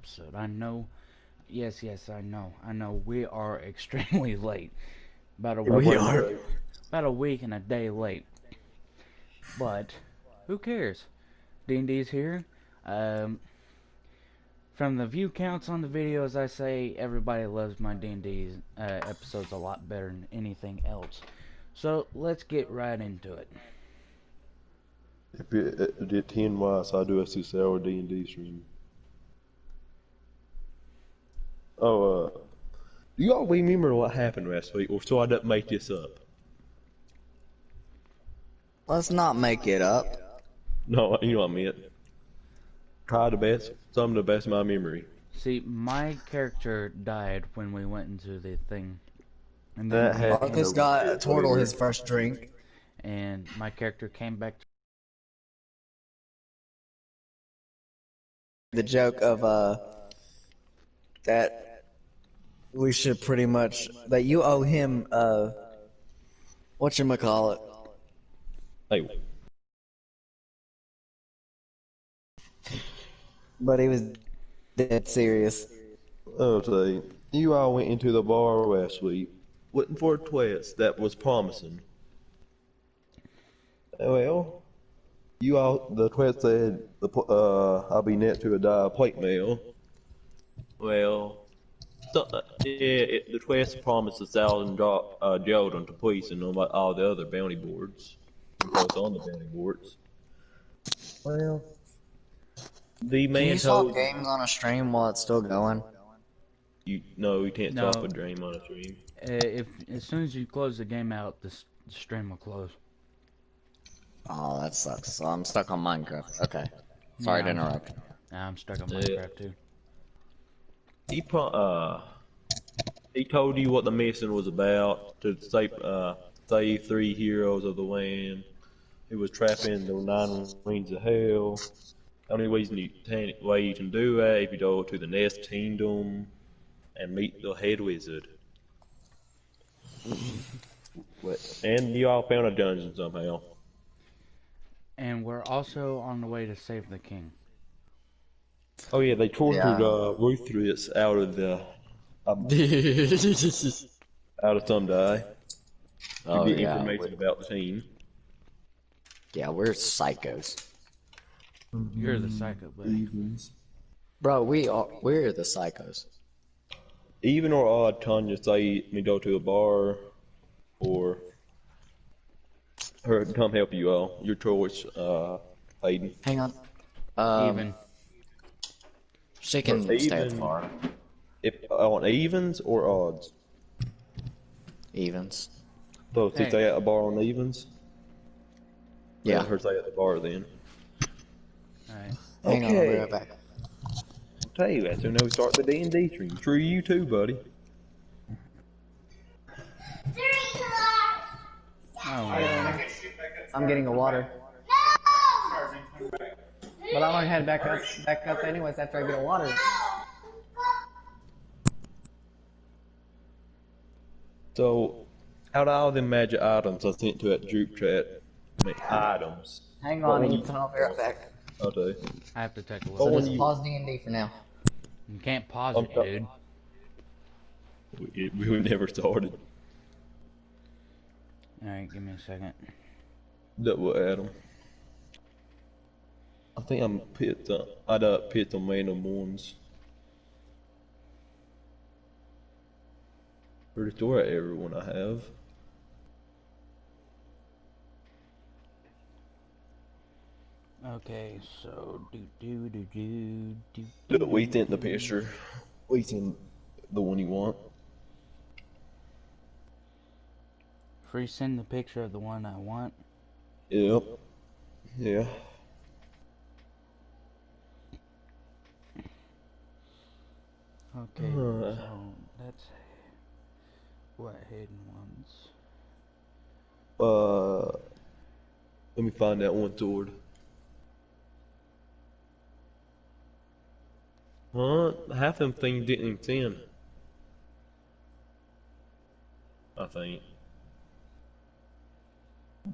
episode. I know, yes, yes, I know, we are extremely late. About a But week, we are. about a week and a day late. But who cares? D&D's here. Um, from the view counts on the videos, I say everybody loves my D&D episodes a lot better than anything else. So let's get right into it. Did 10 wise, I do a 6 hour D&D stream. Oh, do y'all remember what happened last week, or so I don't make this up? Let's not make it up. No, you know what I meant. Try the best, some of the best of my memory. See, my character died when we went into the thing. And That then happened. Marcus got a turtle later. his first drink. and my character came back to The joke of that we should pretty much that you owe him whatchamacallit. Hey, But he was dead serious. I'll tell you, you all went into the bar last week, looking for a twist that was promising. Well, you all, the twist said, I'll be net to a die plate mail. Well, the twist promised 1,000 Jordan to poison on all the other bounty boards. What's on the bounty boards? Well, the Can man you stop told games on a stream while it's still going? you, no, you can't No. stop a dream on a stream. if as soon as you close the game out, the stream will close. Oh, that sucks. So I'm stuck on Minecraft. Okay. Sorry to Yeah. interrupt. Now I'm stuck on Yeah. Minecraft too. He told you what the mission was about, to save 3 heroes of the land. He was trapping the 9 wings of hell. Only way you can do that if you go to the Nest Kingdom and meet the head wizard. And you all found a dungeon somehow. And we're also on the way to save the king. Oh yeah, they tortured Yeah. Ruthless out of the out of some die to Oh get yeah. information about the team. Yeah, we're psychos. You're the psycho, buddy. Bro, we're the psychos. Even or odd, Tanya say me go to a bar or her come help you all. Your choice, Hayden. Hang on. Even. She can But stay at the even- bar. If on evens or odds. Evens. So to Hey. stay at a bar on evens. Yeah. Let her stay at the bar then. Alright. Hang on, I'll be Okay. right back. I'll tell you that. So now we start the D&D stream. True, you too, buddy. Oh, man. I'm getting a water. But I'm gonna head back up anyways after I get a water. So, out of all them magic items I sent to that group chat, I mean, items. Hang What on, when you- Ethan. I'll be right back. I'll tell you. I have to take a Oh, look. when Just you- pause D&D for now. You can't pause I'm it, sorry. dude. We never started. Alright, give me a second. That will Adam. I think I'm picked up. I'd picked on random ones. Pretty sure everyone I have. Okay, so do. Look, we think the picture. We think the one you want. Free send the picture of the one I want. Yep. Yeah. Okay, so that's what Hayden wants. Let me find that one sword. Huh? Half them things didn't send. I think.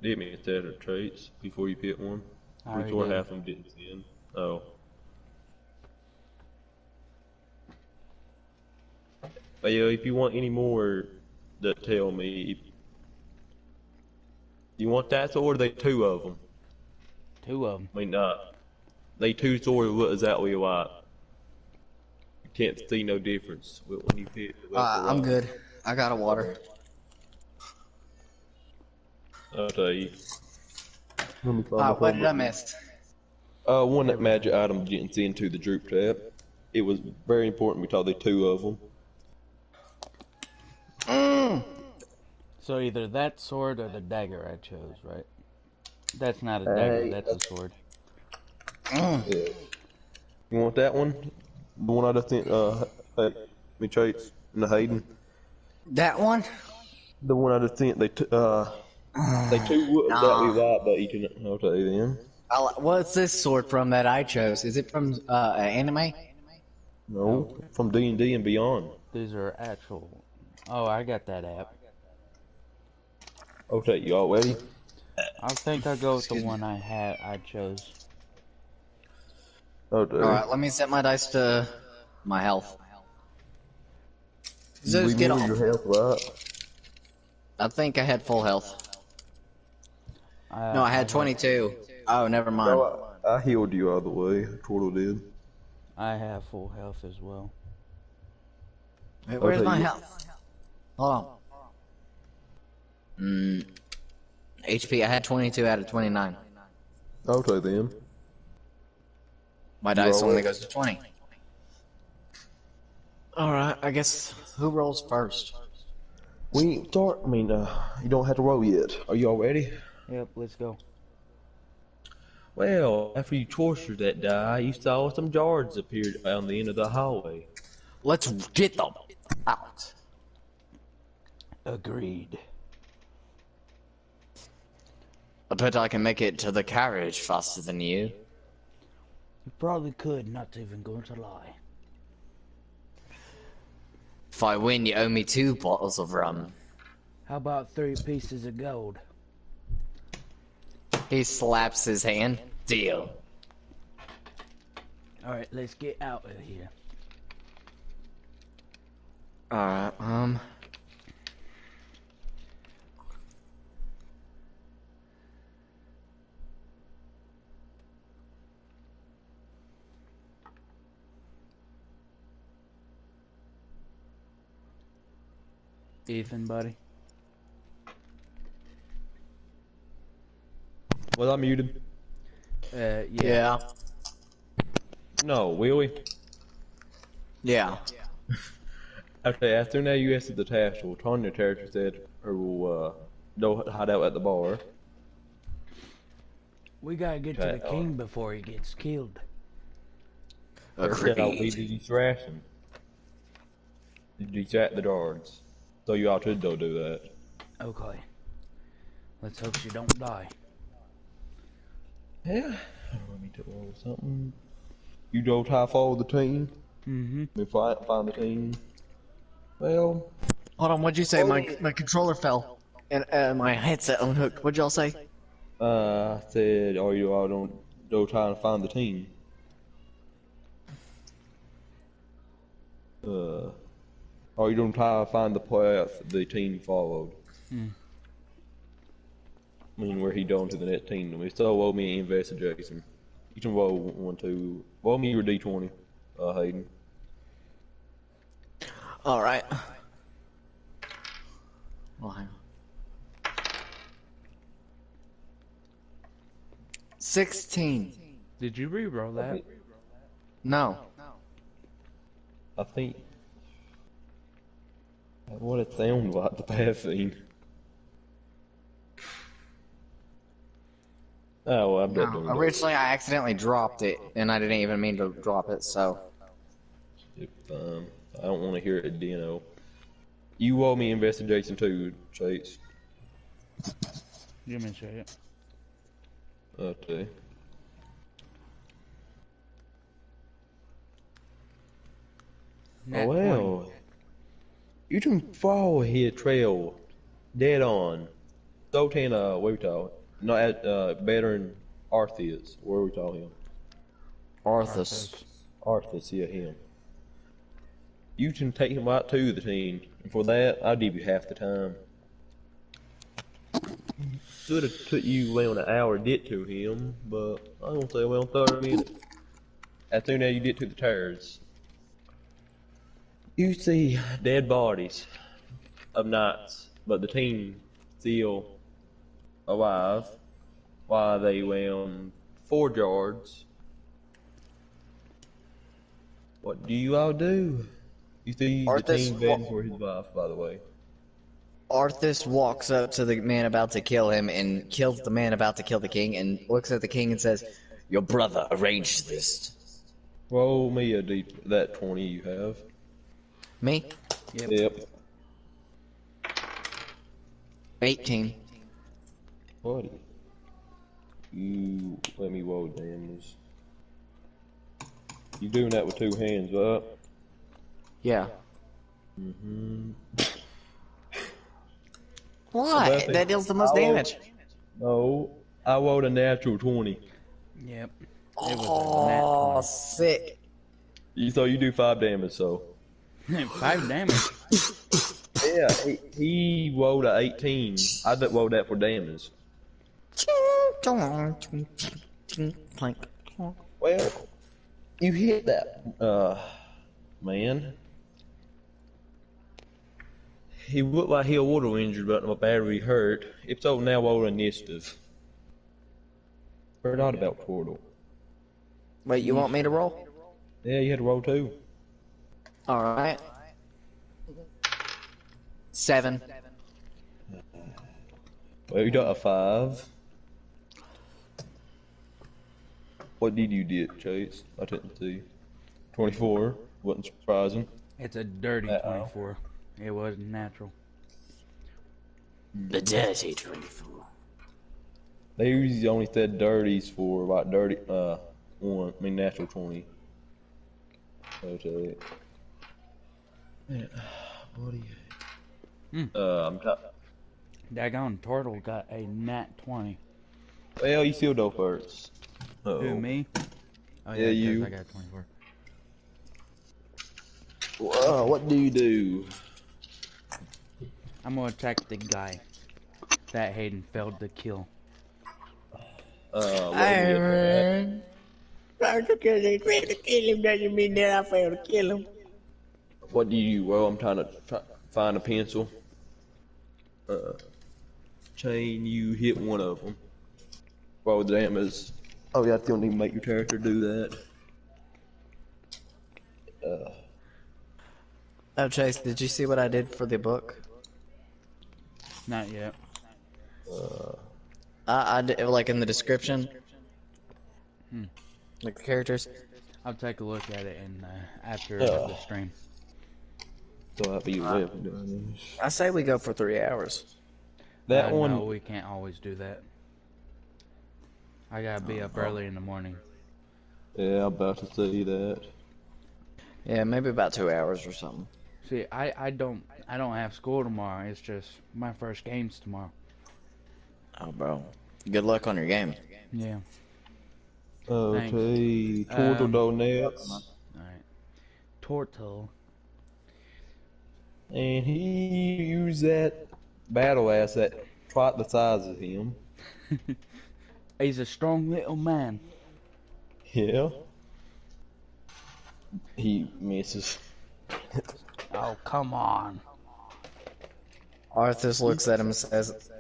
Did me a set of traits before you pick one. I Pretty already sure did. half them didn't send. Oh. If you want any more, that tell me. You want that sword? They two of them. Two of them. I mean, they two swords look exactly alike. You can't see no difference when you pick. I'm good. I got a water. I'll tell you. Let me find my What did I phone. miss? One that magic item didn't see into the droop tab. It was very important because they two of them. So either that sword or the dagger I chose, right? That's not a dagger, that's a sword. Yeah. You want that one? The one I just sent, me traits and the Hayden. That one? The one I just sent, they two look exactly like, but you can, I'll tell you then. What's this sword from that I chose? Is it from anime? No, from D&D and beyond. These are actual. Oh, I got that app. I'll take you already. I think I'll go with the one I chose. I'll tell you. Alright, let me set my dice to my health. Those You get remember off. your health, right? I think I had full health. No, I had 22. Oh, never mind. No, I healed you all the way. Turtle did. I have full health as well. Wait, where's Okay, my you- health? Hold on. HP, I had 22 out of 29. I'll tell you then. My dice roll only it. goes to 20. Alright, I guess who rolls first? We ain't start. I mean, you don't have to roll yet. Are you all ready? Yep, let's go. Well, after you tortured that guy, you saw some guards appear on the end of the hallway. Let's get them out. Agreed. I bet I can make it to the carriage faster than you. You probably could, not even going to lie. If I win, you owe me 2 bottles of rum. How about 3 pieces of gold? He slaps his hand. Deal. Alright, let's get out of here. Alright, Ethan, buddy. Was I muted? Yeah. No, will we? Yeah. Okay, after now you answered the task, will turn your character said, or will go hide out at the bar. We gotta get to the king before he gets killed. Instead, I'll be Agreed. the distraction. Distract the guards. So you all should go do that. Okay. Let's hope she don't die. Yeah. Let me roll something. You go try to follow the team. Mm-hmm. Me find the team. Well, Hold on, what'd you say? My controller fell. And my headset unhooked. What'd y'all say? I said, are you all don't go trying to find the team? Are you gonna try to find the path the team followed? Hmm. I mean, where he going to the next team? If so, roll me an investigation. You can roll 1, 2. Roll me your D20, Hayden. Alright. Well, hang on. 16. Did you re-roll that? No. I think. What it sounds like the path thing. Oh, well, I'm not doing that. Originally, I accidentally dropped it, and I didn't even mean to drop it, so. I don't want to hear it, Dino. You owe me investigation too, Chase. Give me a second. Okay. Nat Oh, well. 20. You can follow his trail dead on. Sultan, what we talking? Not at, veteran Artheus. Where we talking him? Arthas. Arthas, yeah, him. You can take him out to the team. And for that, I'll give you half the time. Should have took you around an hour to get to him, but I'm gonna say around 30 minutes. As soon as you get to the tires, you see dead bodies of knights, but the team still alive while they round 4 yards. What do you all do? You see the team begging for his life, by the way. Arthas walks up to the man about to kill him and kills the man about to kill the king and looks at the king and says, "Your brother arranged this." Roll me that 20 you have. Me? Yep. 18. Buddy. You let me roll damage. You doing that with 2 hands, right? Yeah. Mm-hmm. Why? That deals the most damage. No, I rolled a natural 20. Yep. Oh, sick. So you do 5 damage, so. 5 damage. Yeah, he rolled a 18. I rolled that for damage. Well, you hit that, man. He looked like he was injured, but my battery hurt. If so, now roll initiative. Forgot about Portal. Wait, you want me to roll? Yeah, you had to roll 2. Alright. 7. Well, you got a 5. What did you get, Chase? I didn't see. 24. Wasn't surprising. It's a dirty 24. It wasn't natural. The dirty 24. They usually only said dirties for like dirty, natural 20. Okay. Man, buddy. I'm Daggone Turtle got a nat 20. Well, you still go first. Who, me? Oh, yeah, you. I got 24. What do you do? I'm gonna attack the guy that Hayden failed to kill. I failed to kill him doesn't mean that I failed to kill him. What do you? Well, I'm trying to find a pencil. Chain, you hit one of them. Well, the damage. Oh yeah, I still need to make your character do that. Oh, Chase, did you see what I did for the book? Not yet. I did, like in the description. Like the characters. I'll take a look at it in after the stream. So that'd be your way of doing this. I say we go for 3 hours. That one. No, we can't always do that. I gotta be up early in the morning. Yeah, I'm about to say that. Yeah, maybe about 2 hours or something. See, I don't have school tomorrow. It's just my first games tomorrow. Oh, bro. Good luck on your game. Yeah. Okay, Turtle donuts. Alright. Turtle. And he used that battle ass that twice the size of him. He's a strong little man. Yeah. He misses. Oh, come on. Arthas looks at him and says,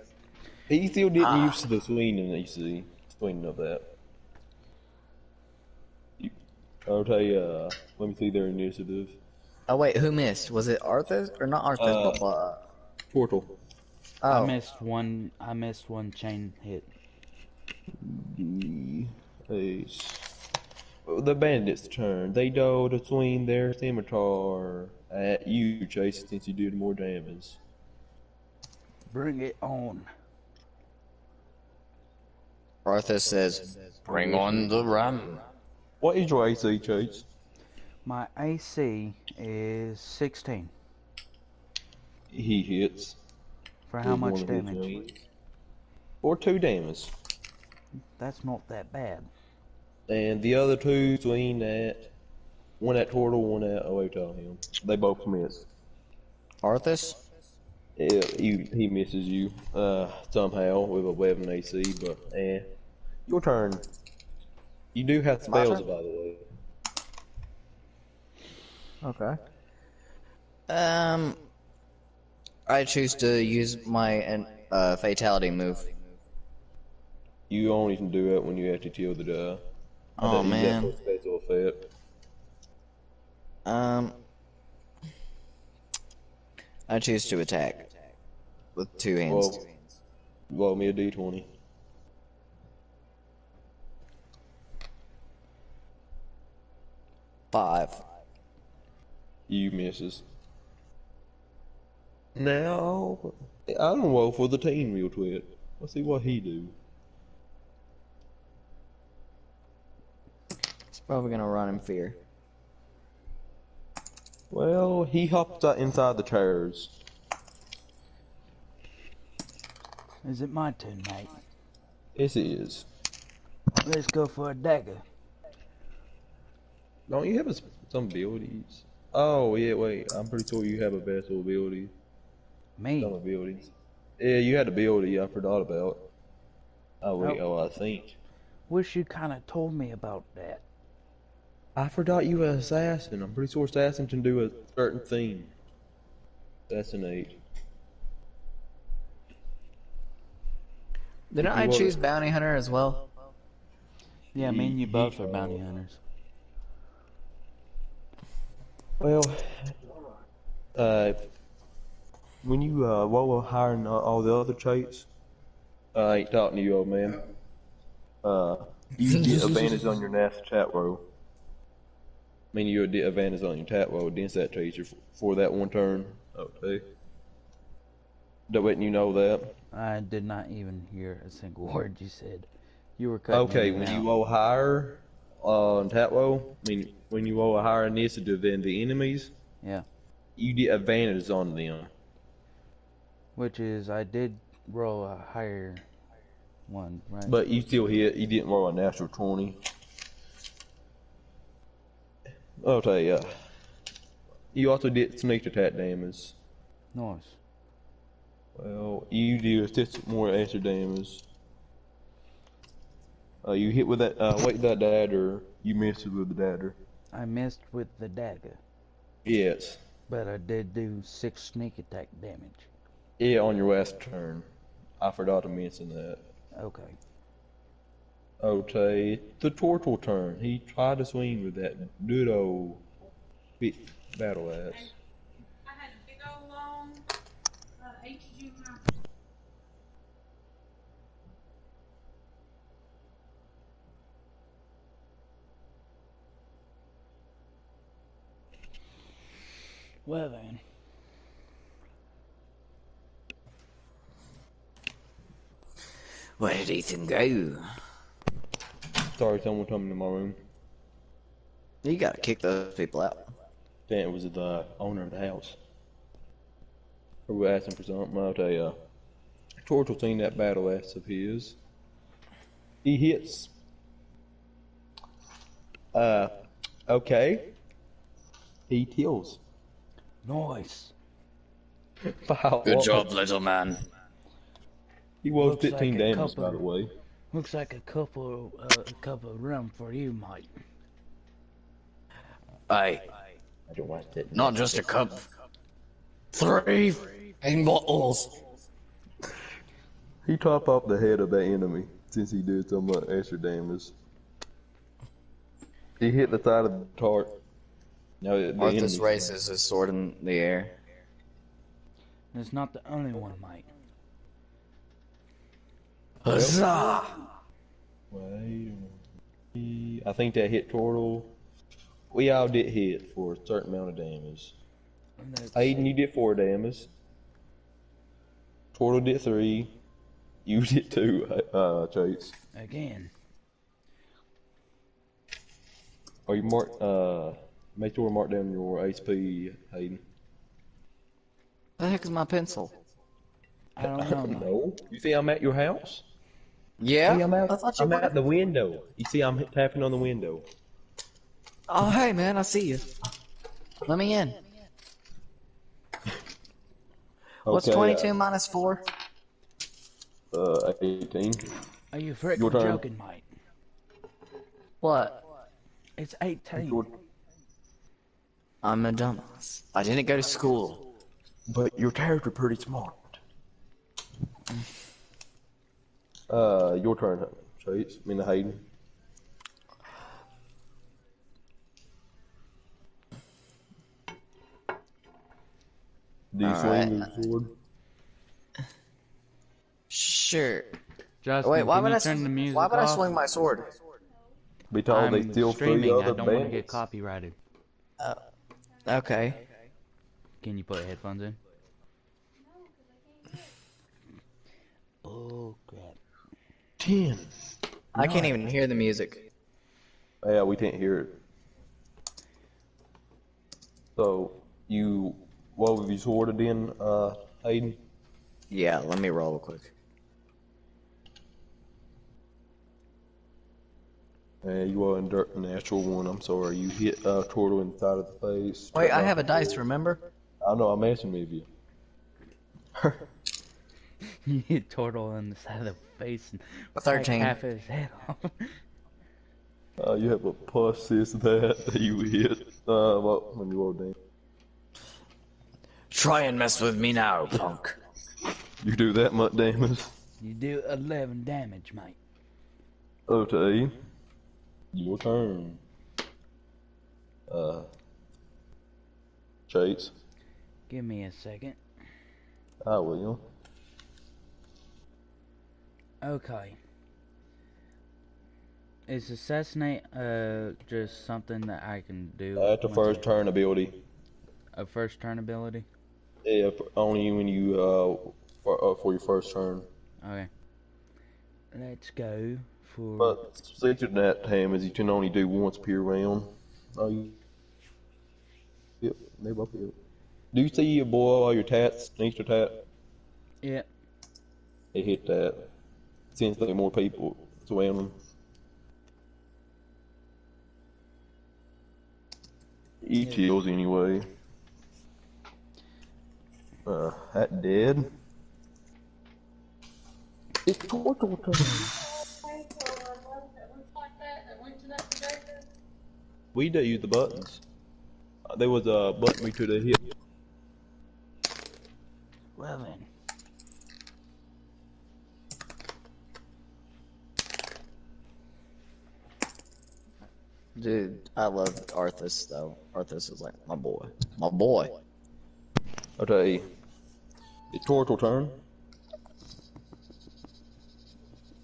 He still didn't use the swinging, you see. Swinging of that. I'll tell you, let me see their initiative. oh wait, who missed? Was it Arthas? Or not Arthas, but Portal. oh. I missed one chain hit. The bandits' turn. They go to swing their scimitar at you, Chase, since you did more damage. Bring it on. Arthas says, "Bring on the rum." What is your AC, Chase? My AC is 16. He hits. For how With much one of his damage? wings. Or 2 damage. That's not that bad. And the other 2 swing at One at Turtle, one at him. They both missed. Arthas? Yeah, he misses you somehow with 11 AC, but your turn. You do have My spells, turn? by the way. Okay. I choose to use my fatality move. You only can do it when you actually kill the Oh use that man. for special effect. I choose to attack with 2 hands. Well, roll me a d20. Five. You misses. Now, I don't roll for the team real quick. Let's see what he do. He's probably gonna run in fear. Well, he hops out inside the chairs. Is it my turn, mate? Yes, it is. Let's go for a dagger. Don't you have some abilities? Oh, yeah, wait. I'm pretty sure you have a vessel ability. Me? Some abilities. Yeah, you had ability I forgot about. Oh, wait. Nope. Oh, I think. Wish you kind of told me about that. I forgot you were an assassin. I'm pretty sure assassin can do a certain thing. Assassinate. Didn't I choose bounty hunter as well? Yeah, me and you both are bounty hunters. Well, when you roll higher than all the other traits, I ain't talking to you, old man. You get advantage on your next chat roll. I mean, you get advantage on your chat roll against that trait for that one turn. Okay. Don't you know that? I did not even hear a single word you said. You were cutting Okay, in and when you out. roll higher on tap roll, I mean, when you roll a higher initiative than the enemies, Yeah. you get advantage on them. Which is, I did roll a higher one, right? But you still hit. You didn't roll a natural 20. Okay, you also did sneak attack damage. Nice. Well, you do 6 more extra damage. You hit with that, wait, that dagger. You missed with the dagger. I missed with the dagger, Yes. but I did do 6 sneak attack damage. Yeah, on your last turn. I forgot to mention that. Okay. Okay, the turtle turn. He tried to swing with that good old big battle axe. I had a big old long HG knife. Well then. Where did Ethan go? Sorry, someone coming to my room. You gotta kick those people out. Then it was the owner of the house. Or we're asking for something. I'll tell you. Turtle seen that battle axe of his. He hits. Okay. He kills. Nice. Wow. Good job, little man. He was Looks 15 like a damage, by couple. the way. Looks like a cup of rum for you, mate. Aye. I don't want it. Not just a cup. 3 bottles. He chopped off the head of that enemy since he did so much extra damage. He hit the side of the tart. Now the Arthas enemy- raises his sword in the air. It's not the only one, mate. Huzzah! Wait a minute. I think that hit Turtle. We all did hit for a certain amount of damage. Hayden, you did 4 damage. Turtle did 3. You did 2, Chase. Again. Are you mark? Make sure to mark down your HP, Hayden. The heck is my pencil? I don't know, mate. No. You see, I'm at your house. Yeah? See, I'm I thought you I'm were. at the window. You see, I'm tapping on the window. Oh, hey, man, I see you. Let me in. What's Okay, 22 minus 4? 18. Are you Your freaking turn. joking, mate? What? It's 18. Your- I'm a dumbass. I didn't go to school. But your character pretty smart. Your turn, Chase. I mean, Hayden. Do you swing your sword? Sure. Justin, Wait, can you turn the music off? swing my sword? Be told they I'm steal 3 streaming. I other don't want to get bandits. copyrighted. Okay. Can you put headphones in? Oh, crap. 10. I can't even hear the music. Yeah, we can't hear it. So, what have you sorted in, Hayden? Yeah, let me roll quick. You are in dirt natural one, I'm sorry. You hit Turtle in the side of the face. Wait, I have a dice, remember? I know, I'm asking with you. You hit Turtle on the side of the face and A crack 13. half his head off. You have a plus is that you hit. Well, when you roll down. Try and mess with me now, punk. You do that much damage. You do 11 damage, mate. Okay. Your turn. Chase. Give me a second. I will. Okay. Is assassinate just something that I can do? That's a once first turn ability. A first turn ability? Yeah, only when you for your first turn. Okay. Let's go for... But secret that time is you can only do once per round. Oh, yep, they both hit. Do you see your boy all your tats, Easter tat? Yeah. They hit that. Seems like more people surround them. He chills anyway. That dead. It's Turtle turn. We do use the buttons. There was a button me to the hip. Well then. Dude, I love Arthas, though. Arthas is like my boy. My boy. Okay. It's Turtle turn.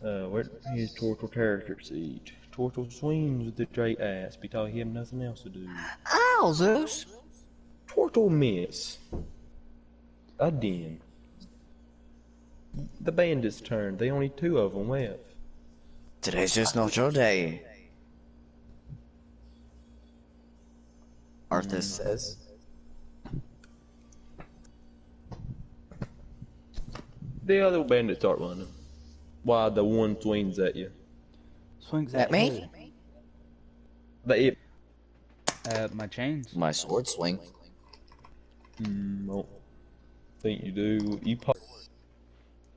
Where is Turtle character sheet? Turtle swings with the great ass because he have nothing else to do. Ow, Zeus! Turtle miss. Again. The bandits' turn. They only 2 of them left. Today's just not your day. Arthas says. The other bandits start running. While the one swings at you. Swings At me? But my chains. My sword swing. don't think you do.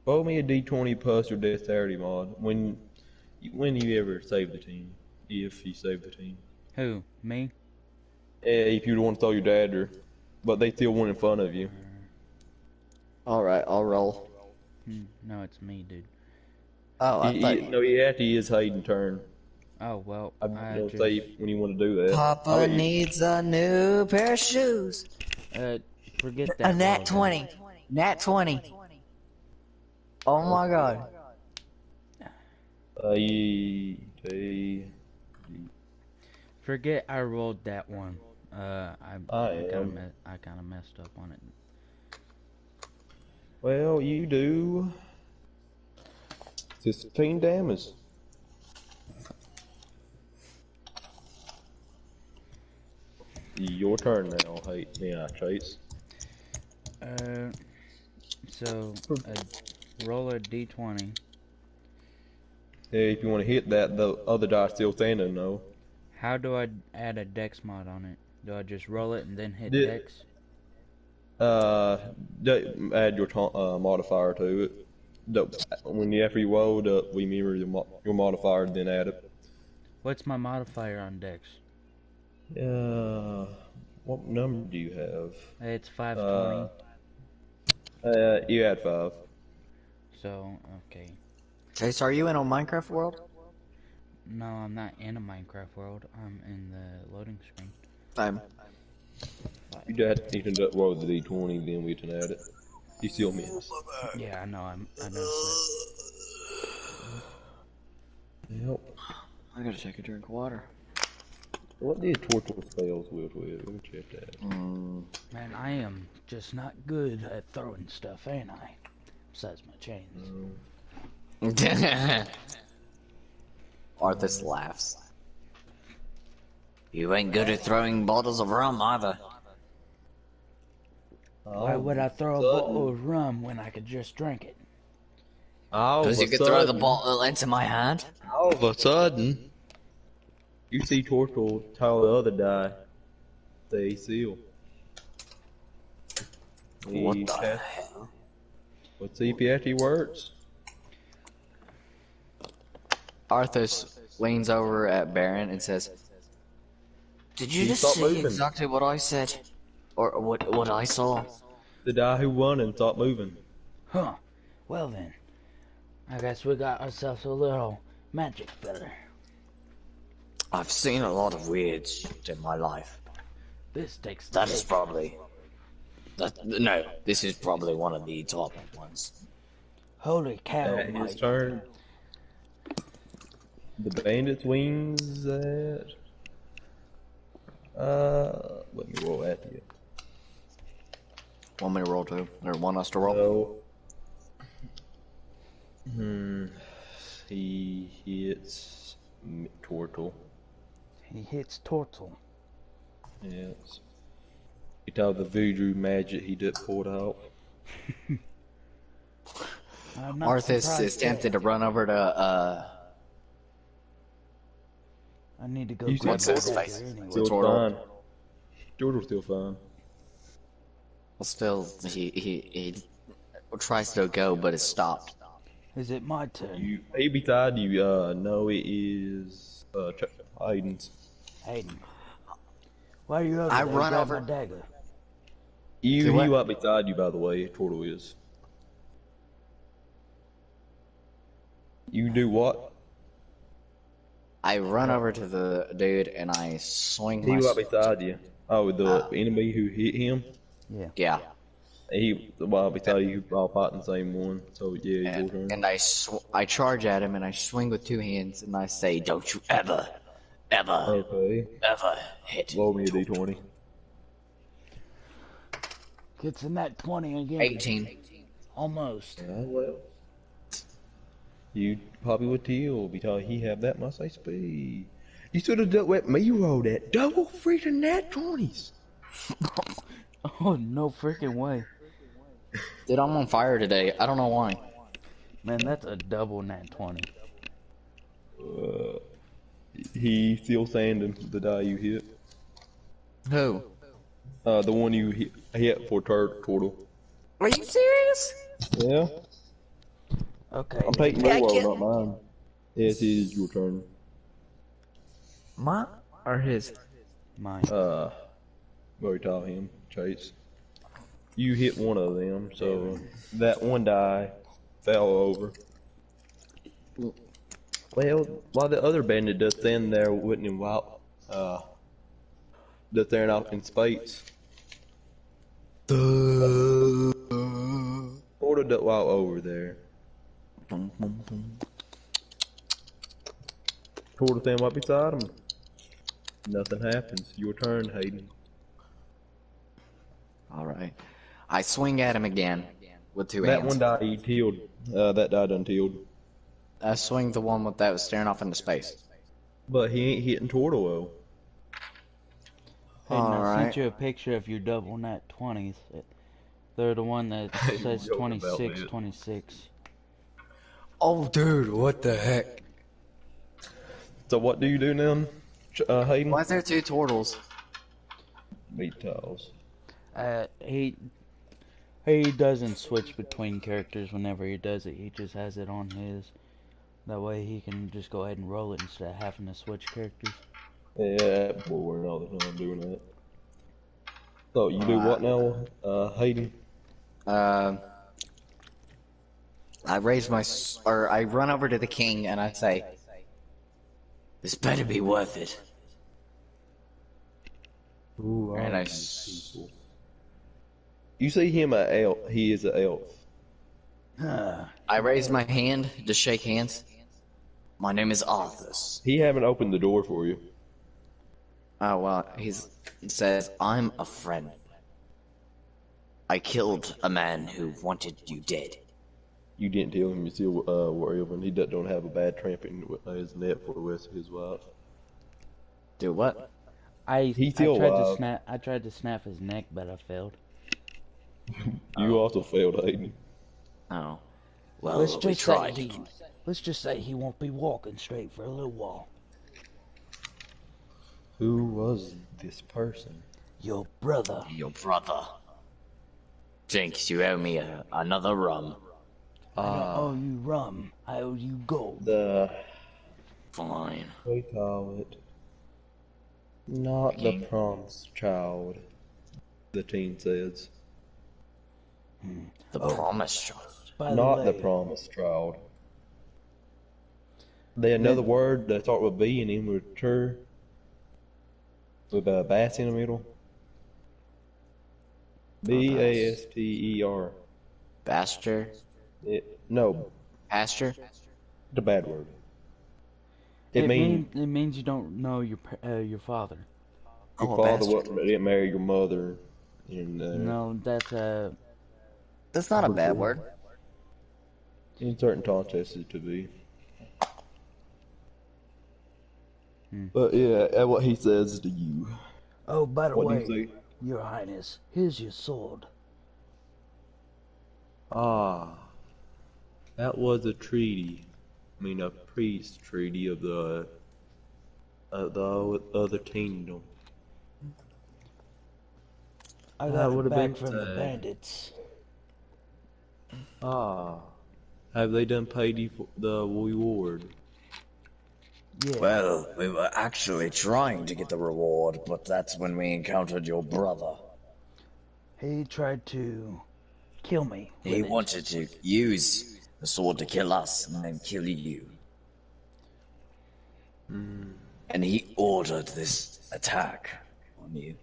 Roll me a d20 plus your dexterity mod. When you ever save the team. If you save the team. Who? Me? If you want to throw your dagger. But they still one in front of you. Alright, I'll roll. No, it's me, dude. Oh, I thought No, he actually is Hayden's turn. Oh, well, I I don't just... say when you want to do that. Papa needs a new pair of shoes. Forget that. A nat roll, 20. Nat 20. Oh my god. Forget I rolled that one. I kind of messed up on it. Well, you do 15 damage. Your turn now, Chase. So roll a d20. If you want to hit that, the other die still standing though. How do I add a dex mod on it? Do I just roll it and then hit Did- dex? Add your modifier to it. After you roll, we mirror your modifier, then add it. What's my modifier on dex? What number do you have? It's 520. You add 5. So, okay. Chase, are you in a Minecraft world? No, I'm not in a Minecraft world. I'm in the loading screen. I'm. You need to roll the d20, then we can add it. You still miss. Yeah, I know. I noticed Yep. I gotta take a drink of water. What did Tortle spells with? Let me check that. that. Man, I am just not good at throwing stuff, ain't I? Besides my chains. Arthas laughs. You ain't good at throwing bottles of rum either. Why would I throw a bottle of rum when I could just drink it? Because you could throw the bottle into my hand. All of a sudden, you see Tortle tell the other guy, stay still. What the hell? Let's see if he actually works. Arthas leans over at Baron and says, "Did you just stop see moving. exactly what I said? Or what I saw?" The guy who won and stopped moving. Huh. Well then, I guess we got ourselves a little magic feather. I've seen a lot of weird shit in my life. This takes the That is cake. probably... No, this is probably one of the top ones. Holy cow, At his Mike. turn. The bandit's wings at... let me roll at you. Want me to roll too? Or want us to roll? So... He hits Tortle. He hits Tortle. Yes. You tell the voodoo magic he did pulled out. I'm not Arthas surprised is tempted to run over to, I need to go You grab said my his dagger face. anyway. Still Tortle. fine. Tortle's still fine. well, still, he tries to go, but is stopped. Is it my turn? He beside you, no, it is, Hayden's. Hayden. Why are you over I there? run Grab over- my dagger. He Do what? up beside you, by the way, Tortle is. You do what? I run over to the dude and I swing He my... up beside you. Oh, the enemy who hit him? Yeah. He well beside you, all fighting the same one. So yeah, your turn. And I charge at him and I swing with 2 hands and I say, "Don't you ever Okay. hit." Roll me a d20. Gets in that 20 again. 18. Almost. Well. You probably would tell because he have that much speed. You should have let me roll that double freaking nat 20s. Oh, no freaking way. Dude, I'm on fire today. I don't know why. Man, that's a double nat 20. He still sanding the die you hit. Who? The one you hit for Turtle. Are you serious? Yeah. Okay. I'm taking Yeah, I your can't- roll, not mine. Yes, it is your turn. Mine or his? Mine. Already taught him, Chase. You hit one of them, so that one die fell over. Well, while the other bandit does stand there wouldn't him out, just staring out in space. Order that while over there. Toward the thing right beside him. Nothing happens. Your turn, Hayden. Alright. I swing at him again with 2 That hands. one died, he tilled. That died untilled. I swing the one that was staring off into space. But he ain't hitting Tortolo. Hayden, I Alright. sent you a picture of your double nat 20s. They're the one that says joking about 26, that. 26. Oh, dude, what the heck? So what do you do now, Hayden? Why is there two turtles? Meat tiles. He doesn't switch between characters whenever he does it. He just has it on his. That way he can just go ahead and roll it instead of having to switch characters. Yeah, boring all the time doing that. So you do what now, Hayden? I raise my, I run over to the king and I say, "This better be worth it." Who And are these people? You see him an elf. He is an elf. I raise my hand to shake hands. "My name is Arthas." He haven't opened the door for you. Oh, well, he says, "I'm a friend. I killed a man who wanted you dead." You didn't tell him you still were elf, and he don't have a bad tramp in his net for the rest of his life. Do what? I still tried to alive. snap his neck, but I failed. You also failed, Hayden. Oh. Well, Let's we just tried. say he won't be walking straight for a little while. Who was this person? Your brother. Your brother. Jinx, you owe me another rum. I don't owe you rum. I owe you gold. Fine. We call it not the promised child. The teen says. The promised child. By Not the way, promised child. There's another word that starts with B and ends with ter. With a bass in the middle. Baster. Baster? No, Pasture? the bad word. it means you don't know your father. Your Oh, a father bastard. didn't marry your mother. And, No, that's That's not a bad word. in certain contexts it to be. But yeah, that's what he says to you. Oh, by the What do way, you say? Your Highness, here's your sword. Ah, that was a treaty. I mean, a peace treaty of the other kingdom. I That got it would've been back from the sad. bandits. Ah, have they done paid you for the reward? Yeah. Well, we were actually trying to get the reward, but that's when we encountered your brother. He tried to kill me. He with it. wanted to use the sword to kill us and then kill you. And he ordered this attack on you.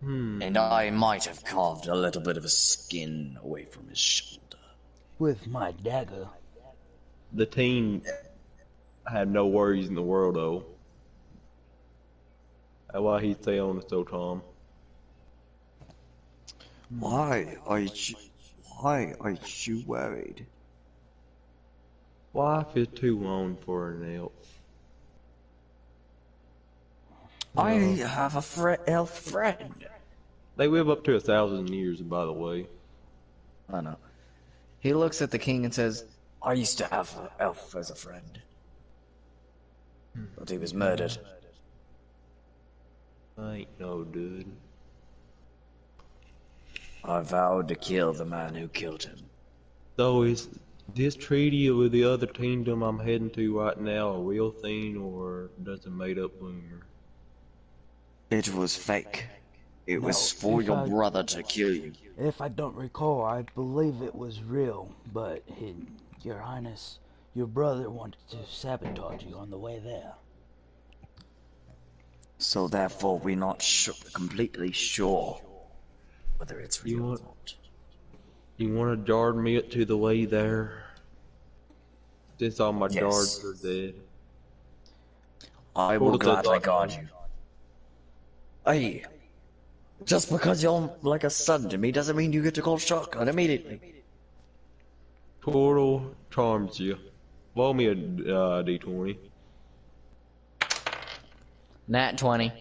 And I might have carved a little bit of a skin away from his shoulder. With my dagger. The team had no worries in the world though. That's why he's saying so calm. Why are you worried? Life is too long for an elf. I have a elf friend. They live up to 1,000 years, by the way. I know. He looks at the king and says, "I used to have an elf as a friend. But he was murdered." I ain't no dude. I vowed to kill the man who killed him. So is this treaty with the other kingdom I'm heading to right now a real thing or just a made up rumor? It was fake. It No, was for if your I- brother to kill you. If I don't recall, I believe it was real, but Your Highness, your brother wanted to sabotage you on the way there. So therefore we're not completely sure whether it's real or not. You want to guard me up to the way there? Since all my Yes. guards are dead. I will What does that gladly mean? guard you. Hey, just because you're like a son to me doesn't mean you get to call shotgun immediately. Portal charms you. Roll me a d20. Nat 20.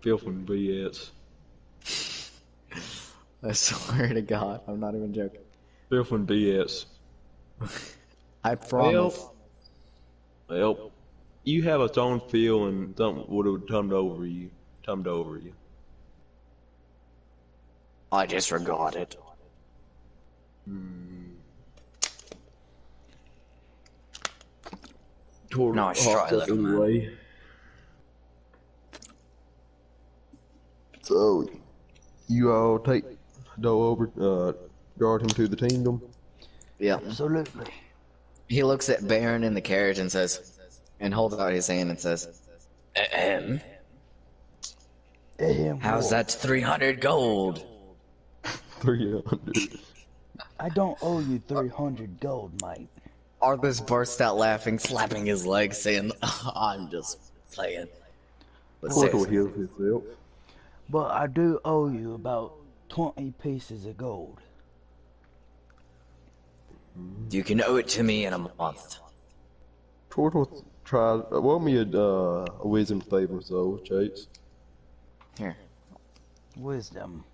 Filthy BS. I swear to God, I'm not even joking. Filthy BS. I promise. Well, You have a strong feeling something would have come over you. Come over you. I disregard it. Nice try, little man. Anyway. So, you all go over, guard him to the kingdom. Yeah. Absolutely. He looks at Baron in the carriage and says, and holds out his hand and says, Ahem. How's that 300 gold? 300. I don't owe you 300 gold, mate. Arthas burst out laughing, slapping his leg, saying, I'm just playing. But Portal seriously, heals himself. But I do owe you about 20 pieces of gold. you can owe it to me in a month. Portal tried. Roll me a wisdom favor, so Chase. Here. Wisdom.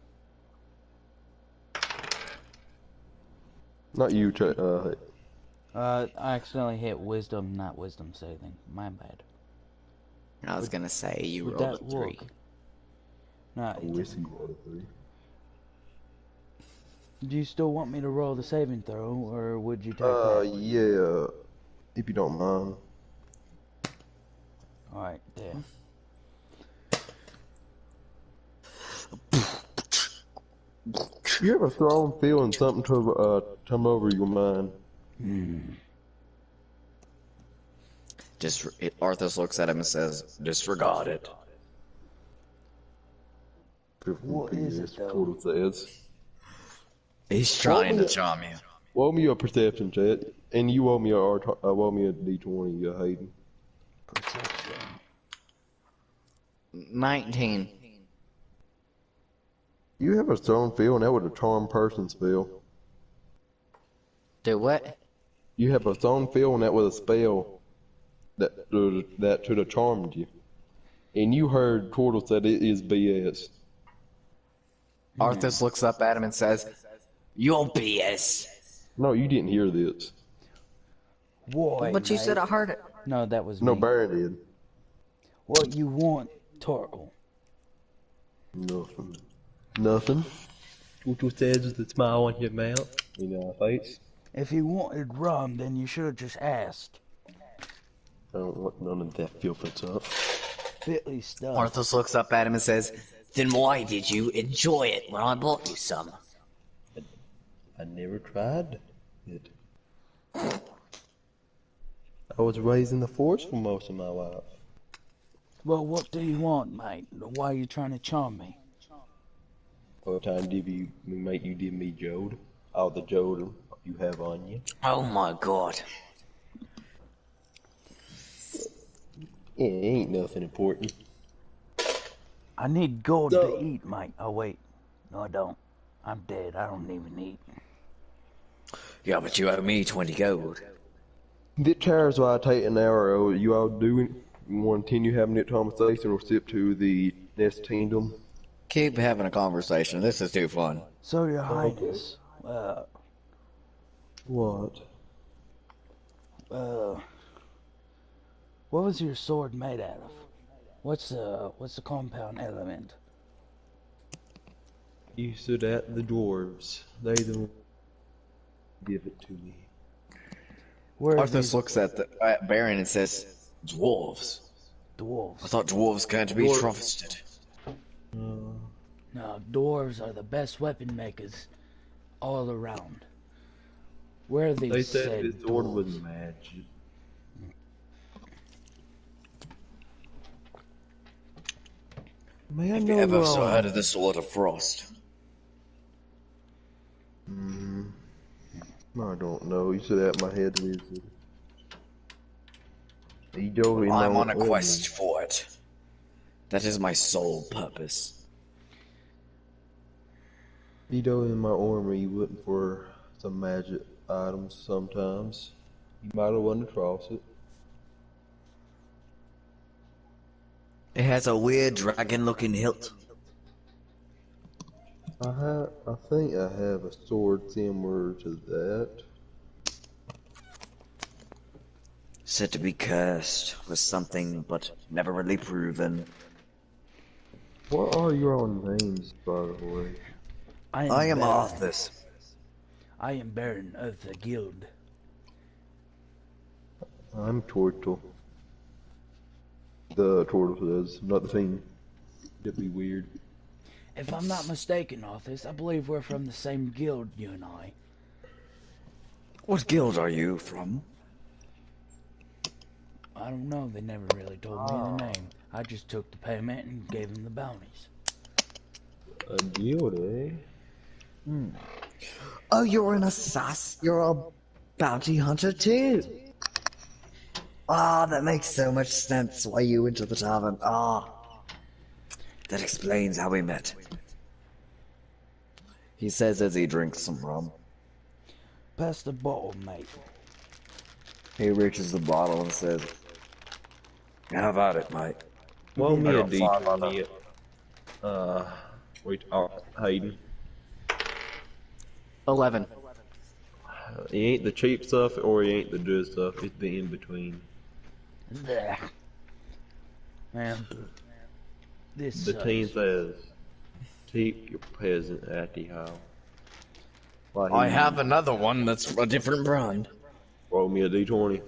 Not you, Chase. I accidentally hit wisdom, not wisdom saving. My bad. I was gonna say, you Would rolled a that 3. work? No, it Whiskey didn't. rolled a 3. Do you still want me to roll the saving throw, or would you take that? Yeah, if you don't mind. Alright, there. You have a strong feeling something to come over your mind. Arthas looks at him and says, disregard it. What is it, though? Portal says. He's trying to charm you. Roll me a perception check, and you owe me a D20, Hayden. Perception. 19. You have a strong feeling that would a charm person spell. Do what? You have a strong feeling that was a spell that should have charmed you. And you heard Cordell said it is BS. Arthas looks up at him and says, you're BS. No, you didn't hear this. Boy, But you mate. said I heard it. No, that was No, me. Baron did. What you want, Turtle? Nothing. Nothing. Cordell says with a smile on your mouth. You know, face. If you wanted rum, then you should have just asked. I don't want none of that filthy stuff. Fitly stuff. Arthas looks up at him and says, then why did you enjoy it when I bought you some? I never tried it. I was raised in the forest for most of my life. Well, what do you want, mate? Why are you trying to charm me? All the time make you give me jode. All the jode you have on you. Oh my god. Yeah, it ain't nothing important. I need gold to eat, mate. Oh, wait. No, I don't. I'm dead. I don't even eat. Yeah, but you owe me 20 gold. This tires why I take an hour. You all doing? You want to continue having that conversation or skip to the next kingdom? Keep having a conversation. This is too fun. So, Your Highness, What? what was your sword made out of? What's the compound element? You stood at the dwarves. They don't give it to me. Where are Arthas these looks at the Baron and says, dwarves? I dwarves? thought dwarves can't be trusted. No, dwarves are the best weapon makers all around. Where are these They said said his sword was dwarves? magic. May I Have know you ever wrong? heard of the Sword of Frost? I don't know. You said that in my head wizard. You don't even I'm know on a what quest for it. That is my sole purpose. You know, in my armor, you looking for some magic items sometimes. You might have run across it. It has a weird dragon-looking hilt. I think I have a sword similar to that. Said to be cursed with something, but never really proven. What are your own names, by the way? I am Baron. Arthas. I am Baron of the Guild. I'm Turtle. The turtle says, not the thing. That'd be weird. If I'm not mistaken, Arthas, I believe we're from the same guild, you and I. What guild are you from? I don't know, they never really told me the name. I just took the payment and gave them the bounties. A guild, eh? Oh, you're an assassin. You're a bounty hunter too. Ah, that makes so much sense why you went to the tavern. Ah, that explains how we met. He says as he drinks some rum. Pass the bottle, mate. He reaches the bottle and says, "How about it, mate?" Roll me I a got five on D20. Wait, Hayden. 11. He ain't the cheap stuff or he ain't the good stuff. It's the in between. Blech. Man, this The sucks. team says, keep your peasant at the house. Like I have another one that's a different brand. Roll me a D20.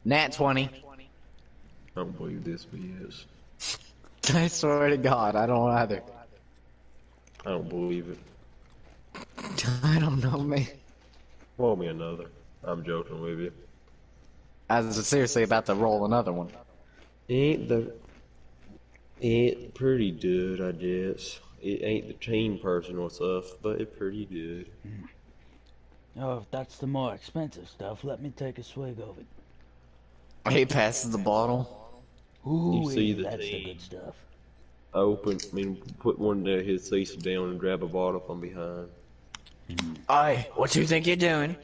Nat 20. I don't believe this BS. I swear to God, I don't either. I don't believe it. I don't know, man. Roll me another. I'm joking with you. I was seriously about to roll another one. It pretty good, I guess. It ain't the team personal stuff, but it's pretty good. Oh, if that's the more expensive stuff, let me take a swig of it. He passes the bottle. Ooh, You see the that's the team. good stuff. Put one of his seats down and grab a bottle from behind. Aye, what you think you're doing?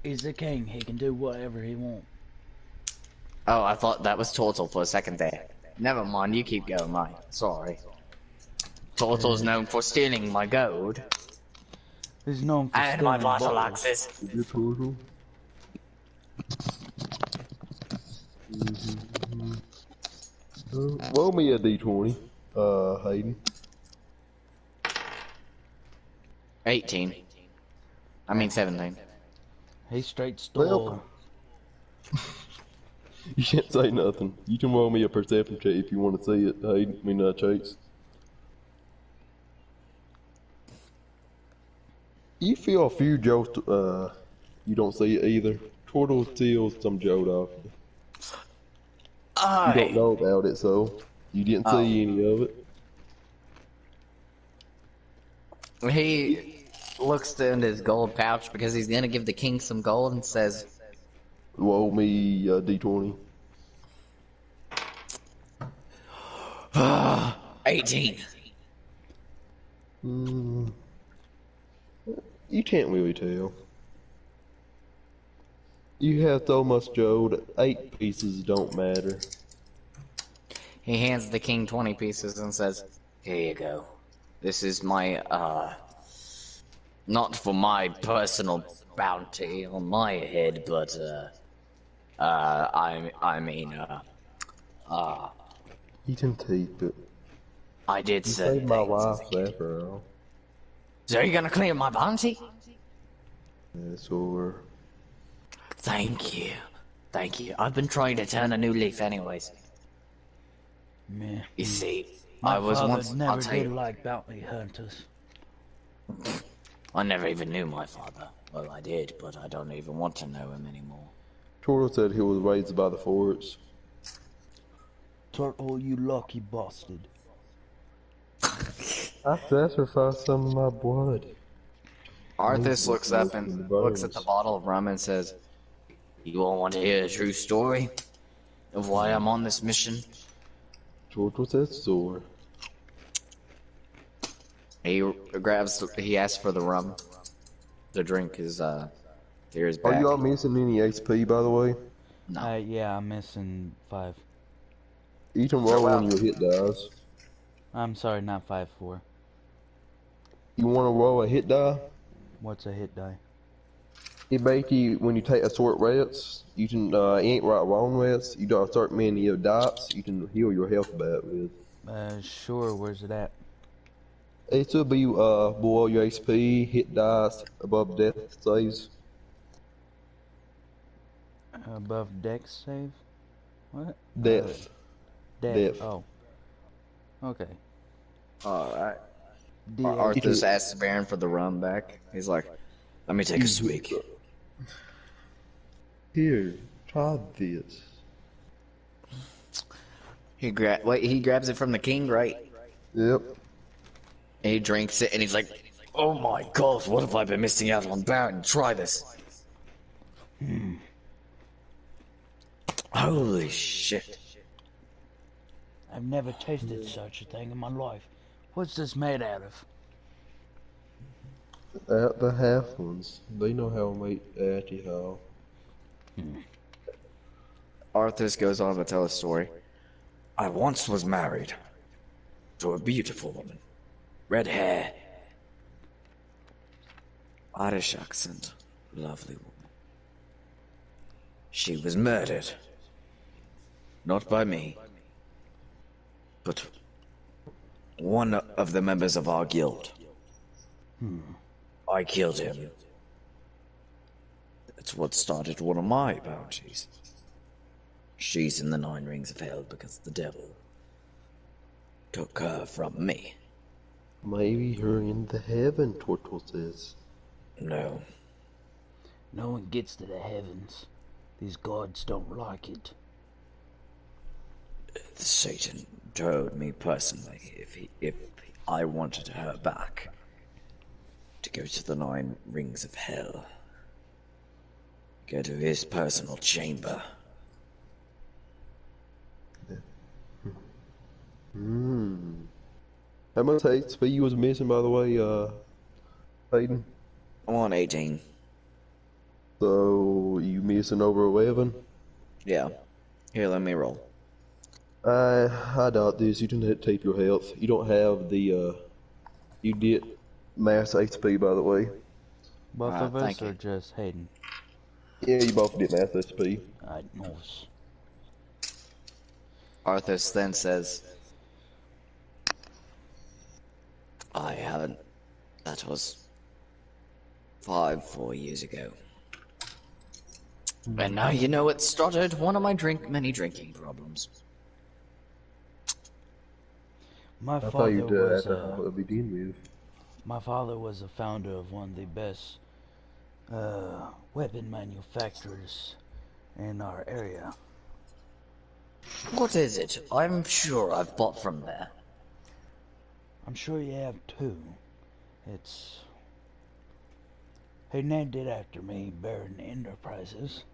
He's the king, he can do whatever he wants. Oh, I thought that was Turtle for a second there. Never mind, you keep going, mate. Sorry. Turtle's known for stealing my gold. He's known for And my stealing bottle bottles. axes. Is it Turtle? Roll me a D20, Hayden. 18. I mean 17. He straight stole. You can't say nothing. You can roll me a perception check if you want to see it, Hayden. Chase. You feel a few jokes, you don't see it either. Turtle steals some joke off you. You don't know about it, so you didn't see any of it. He looks in his gold pouch because he's gonna give the king some gold and says, Roll me a D20. 18. You can't really tell. You have so much Joe that 8 pieces don't matter. He hands the king 20 pieces and says, "Here you go. This is my, not for my personal bounty on my head, but, You can keep it. I did You say saved my life after all. So are you gonna clear my bounty? Yes, or... Thank you. Thank you. I've been trying to turn a new leaf anyways. Meh. You see, My I was father once, never I'll tell did you, like bounty hunters. I never even knew my father. Well, I did, but I don't even want to know him anymore. Turtle said he was raised by the forest. Turtle, you lucky bastard. I sacrificed some of my blood. Arthas looks up and looks at the bottle of rum and says, "You all want to hear a true story of why I'm on this mission?" Turtle said sore. He asks for the rum. The drink is, here is Are back. you all missing any HP, by the way? No. Yeah, I'm missing 5. You can roll when your hit dies. I'm sorry, not 5, 4. You want to roll a hit die? What's a hit die? It basically, when you take assault rats, you can, ain't right wrong rats, you got a certain many of dots, you can heal your health back with. Sure, where's it at? It should be, below your HP, hit dice, above death saves. Above dex save? What? Death. Death. Death. Oh. Okay. Alright. D8. Arthur's asks Baron for the rum back. He's like, let me take a swig. Here, try this. He grabs it from the king, right? Yep. And he drinks it, and he's like, oh my god, what have I been missing out on? Baron, try this. Holy shit. I've never tasted such a thing in my life. What's this made out of? At the half ones, they know how to make alcohol. Arthur goes on to tell a story. I once was married to a beautiful woman. Red hair. Irish accent. Lovely woman. She was murdered. Not by me, but one of the members of our guild. I killed him. That's what started one of my bounties. She's in the 9 rings of hell because the devil took her from me. Maybe her in the heaven, Tortle says. No. No one gets to the heavens. These gods don't like it. Satan told me personally if I wanted her back, to go to the 9 rings of hell. Go to his personal chamber. How much HP you was missing, by the way, Hayden? I'm on 18. So, you missing over 11? Yeah. Here, let me roll. I doubt this. You didn't take your health. You don't have the, you did mass HP, by the way. Both of us, thank or you. just Hayden? Yeah, you both did mass HP. Knows. Arthas then says, I haven't. That was 4 years ago. And now you know it started one of my many drinking problems. My I thought father you did was after how it begin with. my father was a founder of one of the best weapon manufacturers in our area. What is it? I'm sure I've bought from there. I'm sure you have too. It's he named it after me, Baron Enterprises.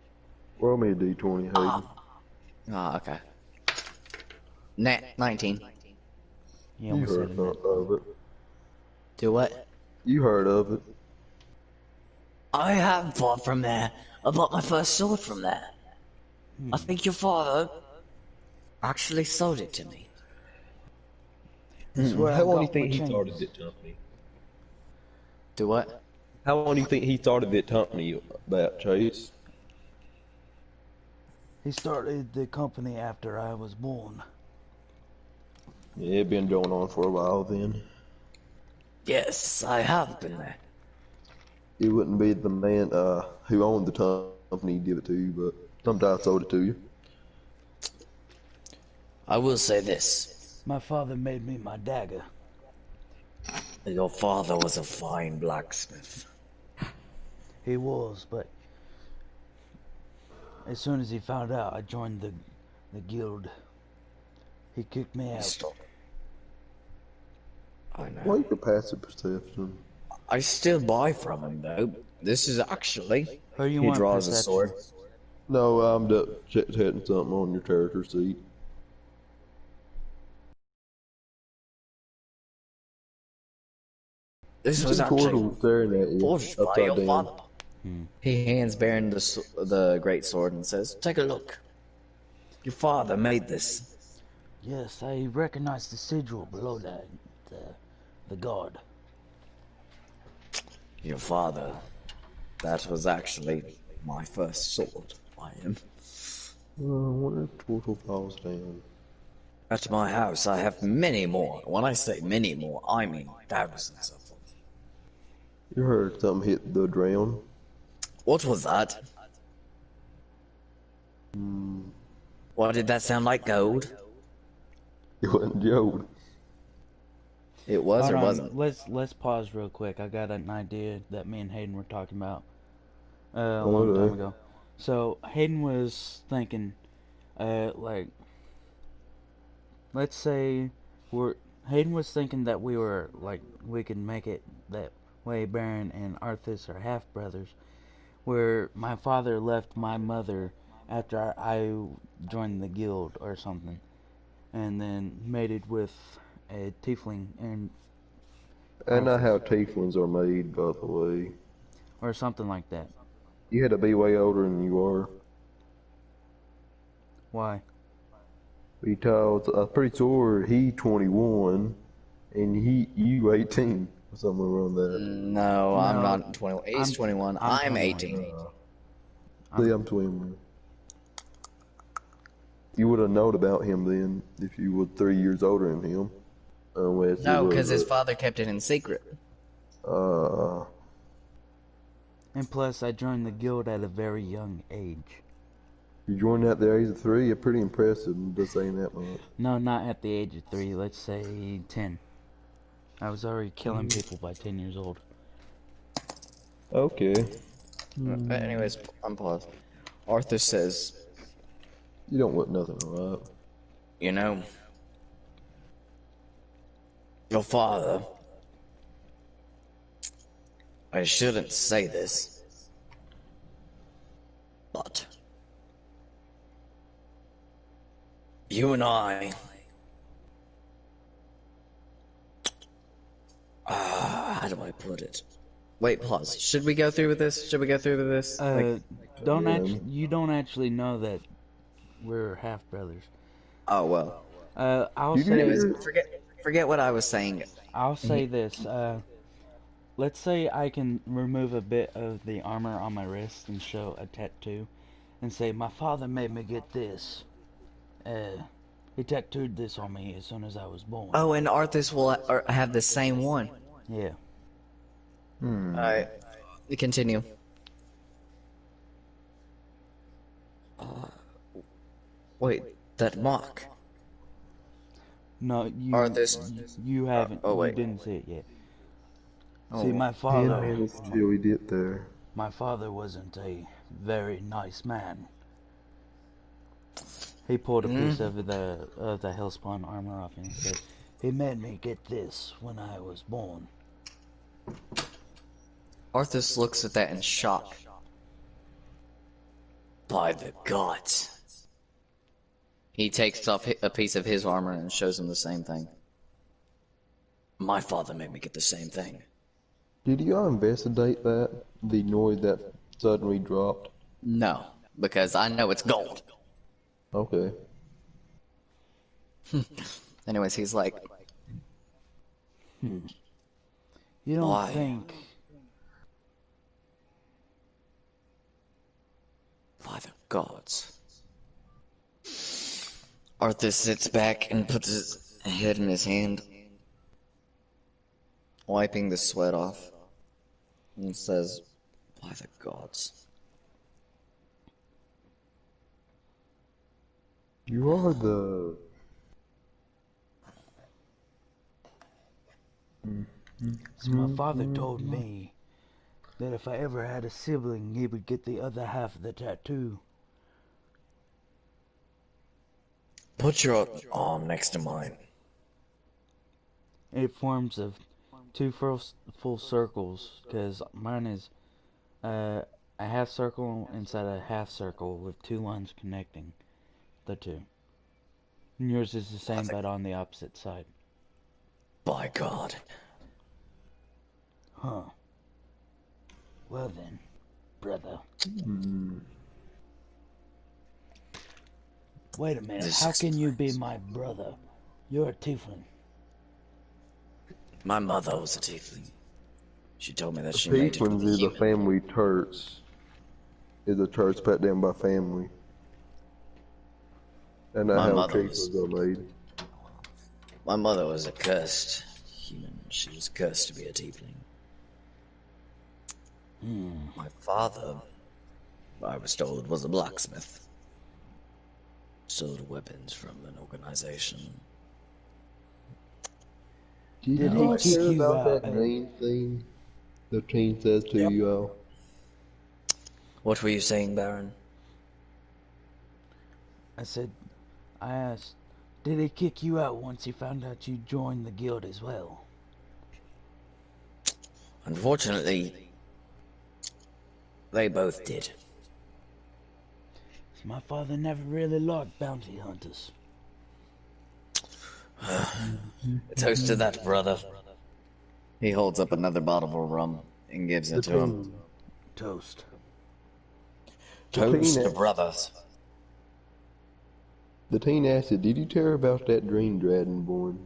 Roll me a d20, Hayden. Ah, okay. 19. You You almost said heard it. of it. Do what? You heard of it. I have bought from there. I bought my first sword from there. I think your father actually sold it to me. That's where I How long do you got think my he chains. started that company? Do what? How long do you think he started that company about, Chase? He started the company after I was born. Yeah, it been going on for a while then. Yes, I have been there. It wouldn't be the man who owned the company give it to you, but sometimes sold it to you. I will say this. My father made me my dagger. Your father was a fine blacksmith. He was, but as soon as he found out I joined the guild, he kicked me out. Stop. I know. Why your passive perception? I still buy from him though. This is actually. Who you He want, draws a perception? sword. No, I'm hitting something on your character sheet. This was Tortle actually staring at you, forged by upside your down. father. He hands Baron the great sword and says, "Take a look. Your father made this." Yes, I recognize the sigil below that, the god. Your father. That was actually my first sword by him. I wonder if Turtle falls down. At my house, I have many more. When I say many more, I mean thousands of them. You heard something hit the ground? What was that? What did that sound like? Gold? It wasn't Joe. It was Hold or on, wasn't? let's pause real quick. I got an idea that me and Hayden were talking about a Oh, long time really? ago. So Hayden was thinking, like, let's say we're Hayden was thinking that we were like we could make it that way. Baron and Arthas are half brothers, where my father left my mother after I joined the guild or something, and then mated with a tiefling and I know how Arthas tieflings are made, by the way. or something like that. You had to be way older than you are. Why? Because I'm pretty sure he 21 and you 18 or something around that. No, I'm No, not 21. He's I'm 21. I'm I'm 21. 18. See, I'm 21. You would have known about him then if you were 3 years older than him. Unless it No, because his was father kept it in secret. And plus, I joined the guild at a very young age. you joined at the age of 3. You're pretty impressive, just saying that much. No, not at the age of 3. Let's say 10. I was already killing people by 10 years old. Okay. Anyways, I'm paused. Arthur says, You don't look nothing alright. you know, your father. I shouldn't say this, but you and I. How do I put it? Wait, pause. Should we go through with this? Should we go through with this? You don't actually know that we're half brothers. Oh well. I'll You say Anyways, forget what I was saying. I'll say this. Let's say I can remove a bit of the armor on my wrist and show a tattoo, and say my father made me get this. He tattooed this on me as soon as I was born. Oh, and Arthas will have the same one. Yeah. Alright. Continue. Wait, that mark. No, you Arthas. you haven't. Oh, wait. You didn't see it yet. Oh. See, my father. Still, we did there. My father wasn't a very nice man. He pulled a piece of the Hellspawn armor off and said, "He made me get this when I was born." Arthas looks at that in shock. By the gods. He takes off a piece of his armor and shows him the same thing. My father made me get the same thing. Did y'all investigate that? The noise that suddenly dropped? No, because I know it's gold. Okay. Anyways, he's like, You don't Why? think by the gods. Arthur sits back and puts his head in his hand, wiping the sweat off, and says, by the gods. You are the... so my father told me that if I ever had a sibling, he would get the other half of the tattoo. Put your arm next to mine. It forms of two full circles, because mine is a half circle inside a half circle with two lines connecting the two. And yours is the same, but on the opposite side. By God. Huh. Well then, brother. Wait a minute, This how can you be my brother? You're a tiefling. My mother was a tiefling. She told me that The she mated with Peacelands a is a human. family church. Is a church put down by family. And that's My how mother chieftains are made. My mother was a cursed human. She was cursed to be a tiefling. My father, I was told, was a blacksmith. Sold weapons from an organization. Did Did you he all kick hear you about out? that dream thing the teen says to you all? What were you saying, Baron? I asked, did he kick you out once he found out you joined the guild as well? Unfortunately, they both did. My father never really liked bounty hunters. A toast to that, brother. He holds up another bottle of rum and gives The it to him. teen. Toast. Toast to teen- brothers. The teen asked it, did you tell her about that dream dragonborn?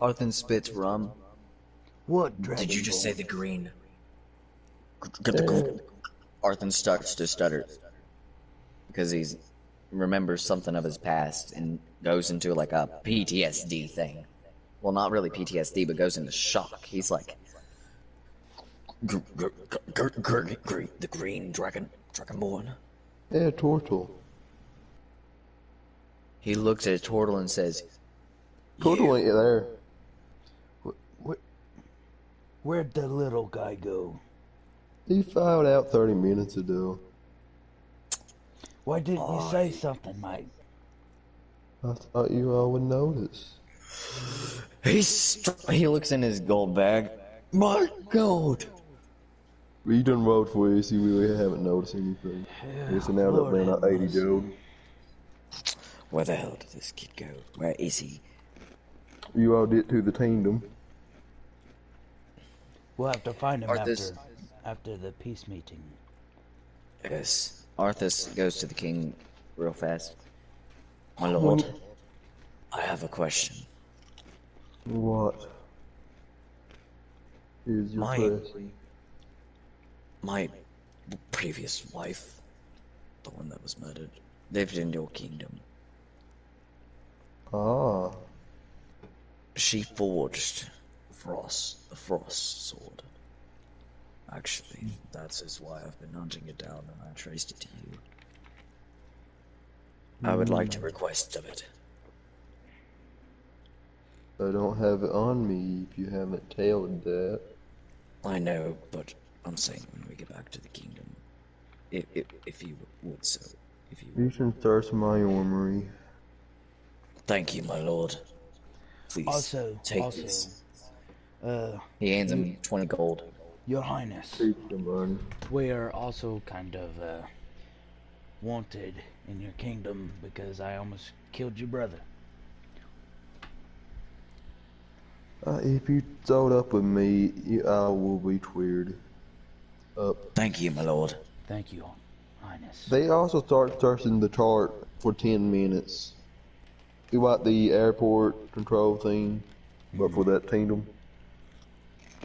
Arthur spits rum. What dragon? Did you just say the green? Yeah. Arthur starts to stutter because he remembers something of his past and goes into like a PTSD thing. Well, not really PTSD, but goes into shock. He's like, the green dragonborn. Yeah, Tortle. He looks at Tortle and says, Tortle ain't there. Where'd the little guy go? He filed out 30 minutes ago. Why didn't you say something, mate? I thought you all would notice. he looks in his gold bag. My gold! We done rolled for you, so we really haven't noticed anything. It's an out up Lord man have at 80 mercy. gold. Where the hell did this kid go? Where is he? You all did to the kingdom. We'll have to find him Arthas- after the peace meeting. Yes. Arthas goes to the king real fast. My lord, I have a question. What is your My- question? My previous wife, the one that was murdered, lived in your kingdom. Ah, She forged the Frost sword. Actually, that is why I've been hunting it down and I traced it to you. I would like to request of it. I don't have it on me if you haven't told that. I know, but I'm saying when we get back to the kingdom, if you would so, if you You would. can search my armory. Thank you, my lord. Please Also, take this. uh, He hands him 20 gold. Your Highness, Take the money. we are also kind of wanted in your kingdom because I almost killed your brother. If you throw it up with me, I will be cleared up. Thank you, my lord. Thank you, Highness. They also start searching the chart for 10 minutes. You like the airport control thing, but for that kingdom.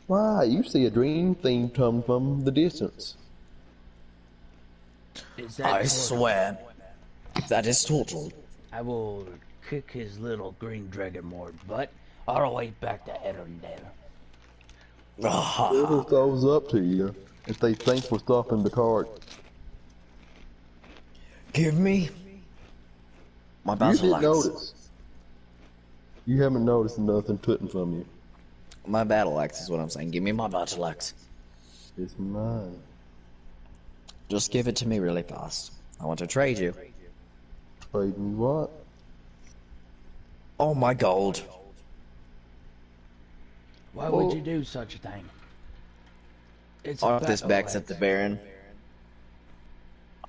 Why, you see a dream thing come from the distance. Is that I Tortle? swear, that is total. I will kick his little green dragonborn butt all the way back to Edendale. Whoever throws up to you, if they think we're stopping the cart. Give me my You battle didn't axe. notice. You haven't noticed nothing putting from you. My battle axe is what I'm saying. Give me my battle axe. It's mine. Just give it to me really fast. I want to trade you. Trade me what? Oh, my gold. Why would you do such a thing? It's a Arthas battle backs axe. at the Baron.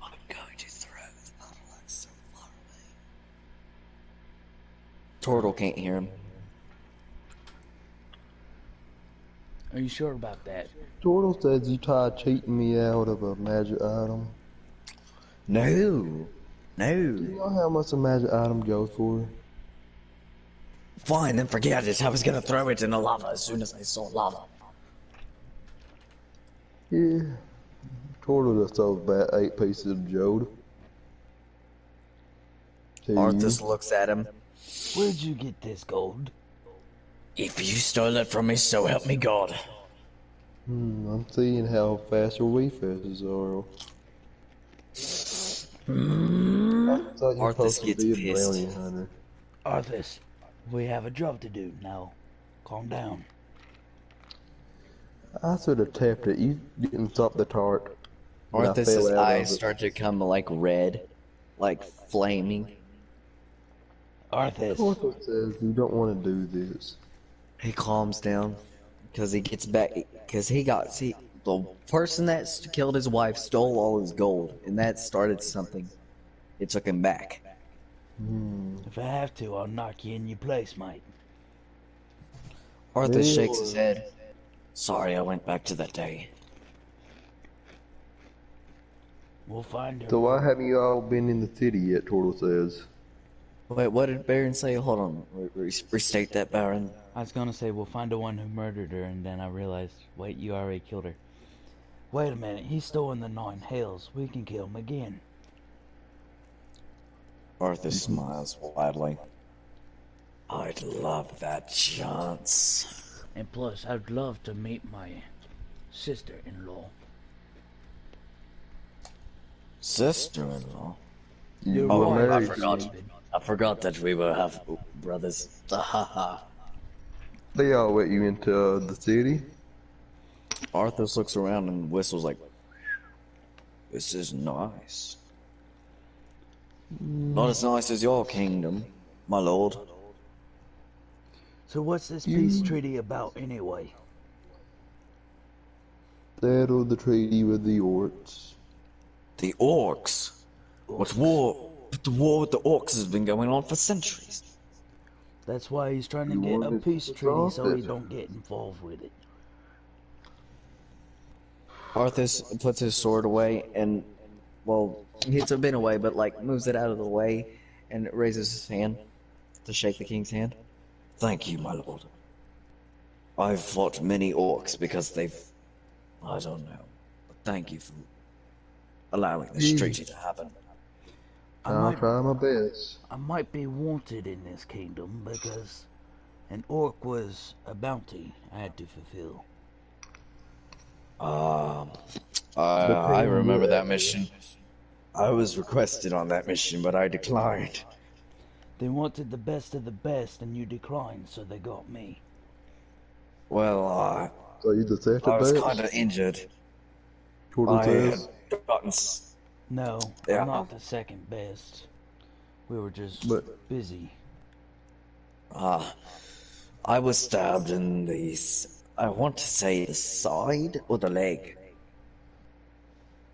I'm going to throw the battle axe so far away. Turtle can't hear him. Are you sure about that? Jordan says you tried cheating me out of a magic item. No. Do you know how much a magic item goes for? Fine, then forget it. I was gonna throw it in the lava as soon as I saw lava. Yeah. Total just sold about 8 pieces of jode. To Arthas you. looks at him. Where'd you get this gold? If you stole it from me, so help me God. I'm seeing how fast your refreshes are. I thought you were Arthas supposed to gets be a pissed. bounty hunter. Arthas, we have a job to do now. Calm I should have tapped it. You didn't stop the tart. And I Arthas's fell out eyes of it. start to come like red, like flaming. Arthas. Torso says you don't want to do this. He calms down because he gets back. Because the person that killed his wife stole all his gold, and that started something. It took him back. If I have to, I'll knock you in your place, mate. Arthas shakes his head. Sorry, I went back to that day. We'll find her. So why haven't you all been in the city yet, Turtle says? Wait, what did Baron say? Hold on, restate that, Baron. I was gonna say we'll find the one who murdered her, and then I realized, wait, you already killed her. Wait a minute, he's stolen the 9 hells. We can kill him again. Arthas smiles widely. I'd love that chance. And plus, I'd love to meet my sister-in-law. Sister-in-law? You're Oh, right, I forgot. David. I forgot that we were half brothers. They all let you into the city? Arthas looks around and whistles like, "This is nice. Not as nice as your kingdom, my lord." So what's this peace treaty about anyway? Settled the treaty with the orcs. The orcs? What war? But the war with the orcs has been going on for centuries. That's why he's trying to You get a wanted peace to treaty stop so he it. don't get involved with it. Arthas puts his sword away and, well, it's a bit away, but like moves it out of the way and raises his hand to shake the king's hand. Thank you, my lord. I've fought many orcs because I don't know. But thank you for allowing this treaty to happen. I'll try my best. I might be wanted in this kingdom because an orc was a bounty I had to fulfill. I remember that mission. I was requested on that mission, but I declined. They wanted the best of the best and you declined, so they got me. Well, So you deserted I was that? kind of injured. Turtle I had says. gotten... No, Yeah. I'm not the second best. We were just busy. I was stabbed in the... I want to say the side or the leg.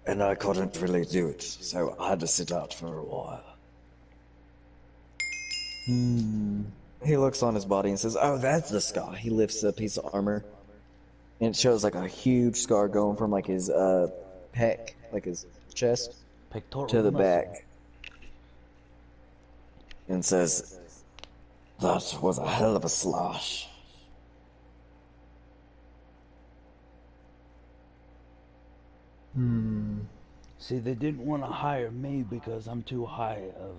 And I couldn't really do it, so I had to sit out for a while. He looks on his body and says, "Oh, that's the scar." He lifts a piece of armor, and it shows like a huge scar going from like his pec, like his chest, Pectoral to the muscle. back, and says, "That was a hell of a slash." See, they didn't want to hire me because I'm too high of...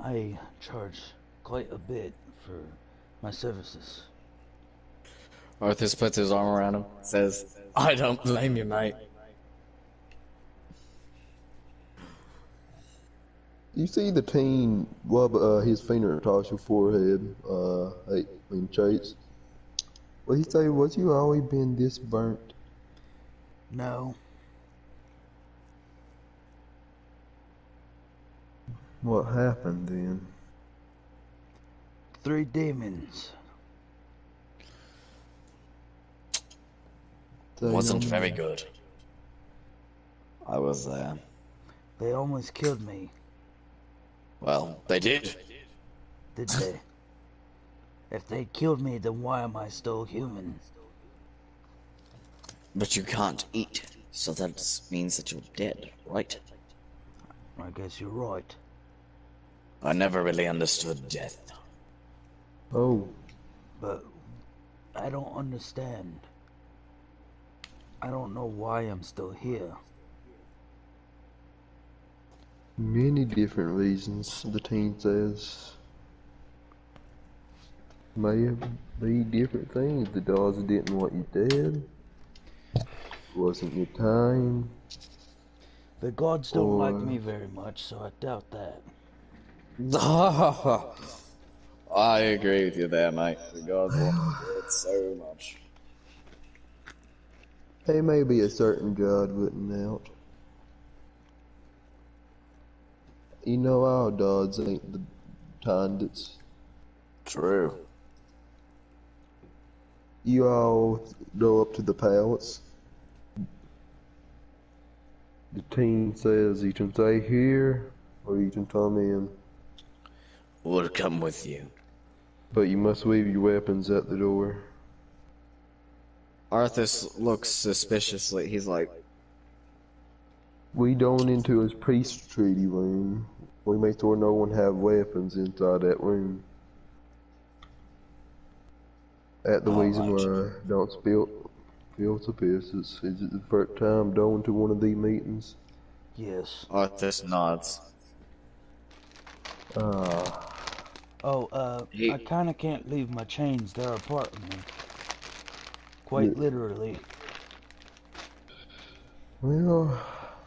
I charge quite a bit for my services. Arthas puts his arm around him, says, "I don't blame you, mate." You see the teen rub his finger across your forehead, Chase. Well, he say, "Was you always been this burnt?" No, What happened then? 3 demons. Wasn't very good. I was there. They almost killed me, Well, they did. did they? If they killed me, then why am I still human? But you can't eat, so that means that you're dead, right? I guess you're right. I never really understood death. Oh, But I don't understand. I don't know why I'm still here. many different reasons, the teen says. May be different things. The gods didn't want you dead. Wasn't your time. The gods don't like Or me very much, so I doubt that. I agree with you there, mate. The gods want me dead so much. hey, maybe a certain god written out. You know our gods ain't the kind that's. True. You all go up to the palace. The teen says you can stay here or you can come in. We'll come with you. But you must leave your weapons at the door. Arthas looks suspiciously. He's like, We going into his priest treaty room. We make sure no one have weapons inside that room. At the reason why don't spill to pieces. Is it the first time going to one of these meetings? Yes. Arthas nods. I kinda can't leave my chains. They're a part of me. Quite literally. Well,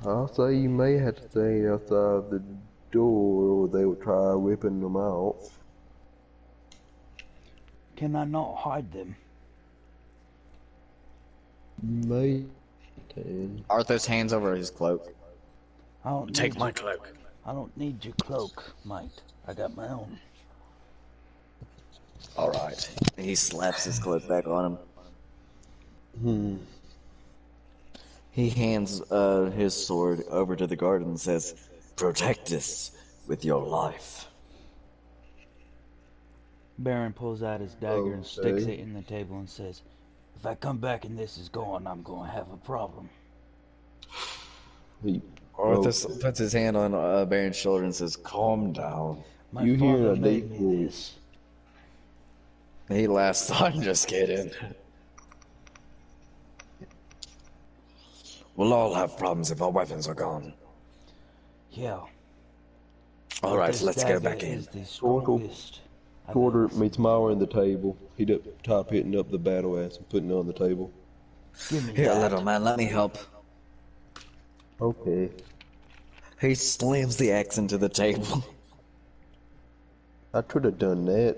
I'll say you may have to stay outside the door or they will try ripping them off. Can I not hide them? You may can. Arthas hands over his cloak. I don't Take need my your, cloak. I don't need your cloak, mate. I got my own. Alright. He slaps his cloak back on him. He hands his sword over to the guard and says, "Protect this with your life." Baron pulls out his dagger and sticks Okay. it in the table and says, "If I come back and this is gone, I'm gonna have a problem." He, Arthas puts his hand on Baron's shoulder and says, "Calm down." My You hear father a made deep me voice. this. He laughs. I'm just kidding. We'll all have problems if our weapons are gone. Yeah. Alright, This let's go dagger back in. is the strongest I've Quarter ever seen. meets Mauer in the table. He'd up top hitting up the battle axe and putting it on the table. Give me Here, that. little man, let me help. Okay. He slams the axe into the table. I could have done that.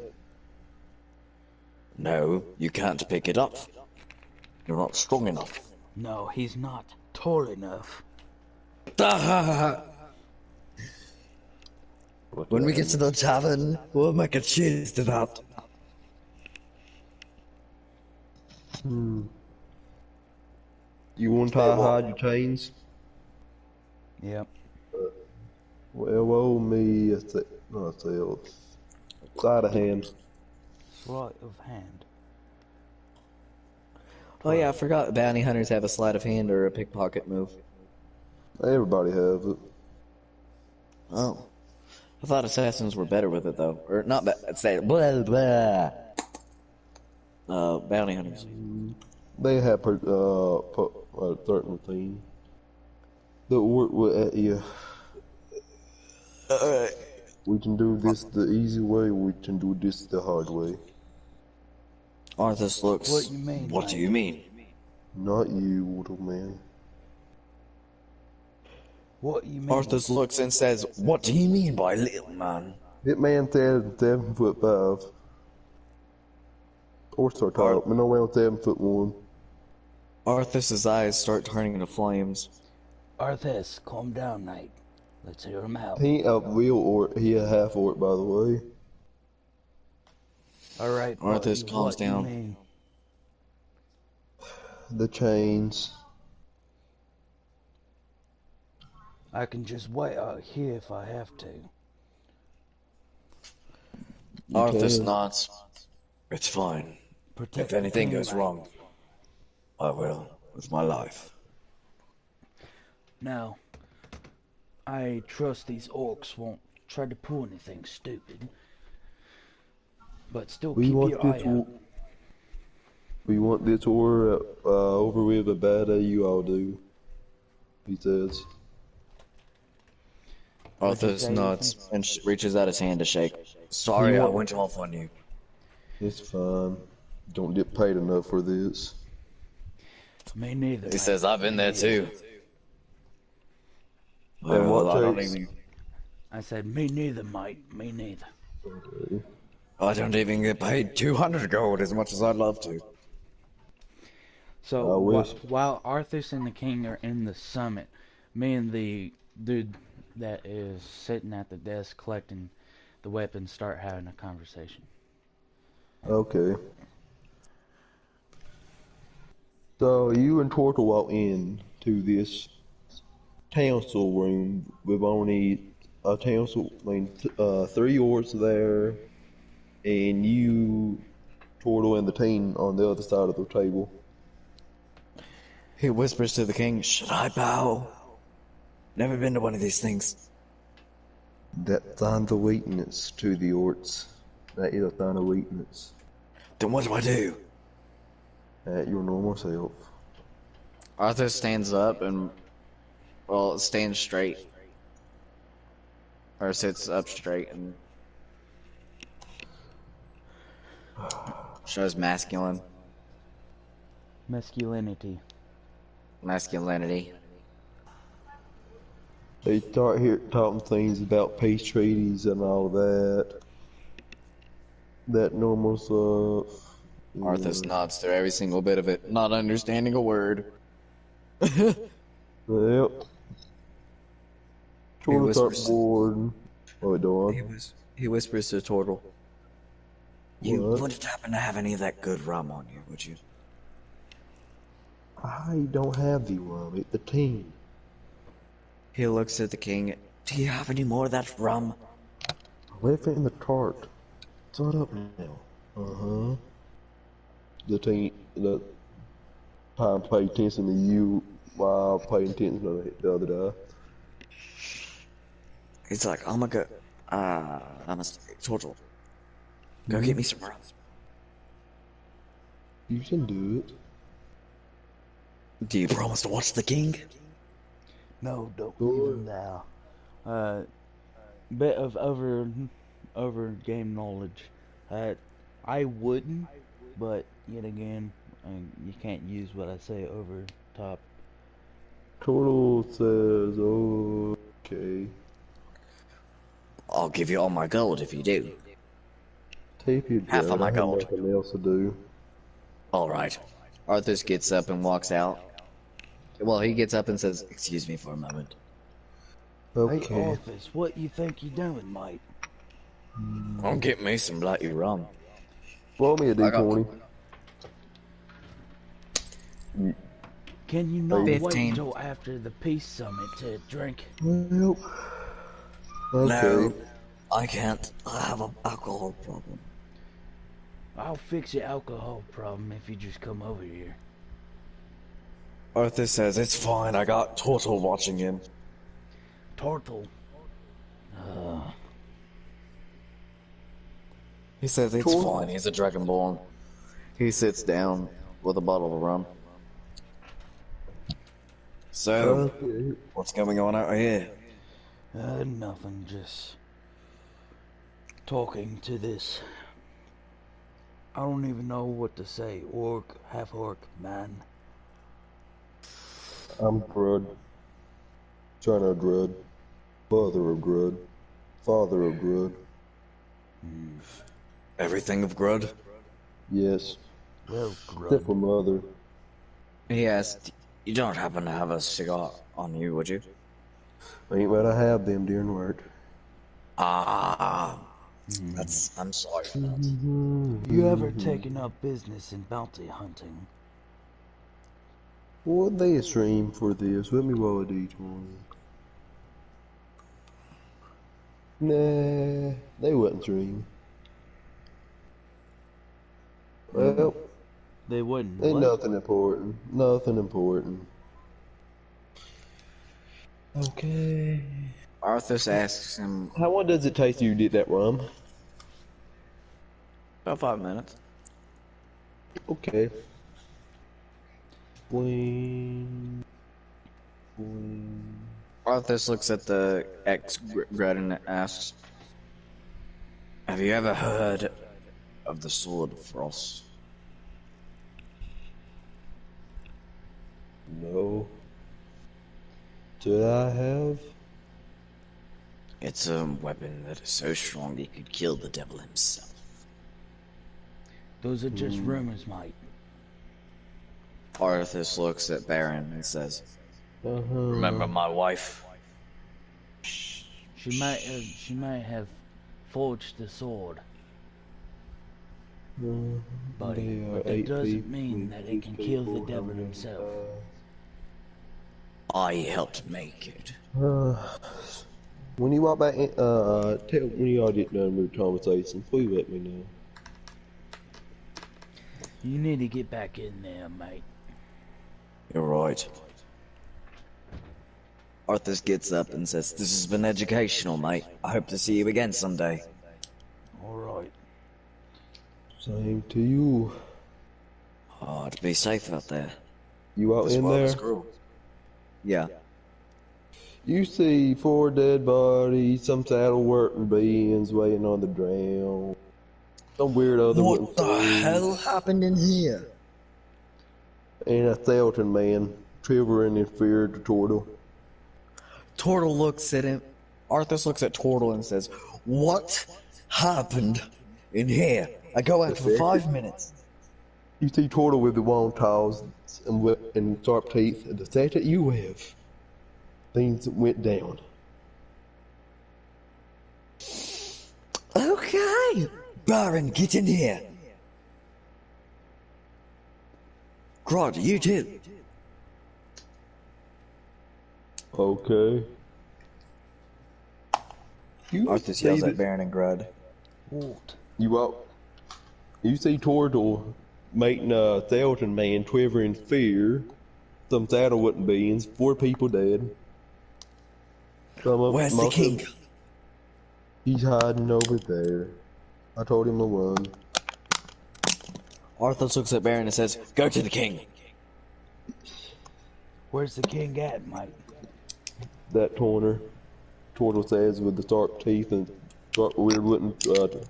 No, you can't pick it up. You're not strong enough. No, he's not tall enough. When we get to the tavern, we'll make a cheers to that. You want to hide your chains? Yep. Well, owe me not a sale. Sleight of hand. Sleight of hand. Oh yeah, I forgot bounty hunters have a sleight of hand or a pickpocket move. Everybody have it. Oh. I thought assassins were better with it though. Or not say blah blah. Bounty hunters. They have a certain routine. The work will at you. We can do this the easy way. We can do this the hard way. Arthas looks. What you mean, What do mate? you mean? Not you, little man. What you mean? Arthas looks and says, "What do you mean by little man?" That man said 7'5". Or so tall. But no man 7'1". Arthas's eyes start turning into flames. Arthas, calm down, mate. Let's hear him out. He ain't a real orc. He a half orc, by the way. All right. Arthas buddy, calms what you down. mean? The chains. I can just wait out here if I have to. Arthas can. nods. It's fine. Protect If anything the king, goes mate. wrong, I will with my life. Now, I trust these orcs won't try to pull anything stupid. But still We keep want your this eye out. we want this war over with as bad as you all do. He says. What'd you Arthur's say, nods Ethan? and reaches out his hand to shake. Sorry, You I want- went off on you. It's fine. Don't get paid enough for this. Me neither. He mate. says, I've been there too. And what I don't takes? even, I said, me neither, mate. Me neither. I don't even get paid 200 gold as much as I'd love to. So I wish. while Arthas and the king are in the summit, me and the dude that is sitting at the desk collecting the weapons start having a conversation. Okay. So you and Tortle walk in to this council room with only a council, three orcs there, and you, Tortle, and the team on the other side of the table. He whispers to the king, should I bow? Never been to one of these things. That signs a weakness to the orcs. That is a sign of weakness. Then what do I do? At your normal self. Arthur stands up and, well, stands straight. Or sits up straight and shows masculinity. They start here talking things about peace treaties and all that. That normal stuff. Arthas nods through every single bit of it, not understanding a word. Yep. Tortle start whispers- bored. Oh, go on. He whispers to Tortle. You What? wouldn't happen to have any of that good rum on you, would you? I don't have the rum. It's the team. He looks at the king. Do you have any more of that rum? I left it in the cart. Shut up now. Uh-huh. The team, the time pay attention to you while paying attention to the other guy. He's like, I'm gonna go. I must. Tortle, go get me some rum. You can do it. Do you promise to watch the king? No, don't Go even now. Bit of over game knowledge. I wouldn't, but yet again, you can't use what I say over top. Turtle says, okay. I'll give you all my gold if you do. Tape your Half of gun. my I have gold. nothing else to do. All right. Arthas gets up and walks out. Well, he gets up and says, "Excuse me for a moment." Okay. Hey, Arthas, what you think you're doing, mate? I'll get me some bloody rum. Roll me a I got- d20. Can you not 15. wait till after the peace summit to drink? Well, okay. No, I can't. I have an alcohol problem. I'll fix your alcohol problem if you just come over here. Arthas says, "It's fine. I got Tortle watching him." Turtle. He says, "It's fine. He's a dragonborn." He sits down with a bottle of rum. So, Okay. what's going on out here? Nothing, just talking to this. I don't even know what to say. Orc, half orc, man. I'm Grud. China Grud. Father of Grud. Father of Grud. Everything of Grud? Yes. Well, Except for grub. Mother. He asked, "You don't happen to have a cigar on you, would you?" Ain't what I have them during work. Ah, I'm sorry for that. You ever taken up business in bounty hunting? What they stream for this? Let me roll a d20. Nah, they wouldn't stream. Well, They wouldn't. ain't What? nothing important. Nothing important. Okay. Arthas asks him How long does it take you to get that rum? about 5 minutes. Okay. Boing. Boing. Arthas looks at the ex-grad and asks, "Have you ever heard of the Sword of Frost?" No. Should I have? It's a weapon that is so strong it could kill the devil himself. Those are just rumors, mate. Arthas looks at Baron and says, "Remember my wife?" She might have forged the sword, buddy, but that doesn't mean that it can kill the devil himself. I helped make it. When you walk back in, when y'all get done with the conversation, please let me know. You need to get back in there, mate. You're right. Arthas gets up and says, "This has been educational, mate. I hope to see you again someday." Alright. Same to you. Oh, to be safe out there. You out This in world there? is cruel. Yeah. You see 4 dead bodies, some saddle working beings waiting on the ground. Some weird other What the things. hell happened in here? And a skeleton man, shivering in fear to Turtle. Turtle looks at him. Arthas looks at Turtle and says, "What happened in here? I go out for 5 minutes." You see Turtle with the long tails and sharp teeth, and the set that you have. Things went down. Okay. Baron, get in here. Grod, you too. Okay. You Arthas see yells that- at Baron and Grud. What? You out. You see Turtle making a skeleton man quiver in fear. Some saddle wooden beings, 4 people dead. Where's the Most of king? them- He's hiding over there. I told him to run. Arthas looks at Baron and says, "Go to the king." Where's the king at, mate? That corner. Turtle says with the sharp teeth and sharp weird looking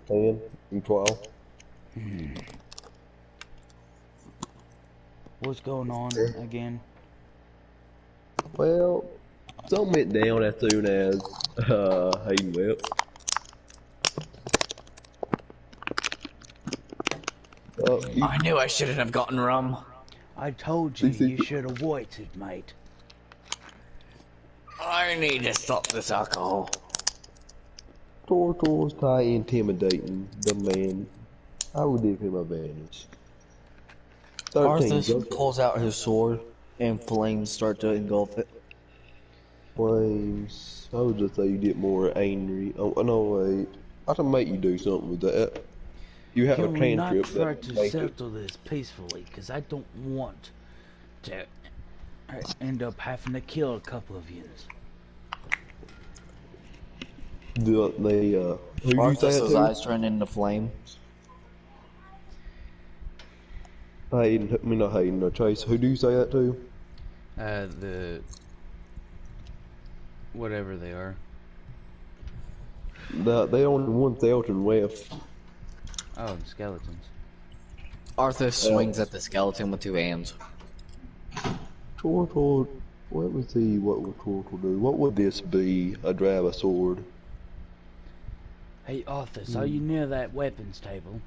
hand and claw. What's going on again? Well, something went down as soon as Hayden left. I knew I shouldn't have gotten rum. I told you, See- you should have waited, mate. I need to stop this alcohol. Turtle's kind of intimidating the man. I would give him advantage. 13, Arthas okay. pulls out his sword, and flames start to engulf it. Flames. I would just say you get more angry. Oh, no, wait. I can make you do something with that. You have Can a we not cantrip try that to make it. settle this peacefully? Because I don't want to end up having to kill a couple of yous. Who do you say that Arthas' to? eyes turn into flame. Hayden, I mean not Hayden, no, Chase. Who do you say that to? The... whatever they are. They only one skeleton left. Oh, the skeletons. Arthas swings at the skeleton with 2 hands. Turtle, let me see what would Turtle do. What would this be? A grab a sword. Hey, Arthas, are you near that weapons table?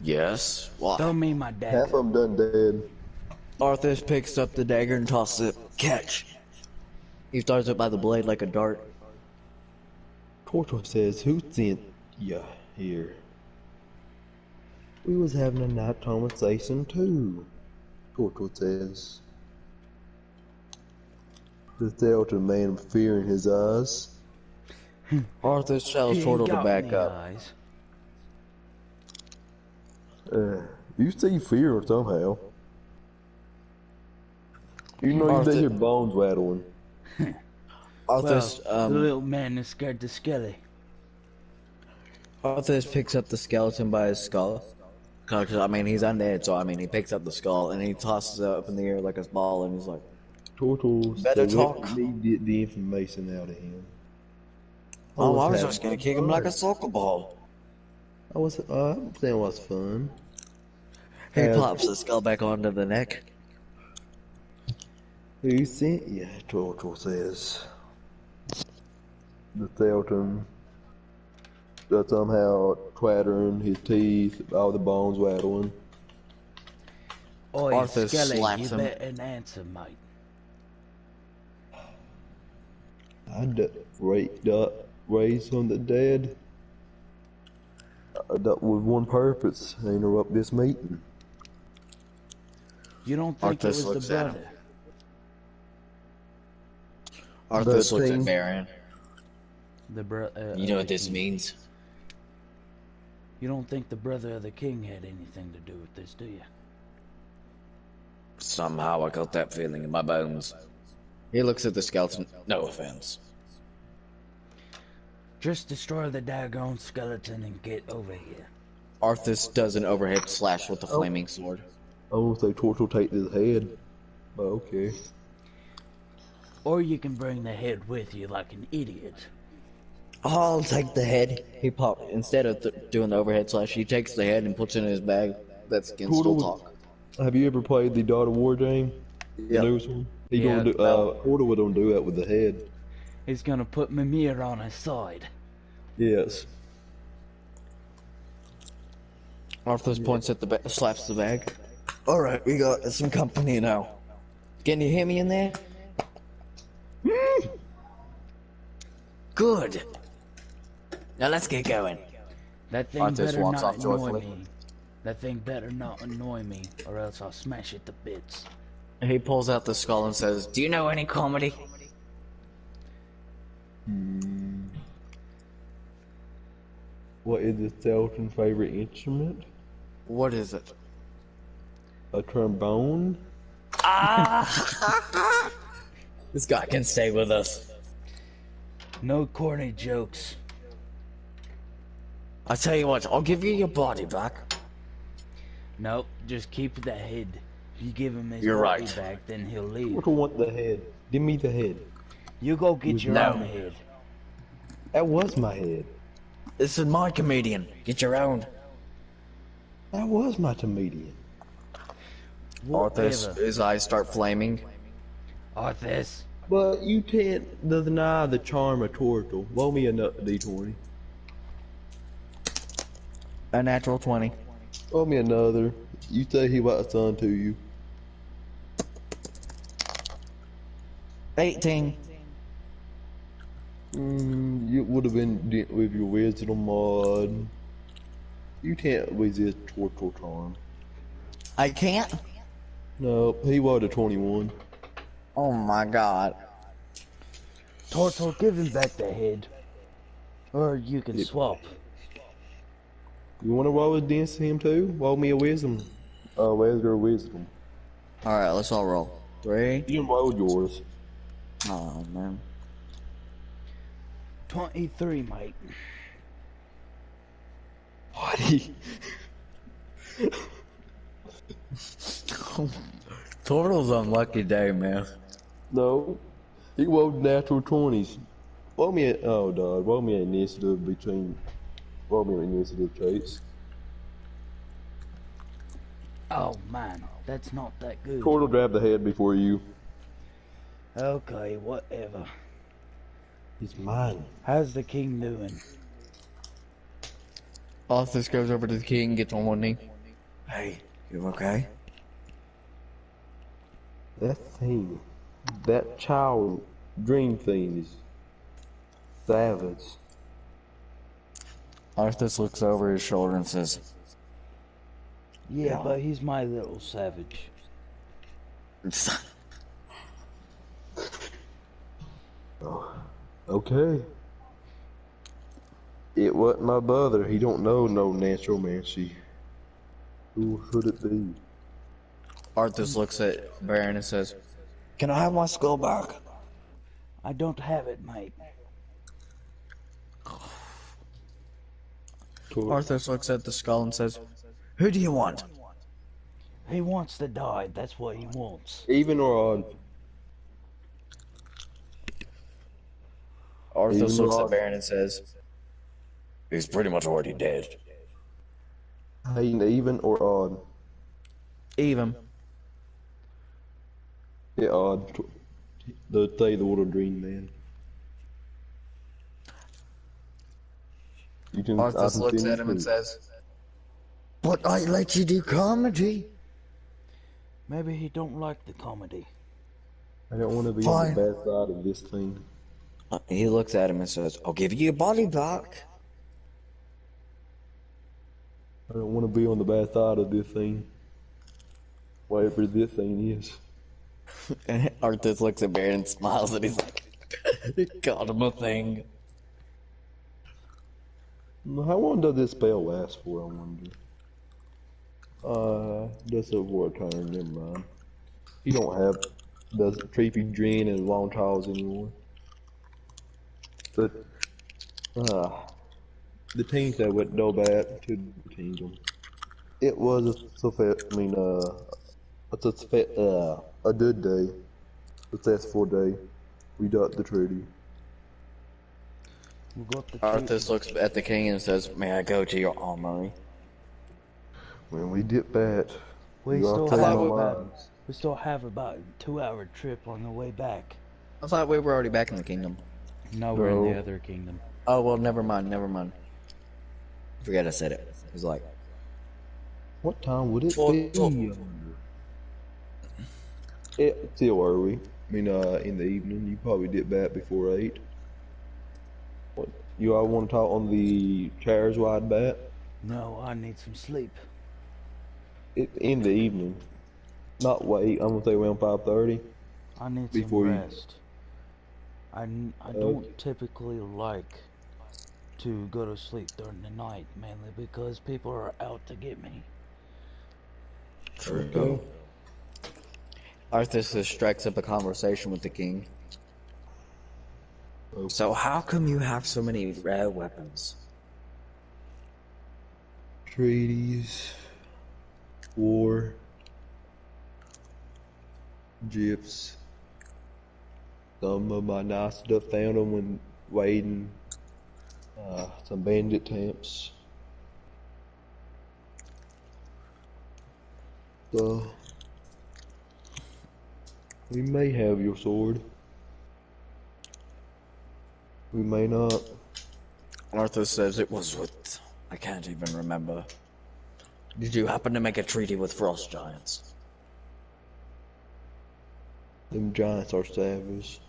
Yes. Why? Throw me my Half dagger. of them done dead. Arthas picks up the dagger and tosses it. Catch. He throws it by the blade like a dart. Turtle says, who sent ya here? We was having a night conversation too. Turtle says. The skeleton man with fear in his eyes. Arthas tells He ain't Turtle to got back any up. eyes. You see fear somehow. You know you Arthur- see your bones rattling. Arthas, the little man is scared to skelly. Arthas picks up the skeleton by his skull. Cause I mean he's undead, so I mean he picks up the skull and he tosses it up in the air like a ball, and he's like, Turtle, Better so talk. let me get the information out of him. "Oh, I was having just gonna kick him like a soccer ball." I was, that was fun. He Have- plops the skull back onto the neck. Who sent you? Turtle says. The skeleton that somehow clattering, his teeth, all the bones rattling. Oi, Arthur skelly, slaps you him. better answer, mate. Raised from the dead. That was one purpose, interrupt this meeting. You don't think Arthas it was looks the at him. brother? Arthas looks thing- at Baron. The You know what this means? You don't think the brother of the king had anything to do with this, do you? Somehow I got that feeling in my bones. He looks at the skeleton. No offense. Just destroy the daggone skeleton and get over here. Arthas does an overhead slash with the flaming sword. I want to say Tortle take his head. But okay. Or you can bring the head with you like an idiot. I'll take the head. He instead of doing the overhead slash, he takes the head and puts it in his bag. That skin still talk. Have you ever played the God of War game? Yeah. The newest one? He Yeah, gonna do, Portal would don't do that with the head. He's gonna put Mimir on his side. Yes. Arthas points at the slaps the bag. All right, we got some company now. Can you hear me in there? Good. Now let's get going. That thing Arthas better walks not off annoy joyfully. me. That thing better not annoy me, or else I'll smash it to bits. He pulls out the skull and says, "Do you know any comedy?" What is the skeleton's favorite instrument? What is it? A trombone? This guy can stay with us. No corny jokes. I tell you what, I'll give you your body back. Nope, just keep the head. If you give him his You're body right. back, then he'll leave. Tortle want the head. Give me the head. You go get your No. own head. That was my head. This is my comedian. Get your own. That was my comedian. Arthas, Whatever. his eyes start flaming. Arthas. But you can't deny the charm of Tortle. Roll me a D20. A natural 20. Roll me another. You say he was a son to you. 18. You would have been with your wisdom mod. You can't resist Tortle charm. I can't? No, he was a 21. Oh my god. Tortle, give him back the head. Or you can swap. You want to roll a dance to him too? Roll me a wisdom. Where's your wisdom? Alright, let's all roll. 3. You can roll yours. Oh man. 23, mate. Buddy. Turtle's unlucky day, man. No. He rolled natural 20s. Roll me a, oh dog, roll me an initiative between, roll me an initiative traits. Oh, man. That's not that good. Tortle grabbed the head before you. Okay, whatever. He's mine. How's the king doing? Arthas goes over to the king, gets on one knee. Hey, you okay? That thing, that child dream thing is savage. Arthas looks over his shoulder and says, Yeah, but he's my little savage. Oh, okay. It wasn't my brother. He don't know no necromancy. Who should it be? Arthas looks at Baron and says, "Can I have my skull back?" I don't have it, mate. Arthur looks at the skull and says, "Who do you want?" He wants to die. That's what he wants. Even or odd? Arthur Even looks or at odd? Baron and says, "He's pretty much already dead." Hayden, even or odd? Even. Yeah, odd. The say the Water Dream Man. You can. Arthur I can looks send you at him and proof. says, But I let you do comedy. Maybe he don't like the comedy. I don't want to be on Fine. the bad side of this thing. he looks at him and says, "I'll give you your body back." I don't want to be on the bad side of this thing. Whatever this thing is. And Arthur looks at Baron and smiles and he's like, "Got him a thing." How long does this spell last for, I wonder? Just over a turn, never mind. You don't have the Treepy Dream and Long Trials anymore. But, the team that went no bad to the kingdom. It was a good day, successful day. We got the treaty. We got the Arthur treaty. looks at the king and says, "May I go to your armory?" When we get back, We you still are taking have no about minds. we still have about a 2-hour trip on the way back. I thought we were already back in the kingdom. No, we're in the No. other kingdom. Oh, well, never mind, never mind. Forget I said it. He's like, What time would it Well, be? It's still early. I mean, in the evening. You probably get back before 8. What? You all want to talk on the chairs wide back? No, I need some sleep. In the evening. Not late. I'm gonna say around 5:30. I need Before some you- rest. I don't typically like to go to sleep during the night, mainly because people are out to get me. Okay. Arthur strikes up a conversation with the king. So how come you have so many rare weapons? Treaties. War. Gyps. Some of my nice stuff found them when wading. Some bandit camps. So, we may have your sword. We may not. Arthur says it was with... I can't even remember. Did you happen to make a treaty with frost giants? Them giants are savage.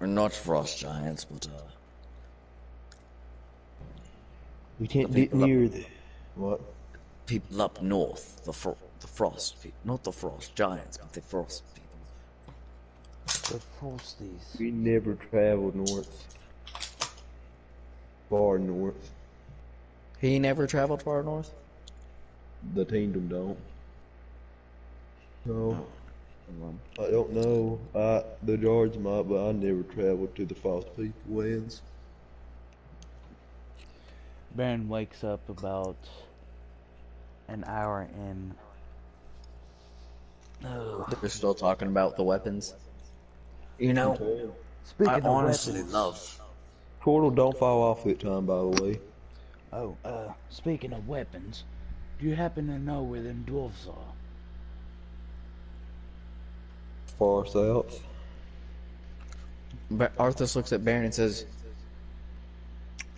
Or not frost giants, but We can't The get people up- near the... What? people up north. The frost people. Not the frost giants, but the frost people. The Frosties. We never traveled north. Far north. He never traveled far north? The kingdom don't. No, Um, I don't know. The guards might, but I never traveled to the Frost People lands. Baron wakes up about an hour in. Oh. They're still talking about the weapons. You know, Speaking I of honestly weapons, love... Portal don't fall off that time, by the way. Oh, speaking of weapons, do you happen to know where them dwarves are? Far south. But Arthur looks at Baron and says,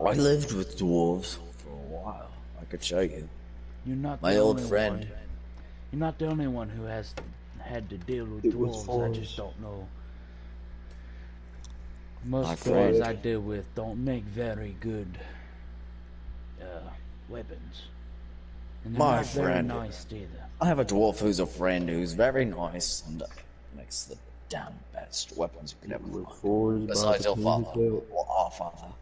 I lived with dwarves for a while. I could show you. You're not My the old only friend. One. You're not the only one who has had to deal with It was dwarves. I Forrest. just don't know. My Most friend. dwarves I deal with don't make very good weapons. And they're My not very friend. nice either. I have a dwarf who's a friend who's very nice and makes the damn best weapons you could ever Look find. forward Besides your father, himself. or our father.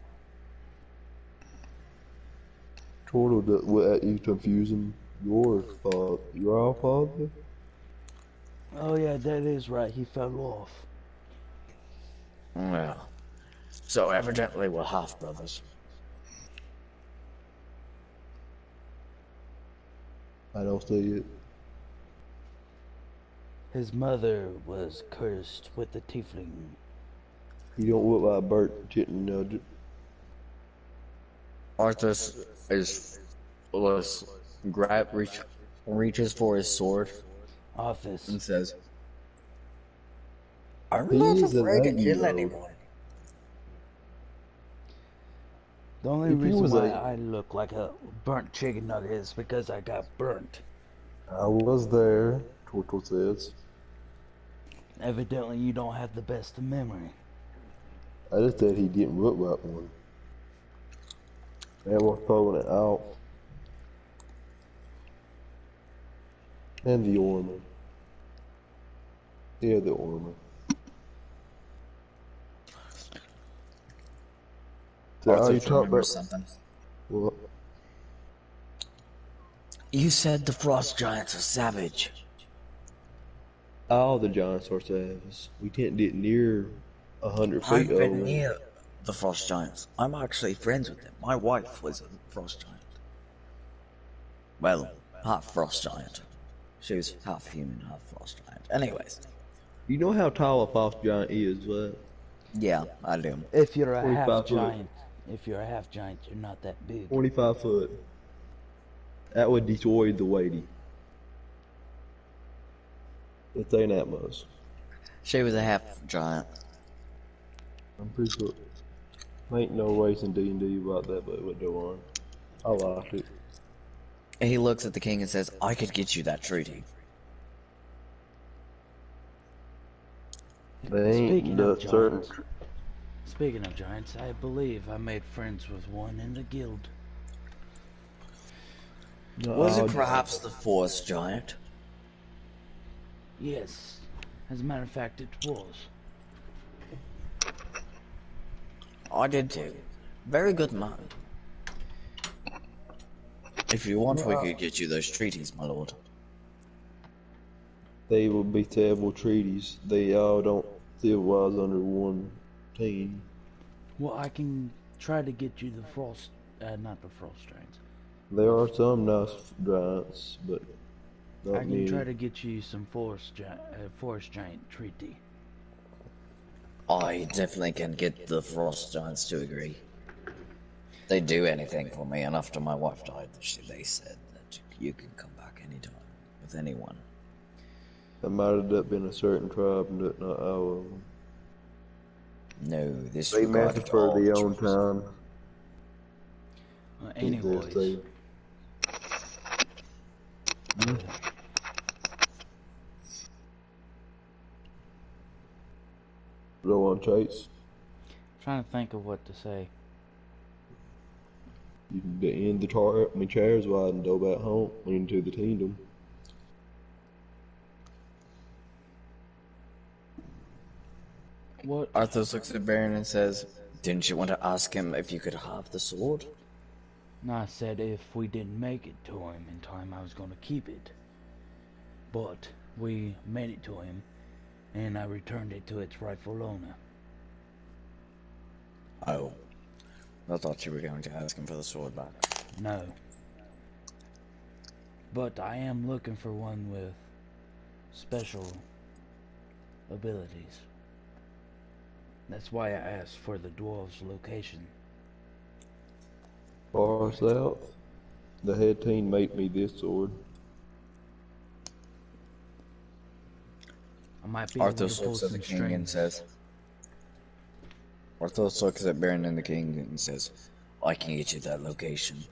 Portal let you confusing your father. Your father? Oh yeah, that is right. He fell off. Well, so evidently we're half brothers. I don't see it. His mother was cursed with the tiefling. You don't look like Bert Chitin Nugget. Arthas reaches for his sword Office. and says, "I'm He not is an afraid to 80-year-old. kill anyone." The only If he reason was why a- I look like a burnt chicken nugget is because I got burnt. I was there, Tortle says. Evidently, you don't have the best of memory. I just said he didn't look like one. And we're throwing it out. And the ornament. Yeah, the ornament. So how you Arthas talk remembers about something. what? You said the frost giants are savage. All the giants are savage. We can't get near 100 feet I've of been them. near the frost giants. I'm actually friends with them. My wife was a frost giant. Well, half frost giant. She was half human, half frost giant. Anyways, You know how tall a frost giant is, right? yeah, I do. If you're a 25 half foot. giant, you're not that big. 25 foot. That would destroy the weighty. It ain't that much. She was a half giant. I'm pretty sure. Ain't no race in D&D about that, but it would go on. I like it. He looks at the king and says, "I could get you that treaty." They ain't Speaking the of certain. giants, speaking of giants, I believe I made friends with one in the guild. Was it perhaps the forest giant? Yes, as a matter of fact, it was. I did too. Very good man. If you want, we could get you those treaties, my lord. They will be terrible treaties. They all don't civilize under one team. Well, I can try to get you the frost, not the frost giants. There are some nice giants, but I not can many. try to get you some forest giant treaty. I definitely can get the frost giants to agree. They'd do anything for me, and after my wife died, they said that you can come back anytime with anyone. That might have been a certain tribe, but not our of them. No, this They regarded massacre for all their the own tribes. time. Anyways, Go on, Chase. trying to think of what to say. You can end the chairs wide and go back home into the kingdom. What? Arthas looks at Baron and says, "Didn't you want to ask him if you could have the sword?" I said if we didn't make it to him in time, I was going to keep it. But we made it to him, and I returned it to its rightful owner. Oh. I thought you were going to ask him for the sword back. No. But I am looking for one with special abilities. That's why I asked for the dwarves' location. Far south, the head team made me this sword. I might be able to Arthas pull looks at the some king and strings. says, Arthas looks at Baron and the king and says, "I can get you that location."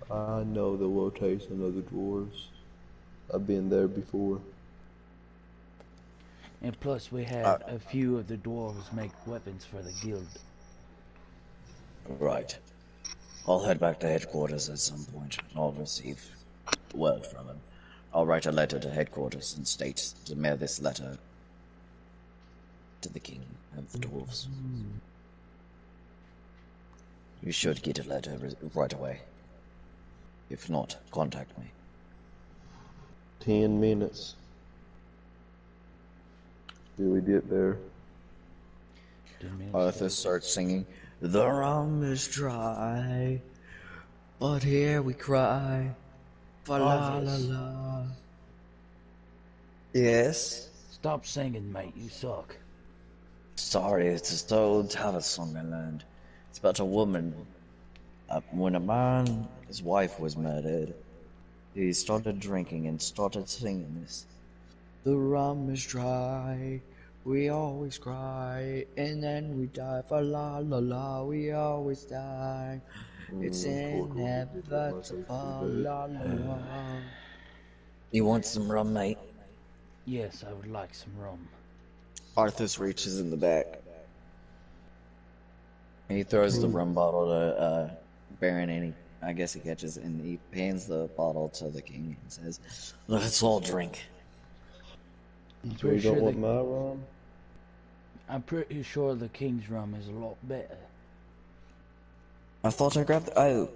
I know the location of the dwarves. I've been there before. And plus we had a few of the dwarves make weapons for the guild. Right. I'll head back to headquarters at some point, and I'll receive word from him. I'll write a letter to headquarters and state to mail this letter to the king of the dwarves. You should get a letter right away. If not, contact me. 10 minutes. Till we get there. 15 minutes. Arthur starts singing, "The rum is dry, but here we cry, fa la la Arthas, la." Yes? stop singing, mate. You suck. Sorry, it's an old Tavis song I learned. It's about a woman. When a man, his wife was murdered, he started drinking and started singing this. The rum is dry, we always cry, and then we die, fa la la la, we always die. It's inevitable, la la la. You want some rum, mate? Yes, I would like some rum. Arthas reaches in the back. He throws the rum bottle to Baron, and I guess he catches, and he hands the bottle to the king and says, "Let's all drink." So you don't want my rum? I'm pretty sure the king's rum is a lot better. I thought I grabbed. Oh,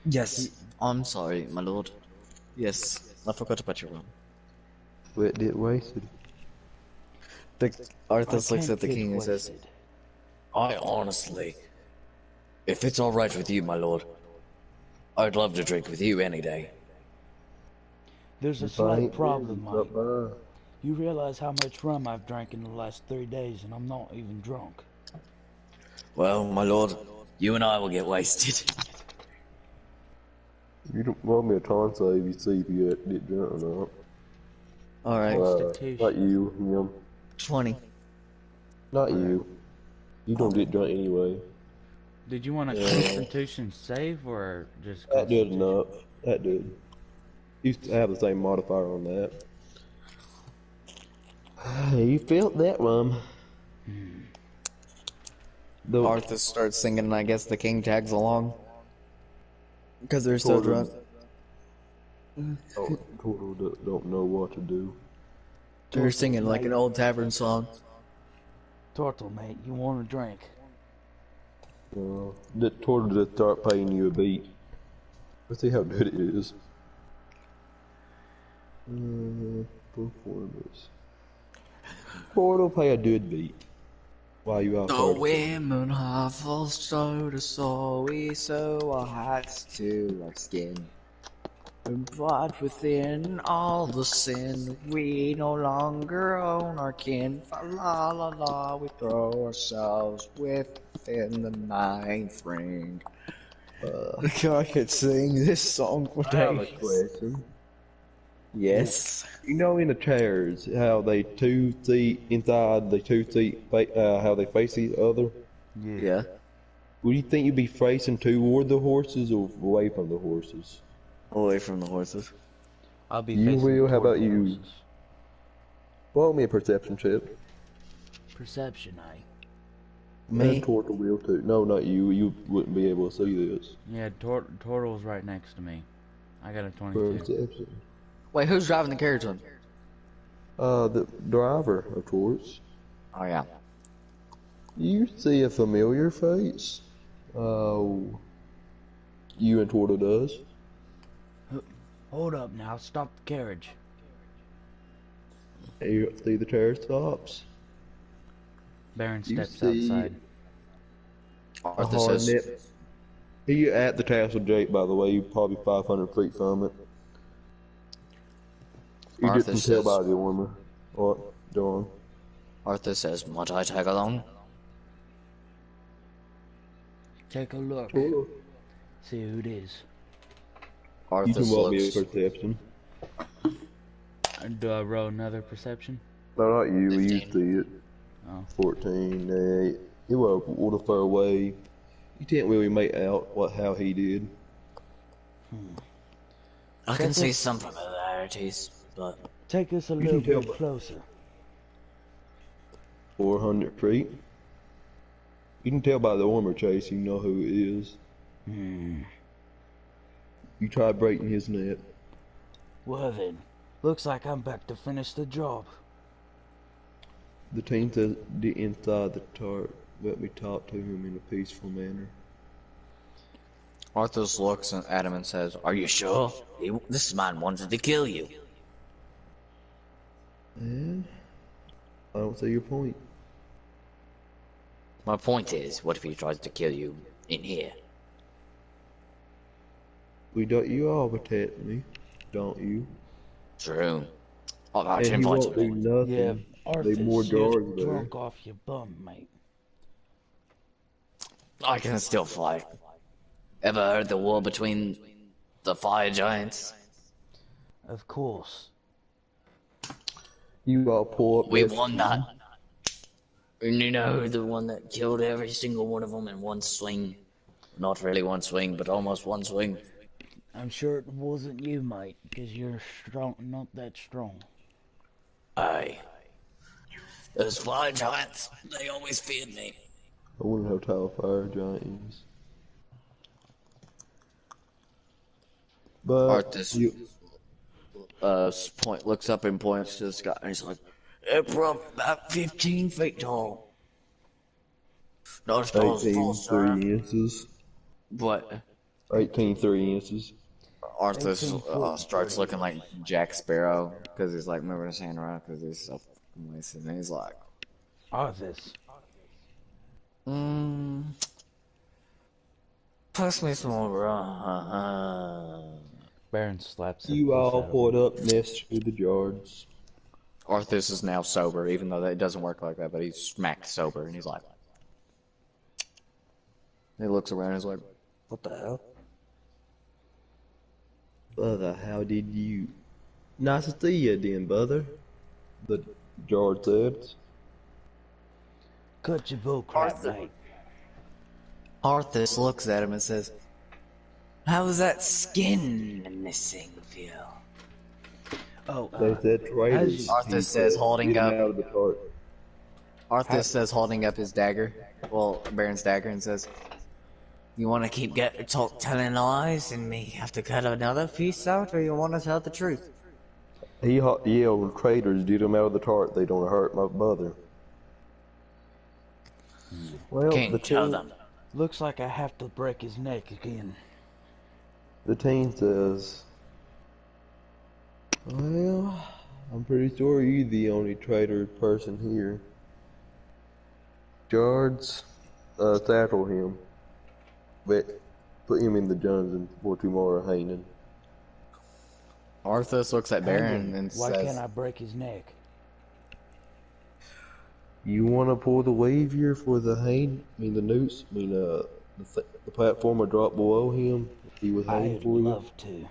yes. I'm sorry, my lord. Yes, I forgot about your rum. Wet it wasted. Arthas I looks can't at the get king and says, wasted. "I honestly, if it's all right with you, my lord, I'd love to drink with you any day." There's a If I slight ain't problem, busy, mate. stop by. You realize how much rum I've drank in the last 3 days, and I'm not even drunk. Well, my lord, you and I will get wasted. You don't want me a con save, you see if you get drunk or not. All right, Not you, him. 20. Not you. You don't get drunk anyway. Did you want a Constitution save or just That did Constitution? enough. That did. Used to have the same modifier on that. You felt that rum. Arthas starts singing, and I guess the king tags along. Because they're so drunk. Total don't know what to do. They're singing like an old tavern song. Turtle, mate, you want a drink? The Turtle just start paying you a beat. Let's see how good it is. Performance. Turtle pay a good beat. While you out The there. women have so to soul, we sew our hats to our skin. But within all the sin, we no longer own our kin. Fa la la la, we throw ourselves within the ninth ring. I could sing this song for I have a days. question. Yes. You know in the chairs how they 2 seat inside the 2 seat how they face each other? Yeah. Would you think you'd be facing toward the horses or away from the horses? Away from the horses. I'll be You facing will? How toward about the you? horses. Roll me a perception check. Perception, eh? Me? And toward the wheel too. No, not you. You wouldn't be able to see this. Yeah, Turtle's right next to me. I got a 22. Perception. Wait, who's driving the carriage then? The driver, of course. Oh yeah. You see a familiar face. Oh. You and Turtle does. Hold up now, stop the carriage. You see the chair stops. Baron You steps see- outside. Arthur says, Hornet. He at the Castle Gate, by the way. You're probably 500 feet from it. You Arthur just can tell says- by the armor. What? John? Arthur says, "Might I tag along?" Take a look. Turtle. See who it is. You Arthur can roll me a looks. perception. Do I roll another perception? No, not you. 15. You see it. Oh. 14. You were a little far away. You can't really make out how he did. I can see some familiarities, but Take us a can little tell bit by- closer. 400 feet. You can tell by the armor, Chase. You know who it is. You try breaking his net. Well then, looks like I'm back to finish the job. The team says the inside the tart. Let me talk to him in a peaceful manner. Arthur looks at him and says, "Are you sure? This man wanted to kill you." I don't see your point. My point is, what if he tries to kill you in here? You all protect me, don't you? True. I'll vouch And and he fight won't do you. Yeah, nothing. They Arthur's more just guards there. drunk off your bum, mate. I can still fight. Ever heard the war between the fire giants? Of course. You all pull up We next won to that. me. And you know the one that killed every single one of them in one swing? Not really one swing, but almost one swing. I'm sure it wasn't you, mate, because you're strong, not that strong. Aye. Those fire giants, they always feared me. I wonder how tall a fire giant is. But Arthas you, looks up and points to the sky, and he's like, "They're probably about 15 feet tall. Not as tall as 18 full, sir." 3 inches. But 18 3 inches. 18 Arthas foot. starts looking like Jack Sparrow because he's like moving his hand around because he's so fucking wasted. And he's like, Arthas. pass me some more rum. Baron slaps the You piss all out of pulled him. up next to the guards. Arthas is now sober, even though that doesn't work like that, but he's smacked sober, and he's like, he looks around and he's like, what the hell? Brother, how did you? Nice to see you then, brother. The guard said. Cut your bull crap, Arthur. mate. Arthas looks at him and says, how's that skin missing feel? Oh, They said traitors. Arthur He says, said, holding "Get him up- out of the cart." Arthas says, holding up his dagger, well, Baron's dagger, and says, you want to keep telling lies and me have to cut another piece out, or you want to tell the truth? He yelled, "Traitors! Get him out of the cart. They don't hurt my brother." Well, King, tell them. looks like I have to break his neck again. The team says, "Well, I'm pretty sure you're the only traitor person here." Guards, saddle him. But put him in the dungeon for tomorrow, Hayden. Arthas looks at Baron and Why says, can't I break his neck? You want to pull the wavier for the the noose? The platform will drop below him. He was hanging I'd for you. love to.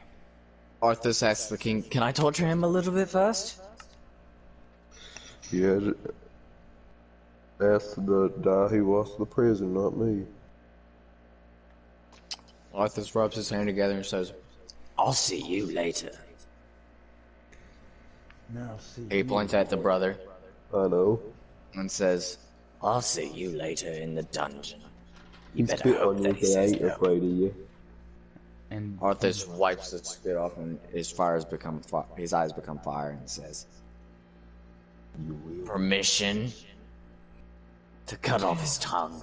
Arthas asks the king, can I torture him a little bit first? Yeah, that's the guy who lost the prison, not me. Arthas rubs his hand together and says, I'll see you later. Now see. He points at the brother I know. and says, I'll see you later in the dungeon. You He better spit hope on you that he and said, "I says ain't no." afraid of you." And Arthas wipes the spit off and his his eyes become fire and says, You will. permission to cut off his tongue.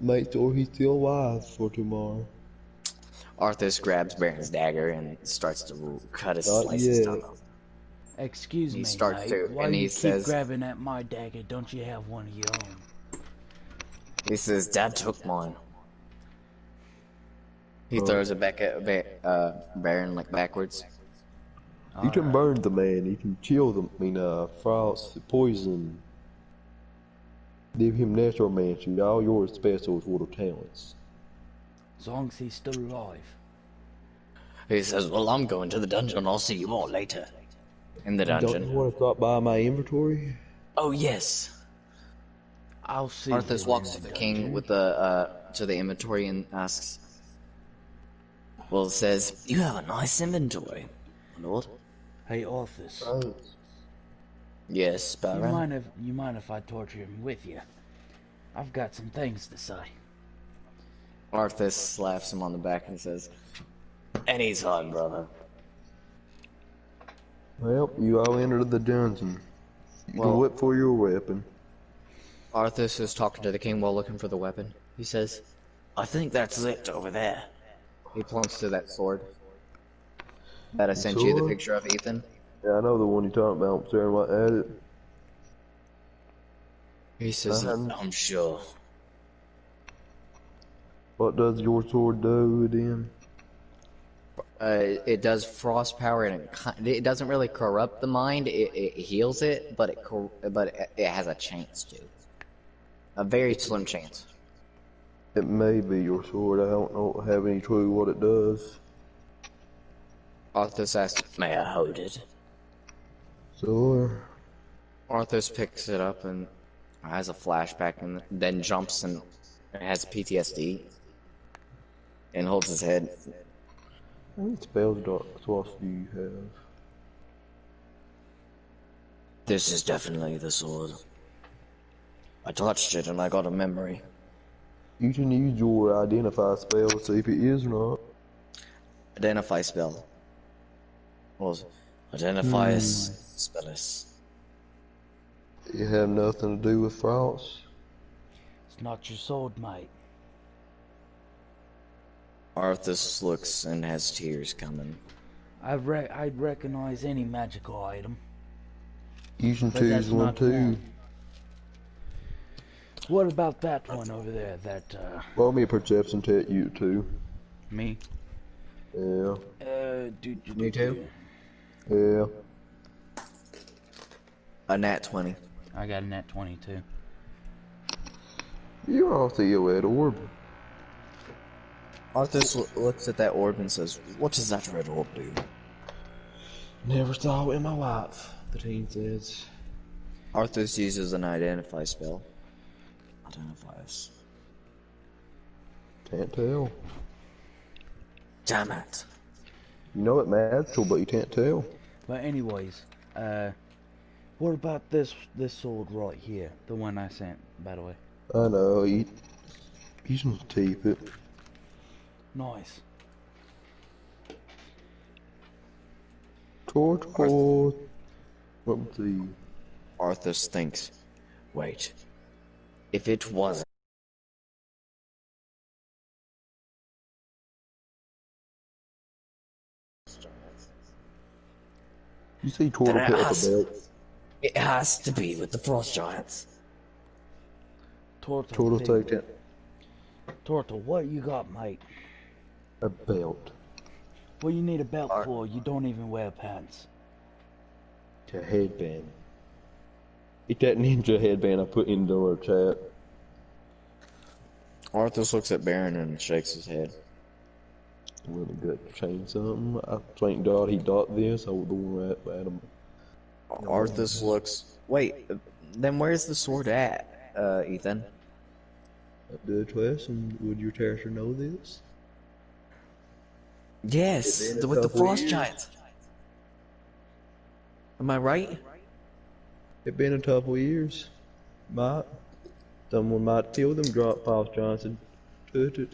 Make sure he's still alive for tomorrow. Arthas grabs Baron's dagger and starts to slice his yet. tongue off. excuse He me, starts mate. to- Why and you he keep says- grabbing at my dagger? Don't you have one of your own? He says, Dad took mine. He throws it back at Baron like backwards. You can burn the man. You can chill them. Frost, poison. Give him natural mansion. All your specials, little talents. As long as he's still alive. He says, well, I'm going to the dungeon. I'll see you all later. In the Don't dungeon. you want to stop by my inventory? Oh, yes. I'll see. Arthas you walks in to the dungeon. king with to the inventory and asks, well, it says, you have a nice inventory, my lord. Hey, Arthas. Yes, Baron. You mind if I torture him with you? I've got some things to say. Arthas slaps him on the back and says, anytime, brother. Well, you all entered the dungeon. You Well- can whip for your weapon. Arthas is talking to the king while looking for the weapon. He says, I think that's it over there. He points to that sword that I sent you the Sword? picture of, Ethan. Yeah, I know the one you're talking about. I'm staring right at it. He says, I'm sure. What does your sword do then? It does frost power, and it doesn't really corrupt the mind. It heals it, but it has a chance to. A very slim chance. It may be your sword. I don't know have any clue what it does. Arthas asks, may I hold it? Sure. Arthas picks it up and has a flashback, and then jumps and has PTSD. And holds his head. How many spells slots do you have? This is definitely the sword. I touched it and I got a memory. You can use your identify spell to see if it is or not. Identify spell. Well, identify spellis. It have nothing to do with frost. It's not your sword, mate. Arthas looks and has tears coming. I'd recognize any magical item. You can But choose that's one not too. one. What about that one over there? That Roll me a perception check, you too. me? Yeah. Me too? Yeah. A nat 20. I got a net 22. You're off the red orb. Arthas looks at that orb and says, what does that red orb do? Never saw it in my life, the teen says. Arthas uses an identify spell. Identify us. Can't tell. Damn it. You know it magical, but you can't tell. But anyways, what about this sword right here? The one I sent, by the way. I know, you can keep it. Nice. Torch. Let me see. Arthas thinks, wait, if it wasn't. You see Turtle Then put up a belt. It has to be with the frost giants. Turtle take it. Turtle, what you got, mate? A belt. What you need a belt for? You don't even wear pants. A headband. It's that ninja headband I put in the chat. Arthas looks at Baron and shakes his head. Really good to change something. I thank God he got this. I would have at him. Arthas looks. Wait, then where's the sword at, Ethan? Good question. Would your character know this? Yes, with the frost giants. Am I right? It's been a couple years. Someone might kill them, drop Paul Johnson. Touch it.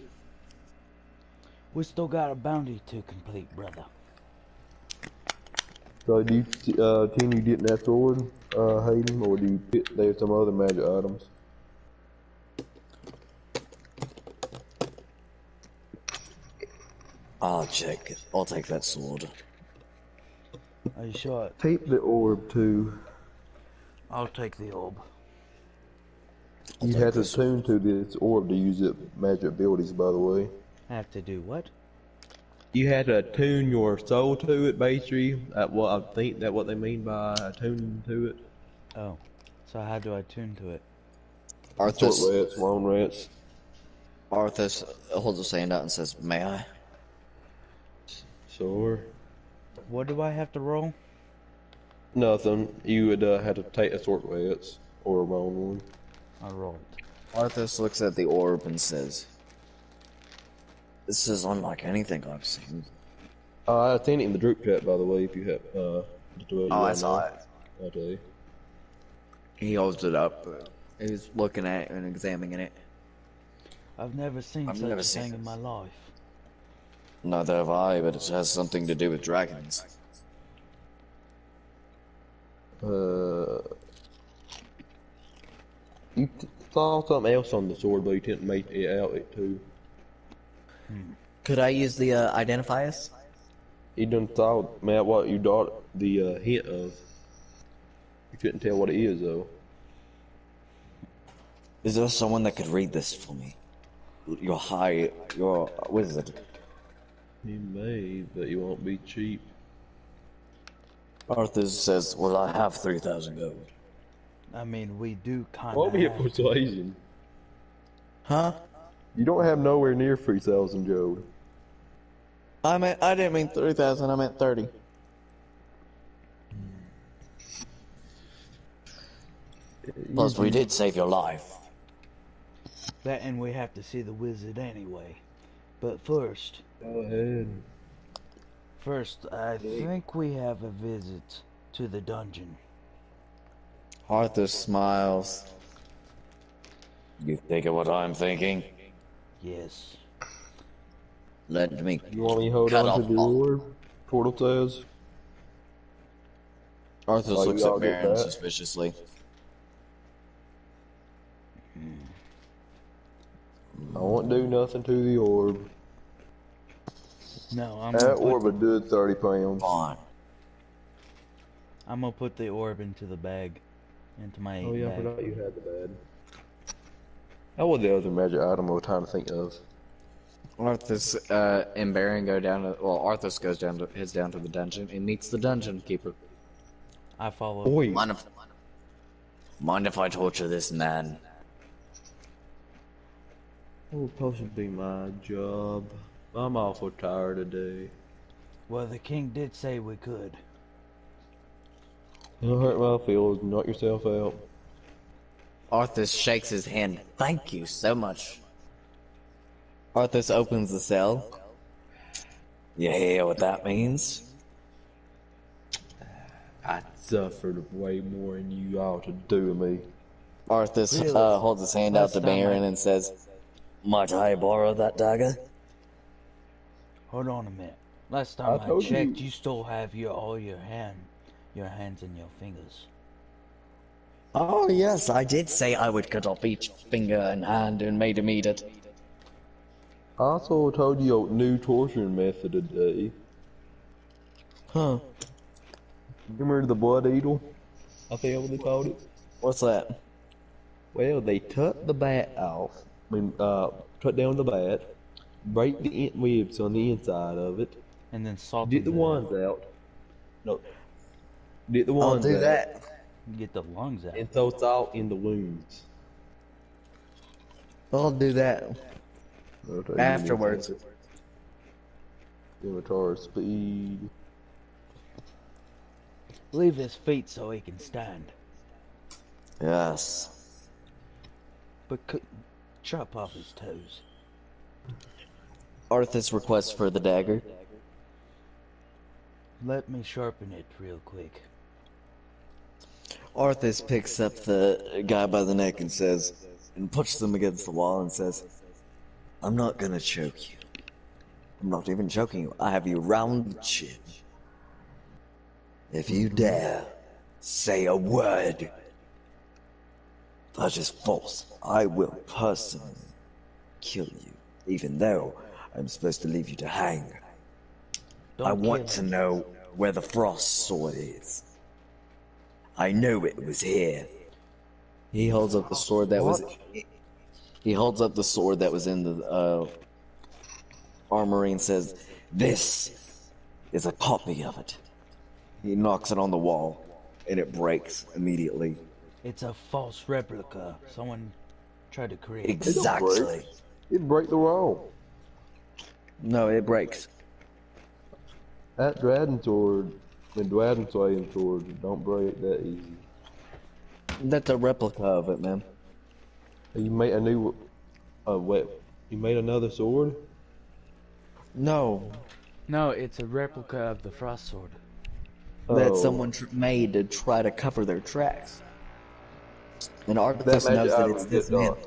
We still got a bounty to complete, brother. So do you, can you get that sword, Hayden, or do you get there's some other magic items? I'll check. I'll take that sword. Are you sure? Tape the orb too. I'll take the orb. You have to tune to this orb to use it magic abilities, by the way. Have to do what? You had to tune your soul to it, basically. What I think that what they mean by tuning to it. Oh, so how do I tune to it? Short rats, long rats. Arthas holds his hand out and says, may I? Sure. What do I have to roll? Nothing. You would have to take a short rats or a long one. I rolled. Arthas looks at the orb and says, this is unlike anything I've seen. I seen it in the group chat, by the way, if you have, I saw it. Okay. He holds it up. He's looking at it and examining it. I've never seen such a thing in my life. Neither have I, but it has something to do with dragons. You saw something else on the sword, but you didn't make it out it too. Could I use the identifiers? You done saw, man, what you got the hint of. You couldn't tell what it is, though. Is there someone that could read this for me? You're a wizard. He may, but he won't be cheap. Arthur says, well, I have 3,000 gold. I mean, we do kind Won't of be a have to. persuasion. Huh? You don't have nowhere near 3,000 gold. I didn't mean 3,000, I meant 30. Plus, we did save your life. That, and we have to see the wizard anyway. But first, Go ahead. I think we have a visit to the dungeon. Arthur smiles. You think of what I'm thinking? Yes. Let me You want me to hold cut on off to the all- orb? Portal says. Arthur Oh, looks you at all get Baron that? suspiciously. I won't do nothing to the orb. No, That orb would do 30 pounds. Fine. I'm gonna put the orb into the bag, into my Oh yeah, I bag. forgot you had the bed. How was the other magic item I was trying to think of? Arthas and Baron go down to, well, Arthas goes down to, heads down to the dungeon and meets the dungeon keeper. I follow. Oi! Mind if I torture this man? Oh, supposed to be my job. I'm awful tired today. Well, the king did say we could. Don't hurt my feelings. Knock yourself out. Arthas shakes his hand. Thank you so much. Arthas opens the cell. You hear what that means? I suffered way more than you ought to do to me. Arthas Really? holds his hand out Last to time Baron I- and says, might I borrow that dagger? Hold on a minute. Last I time I told checked, you- you still have all your hands and your fingers. Oh yes, I did say I would cut off each finger and hand and made him eat it. I also told you a new torturing method today. Huh. You remember the blood eagle? I think that's what they called it. What's that? Well, they cut the bat off. Cut down the bat, break the ribs on the inside of it, And then salt get the them ones out. No, get the I'll ones do out, that. get the lungs out. and throw salt in the wounds. I'll do that. I'll tell you Afterwards. Inventory speed. Leave his feet so he can stand. Yes. But chop off his toes. Arthas requests for the dagger. Let me sharpen it real quick. Arthas picks up the guy by the neck and says, and puts them against the wall and says, I'm not gonna choke you. I'm not even choking you. I have you round the chin. If you dare say a word that is false, I will personally kill you, even though I'm supposed to leave you to hang. I Don't want kill to him. know where the frost sword is. I know it was here. He holds up the sword that was. He holds up the sword that was in the armory and says, "This is a copy of it." He knocks it on the wall, and it breaks immediately. It's a false replica. Someone tried to create. Exactly. It'd break the wall. No, it breaks. That dragon sword, the dragon slaying sword, don't break that easy. That's a replica of it, man. You made a new, you made another sword? No, No, it's a replica of the frost sword. that Oh. someone made to try to cover their tracks. And That Arthas magic knows that item it's did this man. not.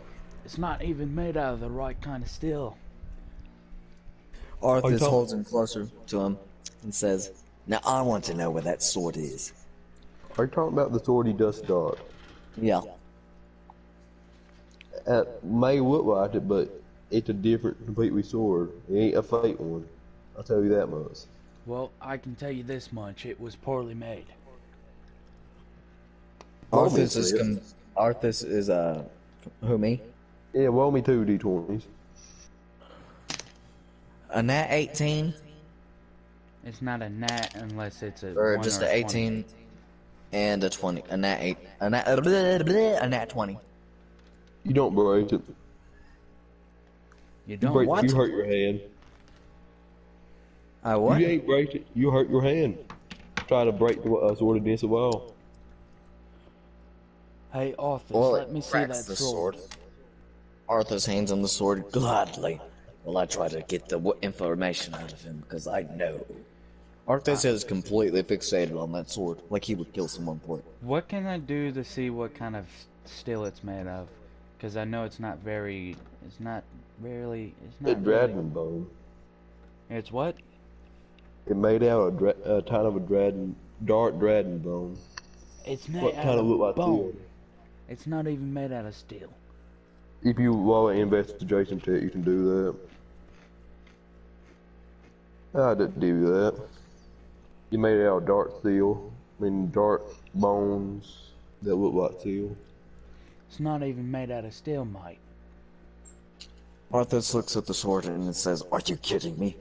It's not even made out of the right kind of steel. Arthas talking- holds him closer to him and says, now I want to know where that sword is. Are you talking about the sword he just got? Yeah. It may look like it, but it's a different, completely sword. It ain't a fake one. I'll tell you that much. Well, I can tell you this much. It was poorly made. Arthas is Obviously, Arthas is Who, me? Yeah, roll me 2d20s. A nat 18? It's not a nat unless it's a Or 1 just or a a 20. 18 and a 20. A nat 8. A nat 20. You don't break it. You You don't break. what? You hurt your hand. I what? You ain't break it. You hurt your hand. Try to break the sword against the wall. Hey, Arthur, Well, let it me see cracks that the sword. sword. Arthur's hands on the sword gladly. While I try to get the information out of him, because I know. Arthur's is completely fixated on that sword, like he would kill someone for it. What can I do to see what kind of steel it's made of? Because I know it's not very. It's not really. It's It's not really. dragon bone. It's what? It made out of kind of a dragon, dark dragon bone. It's made What out kind of of look like bone. steel? It's not even made out of steel. If you roll an investigation check, you can do that. I didn't do that. You made it out of dark steel. I mean, dark bones that look like steel. It's not even made out of steel, mate. Arthur looks at the sword and says, "Are you kidding me?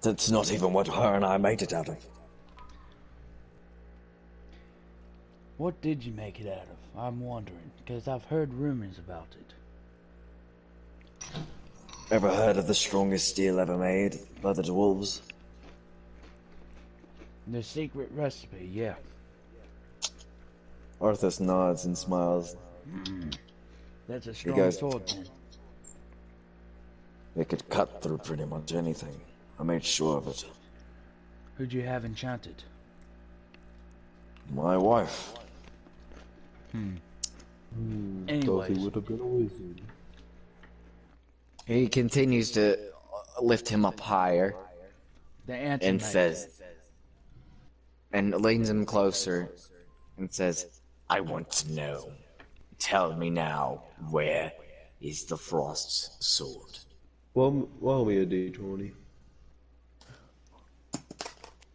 That's not even what her and I made it out of." What did you make it out of? I'm wondering, because I've heard rumors about it. Ever heard of the strongest steel ever made by the dwarves? The secret recipe, yeah. Arthur nods and smiles. That's a strong goes- sword, then. It could cut through pretty much anything. I made sure of it. Who'd you have enchanted? My wife. Thought Anyways. he would have been a wizard. He continues to lift him up higher The answer, and mate. says, and leans him closer and says, "I want to know. Tell me now, where is the Frost's sword?" Roll me a d20.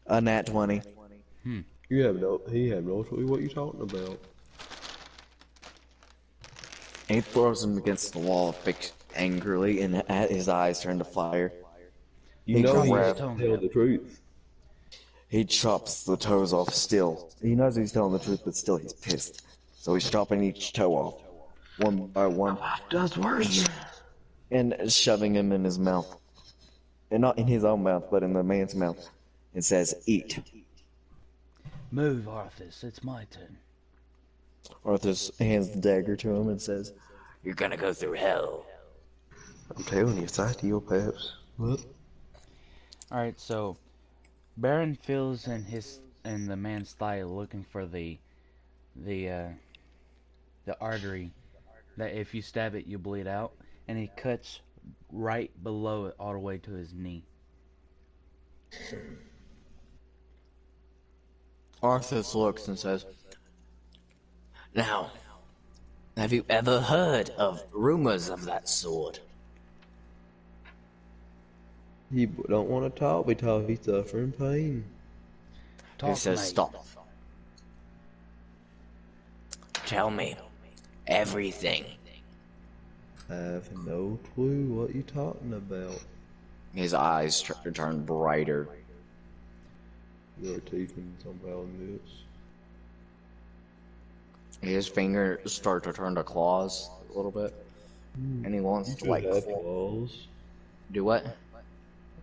A nat 20. He have no clue what you're talking about. He throws him against the wall angrily, and his eyes turn to fire. You He know he grabbed- has to tell the truth. He chops the toes off still. He knows he's telling the truth, but still he's pissed. So he's chopping each toe off, one by one, Does worse. and shoving him in his mouth. And not in his own mouth, but in the man's mouth. It says, "Eat." Move, Arthas. It's my turn. Arthur hands the dagger to him and says, "You're gonna go through hell." I'm telling you, psychopaths. What? Alright, so Baron feels in the man's thigh looking for the artery that if you stab it you bleed out, and he cuts right below it all the way to his knee. Arthur looks and says, "Now, have you ever heard of rumors of that sword?" He don't want to talk because he's suffering pain. Talk, He says, mate. "Stop. Tell me everything." I have no clue what you're talking about. His eyes turn brighter. Your teeth and somehow in this. His fingers start to turn to claws a little bit. And he wants to, like, have claws. do what?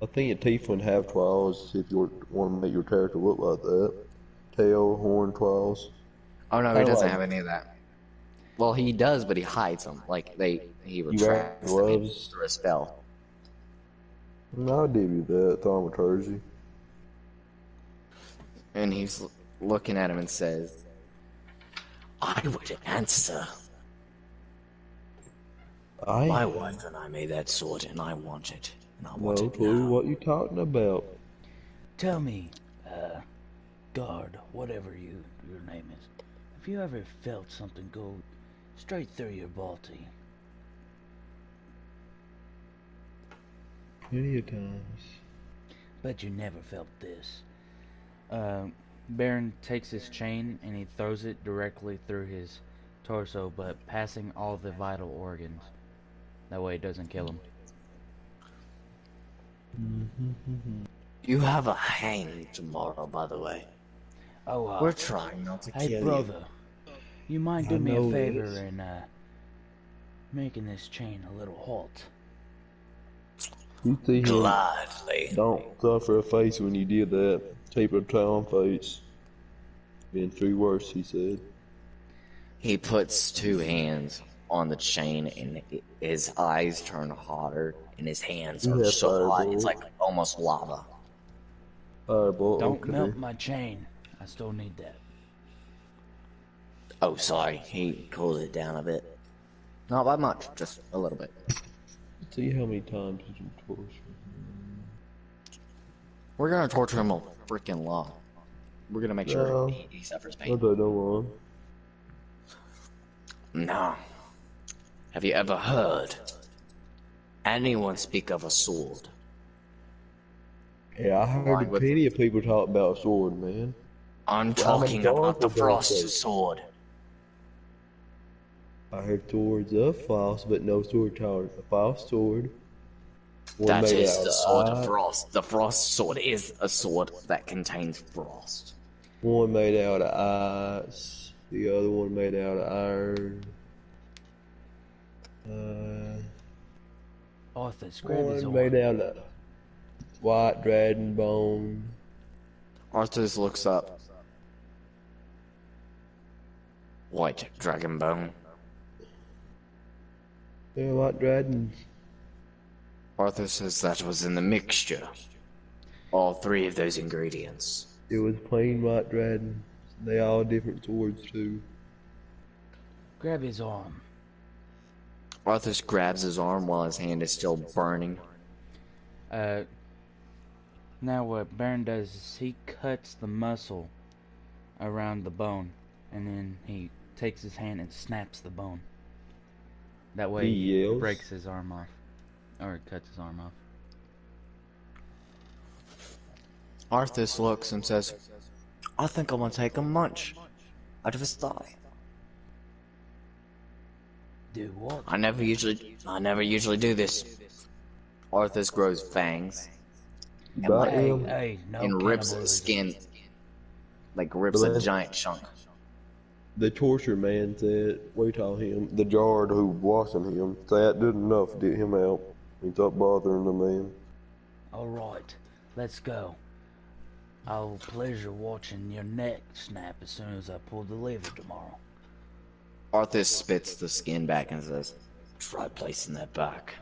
I think your teeth would have claws if you want to make your character look like that. Tail, horn, claws. Oh no, he Kinda doesn't like- have any of that. Well, he does, but he hides them. Like, he You wear retracts them gloves. through a spell. I'll give you that, thaumaturgy. And he's looking at him and says, "I would answer. I My have wife and I made that sword, and I want it. And I want no it clue now." what you're talking about. Tell me, guard, whatever your name is, have you ever felt something go straight through your body? Plenty of times. Bet you never felt this. Baron takes his chain and he throws it directly through his torso, but passing all the vital organs. That way it doesn't kill him. You have a hang tomorrow, by the way. Oh, We're trying not to hey kill brother, you mind do I me a know favor this. and making this chain a little halt? You see you. him Gladly. don't suffer a face when you did that. Taper town face. Been through worse, he said. He puts two hands on the chain, and his eyes turn hotter, and his hands You are have so hot, it's firebolt. like almost lava. Firebolt, Don't okay. melt my chain. I still need that. Oh, sorry. He cools it down a bit. Not by much, just a little bit. See how many times did you torture? We're gonna torture him a freaking lot. We're gonna make sure No. he suffers I pain. don't know. No. Have you ever heard anyone speak of a sword? Yeah, I Why heard would- plenty of people talk about sword, man. I'm talking about the Frost sword. I heard swords of false, but no sword tower. A false sword. One That made is out the sword of iron, Frost. The Frost sword is a sword that contains frost. one made out of ice. The other one made out of iron. Arthas, grab his One arm. made out of white dragon bone. Arthas looks up. White dragon bone. Yeah, white dragon. Arthur says that was in the mixture. All three of those ingredients. It was plain white dragon. They all different swords too. Grab his arm. Arthur grabs his arm while his hand is still burning. Now what Baron does is he cuts the muscle around the bone, and then he takes his hand and snaps the bone. That way He he yells. breaks his arm off, or cuts his arm off. Arthas looks and says, I think I'm gonna take a munch out of his thigh. Do what? I never usually do this. Arthas grows fangs and, Bite Hey, him. hey, no and rips cannibalism. skin, like rips a giant chunk. The torture man said, wait on him. The guard who was washing him, that did enough to get him out. He stopped bothering the man. Alright, let's go. I'll pleasure watching your neck snap as soon as I pull the lever tomorrow. Arthas spits the skin back and says, try placing that back.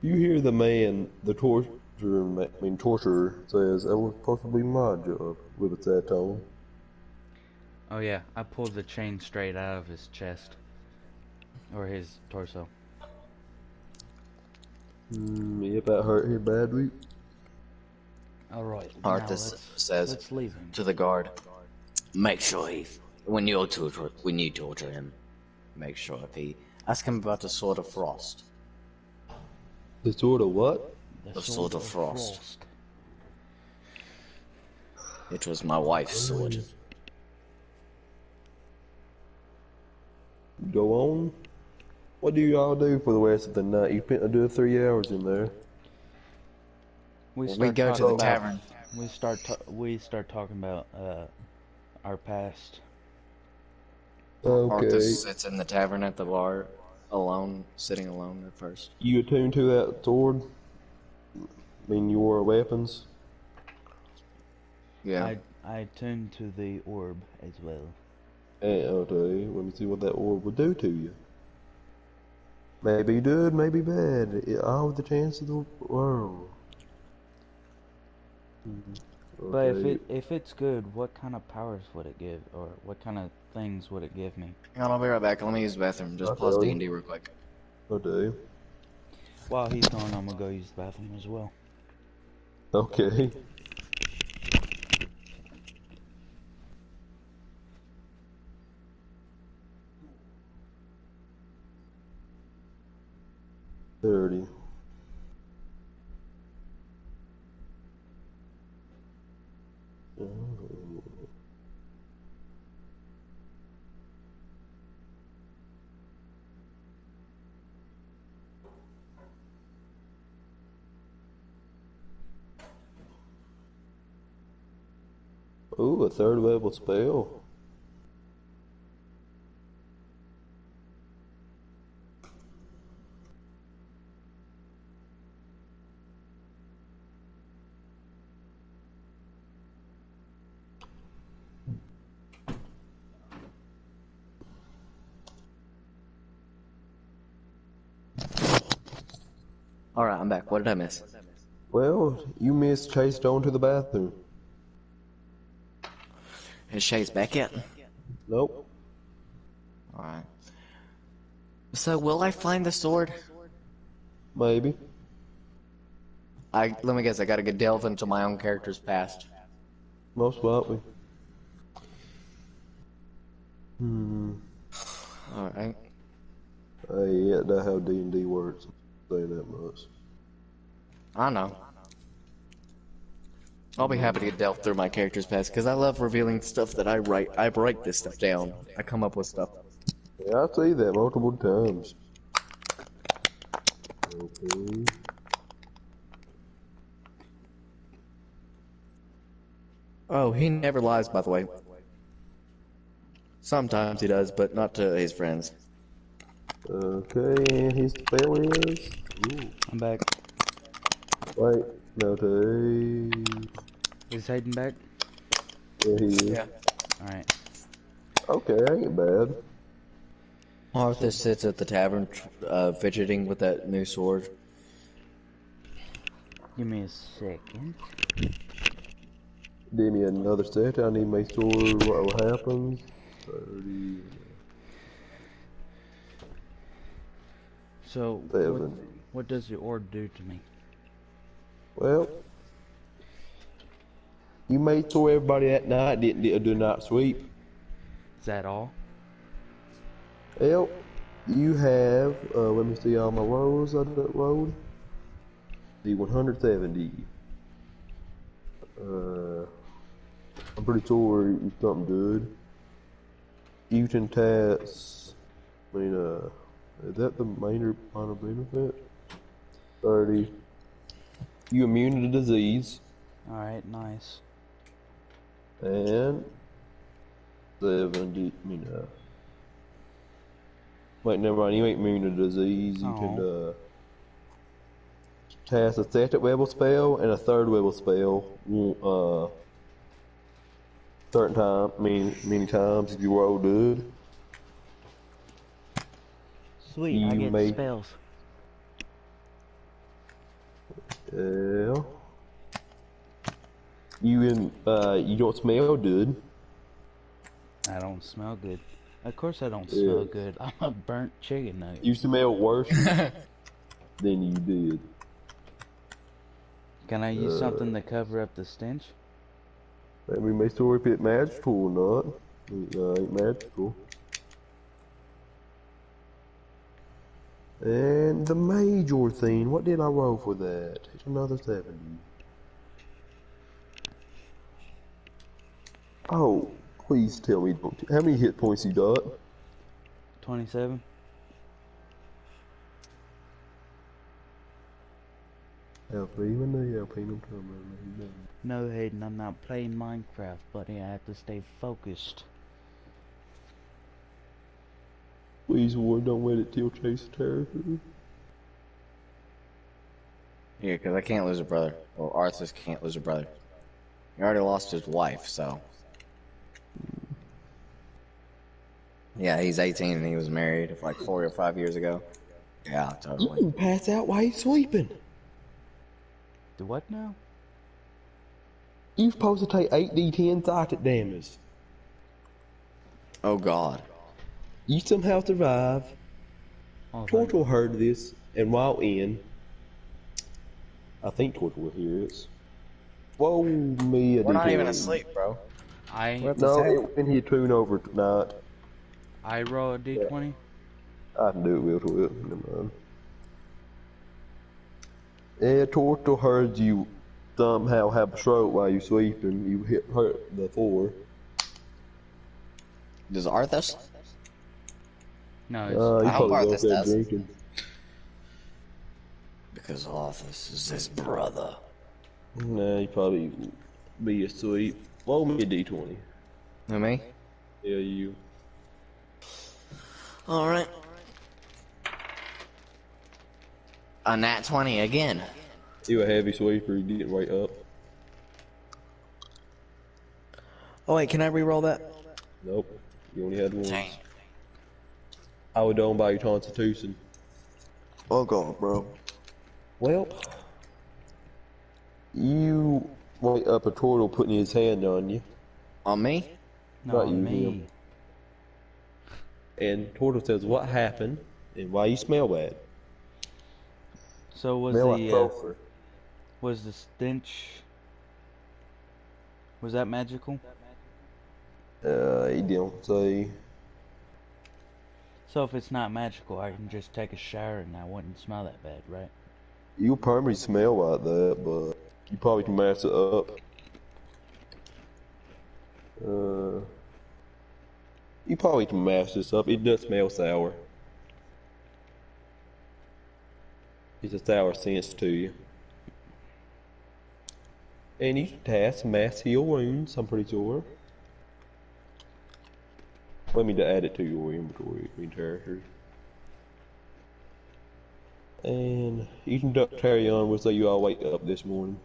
You hear the man, the torturer says, that was supposed to be my job, with a sad tone. Oh yeah, I pulled the chain straight out of his chest. Or his torso. Yep, that hurt him badly. Alright, Arthas says let's leave him. to the guard, make sure when you torture him, make sure ask him about the Sword of Frost. The sword of what? The Sword of Frost. It was my wife's sword. Go on. What do y'all do for the rest of the night? You spent a good 3 hours in there. We We go to the talking about- tavern. We start talking about our past. Okay. Arthas sits in the tavern at the bar, sitting alone at first. You attuned to that sword? I mean, your weapons? Yeah. I turned to the orb as well. Okay, let me see what that orb would do to you. Maybe good, maybe bad. All the chance of the world. But Okay. if it's good, what kind of powers would it give, or what kind of things would it give me? Hang on, I'll be right back. Let me use the bathroom. Just Okay. pause D&D real quick. Okay. While he's gone, I'm gonna go use the bathroom as well. Okay. $30. Ooh, a third level spell. Alright, I'm back. What did I miss? Well, you missed Chase Stone to the bathroom. Is Chase back yet? Nope. Alright. So, will I find the sword? Maybe. Let me guess, I gotta get delve into my own character's past. Most likely. Hmm. Alright. Yeah, that's how D&D works. Say that much. I know. I'll be happy to delve through my character's past, because I love revealing stuff that I write. I write this stuff down. I come up with stuff. Yeah, I see that multiple times. Okay. Oh, he never lies, by the way. Sometimes he does, but not to his friends. Okay, and his spell is... Ooh. I'm back. Wait, no, to... Is Hayden back? Yeah, he is. Yeah. Alright. Okay, ain't bad. Arthur sits at the tavern, fidgeting with that new sword. Give me a second. Give me another set. I need to make sure what happens. 30... So, 7. what does the orb do to me? Well, you made sure everybody that night didn't do not sweep. Is that all? Well, you have, let me see all my rolls I rolled. The 170. I'm pretty sure you something good. Mutant tats, I mean, is that the minor benefit? 30. You immune to disease. Alright, nice. And 70, wait, never mind, you ain't immune to disease. You can, cast a second level spell and a third level spell, certain time, many times if you roll good. Sweet, I get spells. Yeah. You don't smell good. I don't smell good. Of course I don't smell good. I'm a burnt chicken nugget. You smell worse than you did. Can I use something to cover up the stench? Let me make sure if it's magical or not. Ain't magical. And the major thing, what did I roll for that? It's another 70. Oh, please tell me, how many hit points you got? 27? No, Hayden, I'm not playing Minecraft, buddy. I have to stay focused. Please, Ward, don't let it till Chase territory. Yeah, because I can't lose a brother. Well, Arthur can't lose a brother. He already lost his wife, so... Yeah, he's 18 and he was married like 4 or 5 years ago. Yeah, You totally. can pass out while he's sleeping. Do what now? You're supposed to take 8d10 psychic damage. Oh god. You somehow survive. Oh, Tortle heard this, and while in, I think Tortle will hear it. Whoa, me a We're not even D20. asleep, bro. No, it when he tune over tonight. I roll a d20? I can do it real quick. Never mind. Yeah, Tortle heard you somehow have a stroke while you sleeping. You hurt the floor. Does Arthas? No, He I hope probably woke Arthas up does. drinking. Because Arthas is his brother. Nah, he probably be asleep. Roll me a d20. Who, me? Yeah, you. Alright. A nat 20 again. You a heavy sweeper, you get right up. Oh wait, can I re-roll that? Nope. You only had one. Dang. I was done by your constitution. Oh god, bro. Well, you right up a turtle putting his hand on you. On me? Not No, you, me. him. And Turtle says, what happened and why you smell bad? So Smell like sulfur. was the stench? Was that magical? He didn't say. So if it's not magical, I can just take a shower and I wouldn't smell that bad, right? You probably smell like that, but you probably can mask it up. You probably can mask this up. It does smell sour. It's a sour sense to you. And you can cast mass heal wounds, I'm pretty sure. Let me add it to your inventory between characters. And you can carry on with say you all wake up this morning.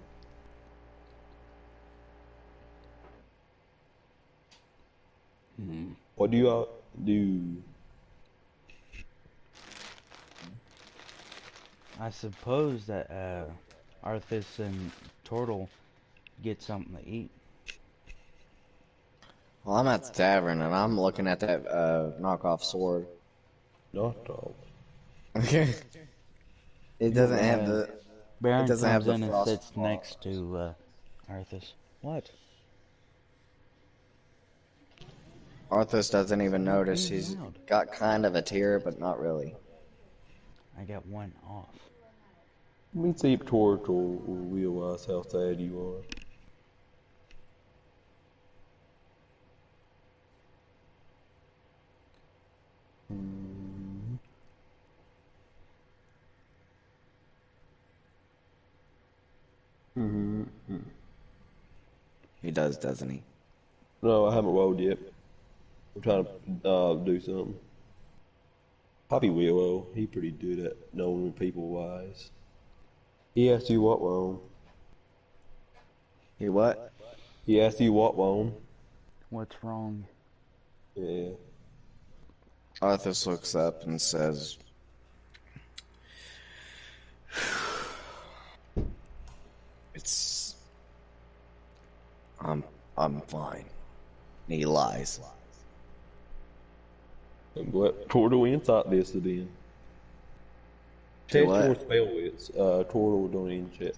What do you all do? I suppose that Arthas and Turtle get something to eat. Well, I'm at the tavern and I'm looking at that knockoff sword. Not all. Okay. It doesn't have the. Baron doesn't comes have the in and frost sits next to Arthas. What? Arthas doesn't even notice. being He's loud. got kind of a tear, but not really. I got one off. Let me see if Turtle will realize how sad you are. He does, doesn't he? No, I haven't rolled yet. I'm trying to do something. Probably Willow. He pretty good at knowing when people wise. He asked you what wrong. He what? He asked you what wrong. What's wrong? Yeah. Arthas looks up and says, "It's. I'm fine." And he lies. And what Turtle insight this then. Do Test what? your spell wits. Turtle don't even check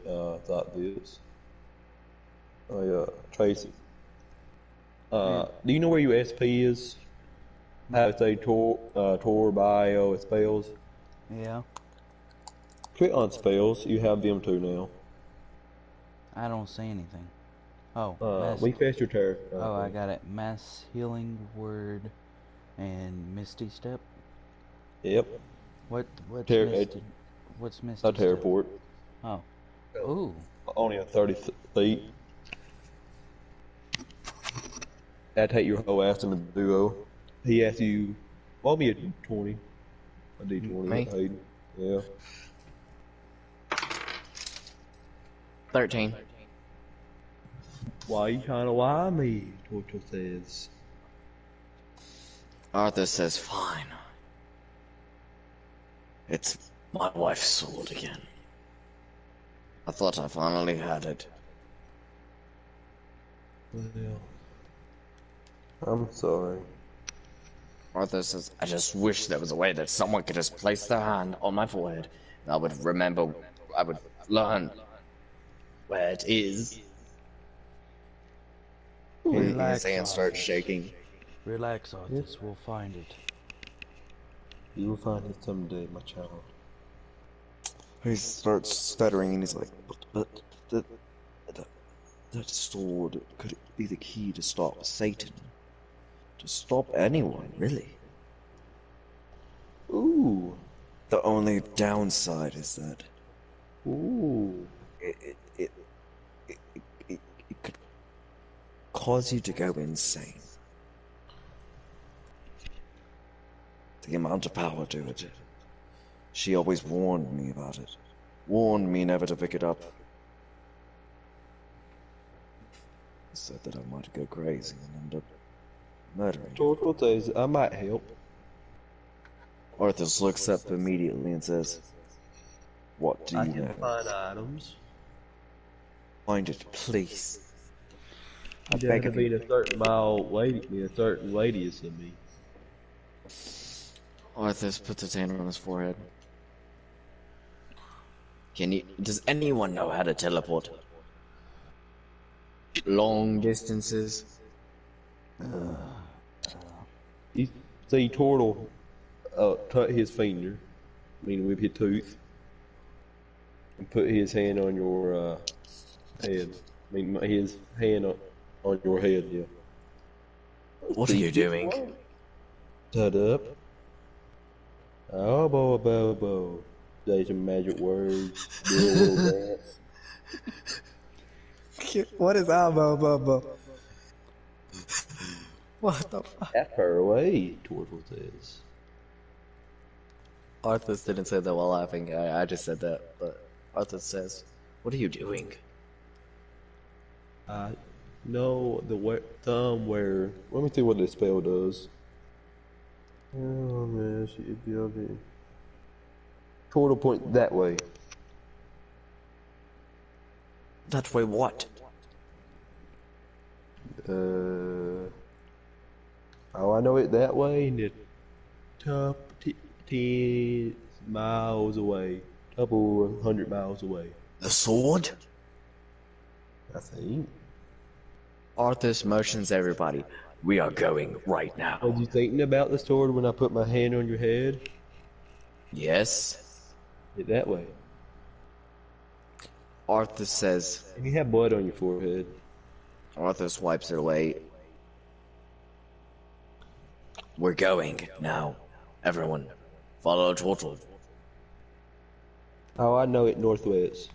thought this. Oh yeah, Tracy. Do you know where your SP is? How to say Tor bio spells? Yeah. Click on spells. You have them too now. I don't see anything. Oh, mass. Refresh your turn. Oh, I got it. Mass healing word and Misty Step. Yep. What's Ter- Misty? What's Misty A Step? teleport. Oh. Ooh. Only a 30 feet. That'd take your whole ass in the duo. He asked you, roll me a 20. A D20. Me? Hayden. Yeah. 13. Why you trying to lie me? Torto says. Arthas says, "Fine. It's my wife's sword again. I thought I finally had it." Well, I'm sorry. Arthur says, "I just wish there was a way that someone could just place their hand on my forehead and I would remember, I would learn where it is." His Relax, hand starts Arthas. shaking. Relax, Arthas. We'll find it. You will find it someday, my child. He starts stuttering and he's like, but that sword, could it be the key to stop Satan? To stop anyone, really? Ooh. The only downside is that Ooh. it could cause you to go insane. The amount of power to it. She always warned me about it. Warned me never to pick it up. Said that I might go crazy and end up murdering. Tortle says, I might help. Arthas looks up immediately and says, "What do I you can know? find items. Find it, please. I You beg have to of be you." in a certain mile in a certain radius of me. Arthas puts his hand on his forehead. Does anyone know how to teleport? Long distances? You see Turtle cut his finger, meaning with his tooth, and put his hand on your head. I mean, his hand on your head, yeah. What are you doing? Shut up. Oh, bo. Say some magic words. Do a little dance. What is elbow? What the fuck? That's her away, Turtle says. Arthas didn't say that while laughing. I just said that. But Arthas says, "What are you doing?" I know the thumb where. Let me see what this spell does. Oh man, she'd be able to. Turtle point that way. That way what? Oh, I know it that way. And the top 10 miles away, couple 100 miles away. The sword? I think. Arthas motions everybody. We are going right now. Was you thinking about the sword when I put my hand on your head? Yes? It that way. Arthas says, And you have blood on your forehead. Arthas wipes it away. We're going now. Everyone, follow Turtle. Oh, I know it northwest.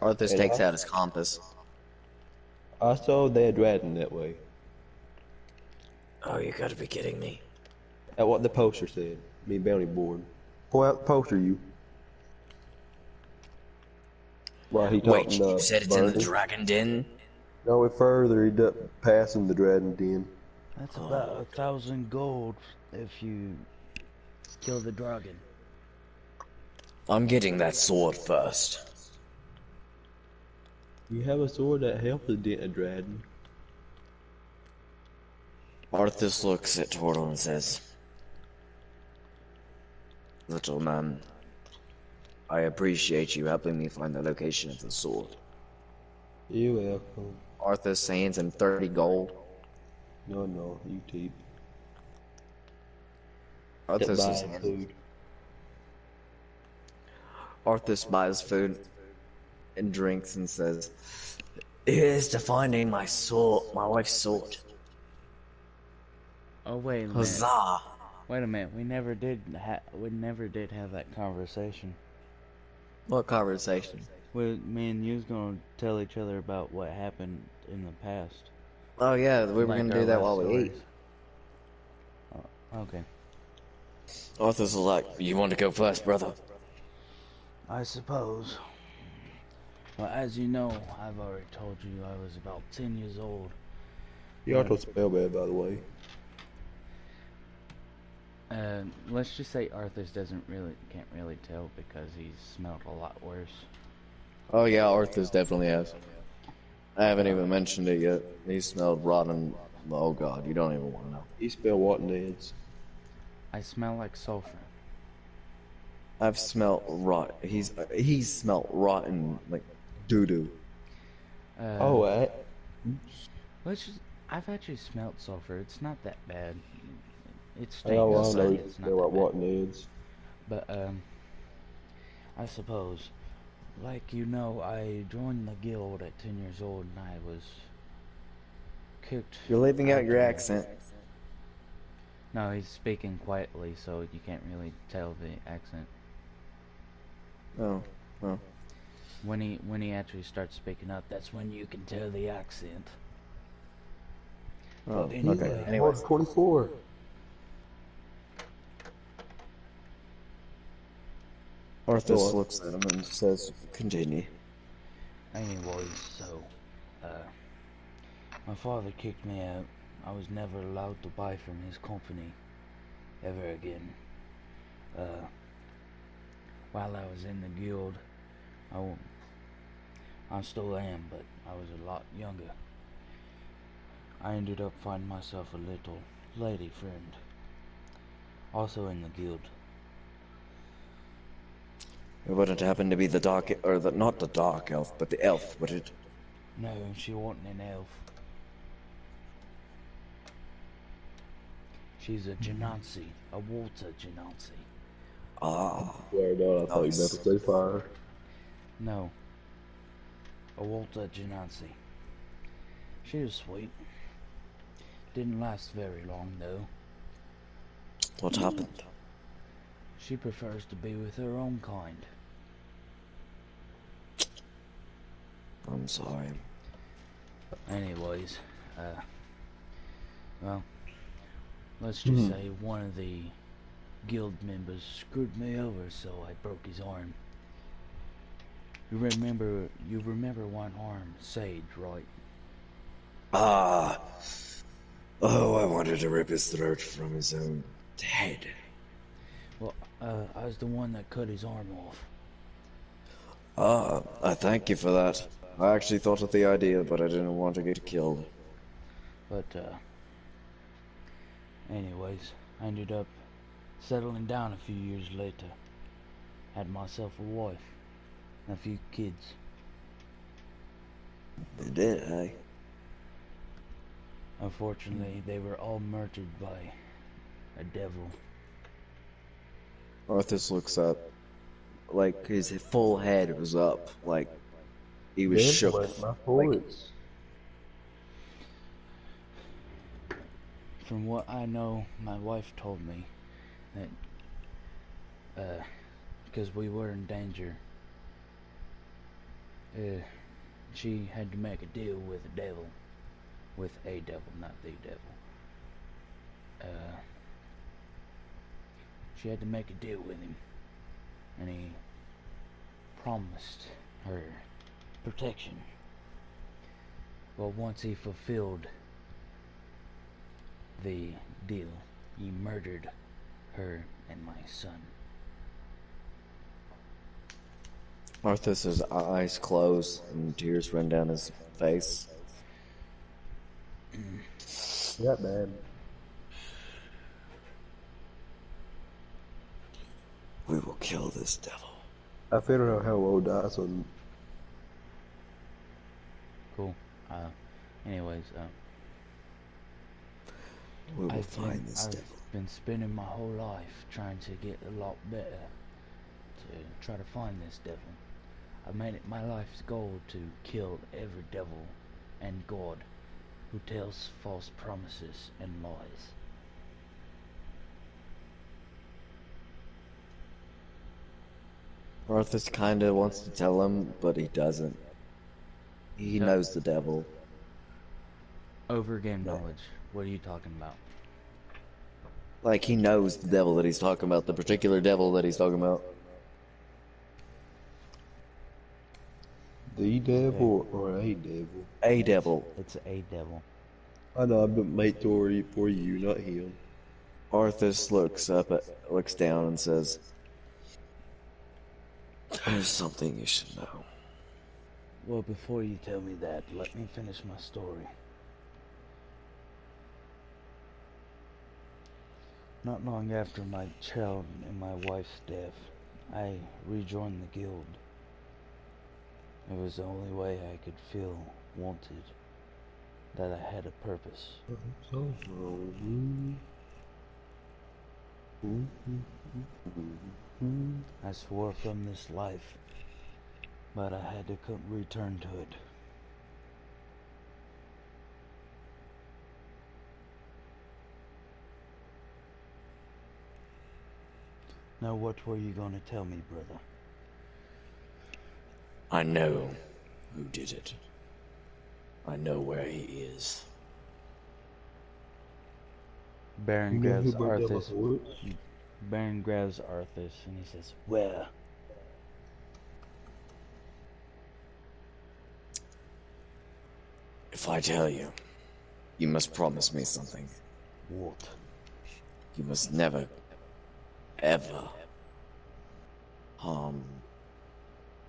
Arthas And takes out his compass. I saw that dragon that way. Oh, you gotta be kidding me. That's what the poster said. Me bounty board. Pull out the poster, you. While he Wait, talking you said it's in the Bernie. Dragon Den? No, it further. He passing the dragon den. That's about 1,000 gold if you kill the dragon. I'm getting that sword first. You have a sword that helps a dragon. Arthas looks at Turtle and says, "Little man, I appreciate you helping me find the location of the sword." You're welcome. Arthas hands him 30 gold. No, you keep. Arthas Buy is hand. food. Arthas buys food and drinks and says, "Here's to finding my sword, my wife's sword." Oh wait a minute. Huzzah! Wait a minute. We never did have that conversation. What conversation? Me and you's gonna tell each other about what happened in the past. Oh yeah, we were Like gonna our do that last while we stories. ate. Oh, okay. Arthas was like, "You want to go first, brother?" I suppose. Well, as you know, I've already told you I was about 10 years old. You also spell bad, by the way. Let's just say Arthas can't really tell because he's smelled a lot worse. Oh yeah, Arthas definitely has. I haven't even mentioned it yet. He smelled rotten. Oh god, you don't even want to know. You spell what Ned's. I smell like sulfur. I've smelled rot. He's smelled rotten like doo doo. I've actually smelled sulfur. It's not that bad. It Oh, stinks, I know but you it's not spell like that bad. what Ned's. But I suppose, like you know, I joined the guild at 10 years old, and I was kicked. You're leaving out your the- accent. No, he's speaking quietly, so you can't really tell the accent. Oh. When he actually starts speaking up, that's when you can tell the accent. Oh, But okay. anyway, Anyways, 24. Arthas on. looks at him and says, "Continue." so, uh, my father kicked me out. I was never allowed to buy from his company ever again. While I was in the guild, I still am, but I was a lot younger. I ended up finding myself a little lady friend, also in the guild. It wouldn't happen to be the dark, or the not the dark elf, but the elf, would it? No, she wasn't an elf. She's a Genasi, a water Genasi. Ah, Swear to God, I thought you meant nice. to say fire. No, a water Genasi. She was sweet. Didn't last very long though. What happened? She prefers to be with her own kind. I'm sorry. Anyways, well, let's just say one of the guild members screwed me over, so I broke his arm. You remember one arm, Sage, right? Ah. Oh, I wanted to rip his throat from his own head. Well, I was the one that cut his arm off. Ah, I thank you for that. I actually thought of the idea, but I didn't want to get killed. But, anyways, I ended up settling down a few years later. Had myself a wife and a few kids. You did, eh? Unfortunately, they were all murdered by a devil. Arthas looks up. Like, his full head was up. Like, he was Damn, shook. where's my Like, forwards? From what I know, my wife told me that, because we were in danger, she had to make a deal with the devil. With a devil, not the devil. She had to make a deal with him, and he promised her protection. Well, once he fulfilled the deal, he murdered her and my son. Arthas's eyes close and tears run down his face. That bad. We will kill this devil. I figured out how old Dyson. Cool. Anyways, We will find this I've devil. been spending my whole life trying to get a lot better to try to find this devil. I've made it my life's goal to kill every devil and god who tells false promises and lies. Arthas kinda wants to tell him, but he doesn't. He No. knows the devil. Over game knowledge. What are you talking about? Like, he knows the devil that he's talking about, the particular devil that he's talking about. The devil or a devil? A devil. It's a devil. I know, but made Tori for you, not him. Arthas looks down and says, "There's something you should know." Well, before you tell me that, let me finish my story. Not long after my child and my wife's death, I rejoined the guild. It was the only way I could feel wanted, that I had a purpose. So, I swore from this life, but I had to return to it. Now what were you gonna tell me, brother? I know who did it. I know where he is. Baron You know who grabs brought down my Arthas. forest? Baron grabs Arthas and he says, "Well, If I tell you, you must promise me something. what?" You must never, ever harm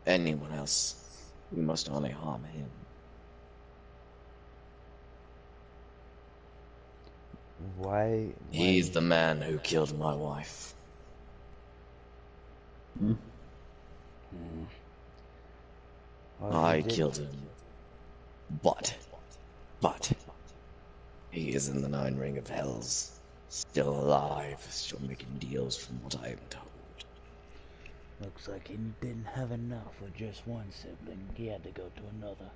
anyone else. You must only harm him. Why? He's the man who killed my wife. Hmm? I killed him. But, he is in the Nine Ring of Hells, still alive, still making deals from what I am told. Looks like he didn't have enough for just one sibling. He had to go to another.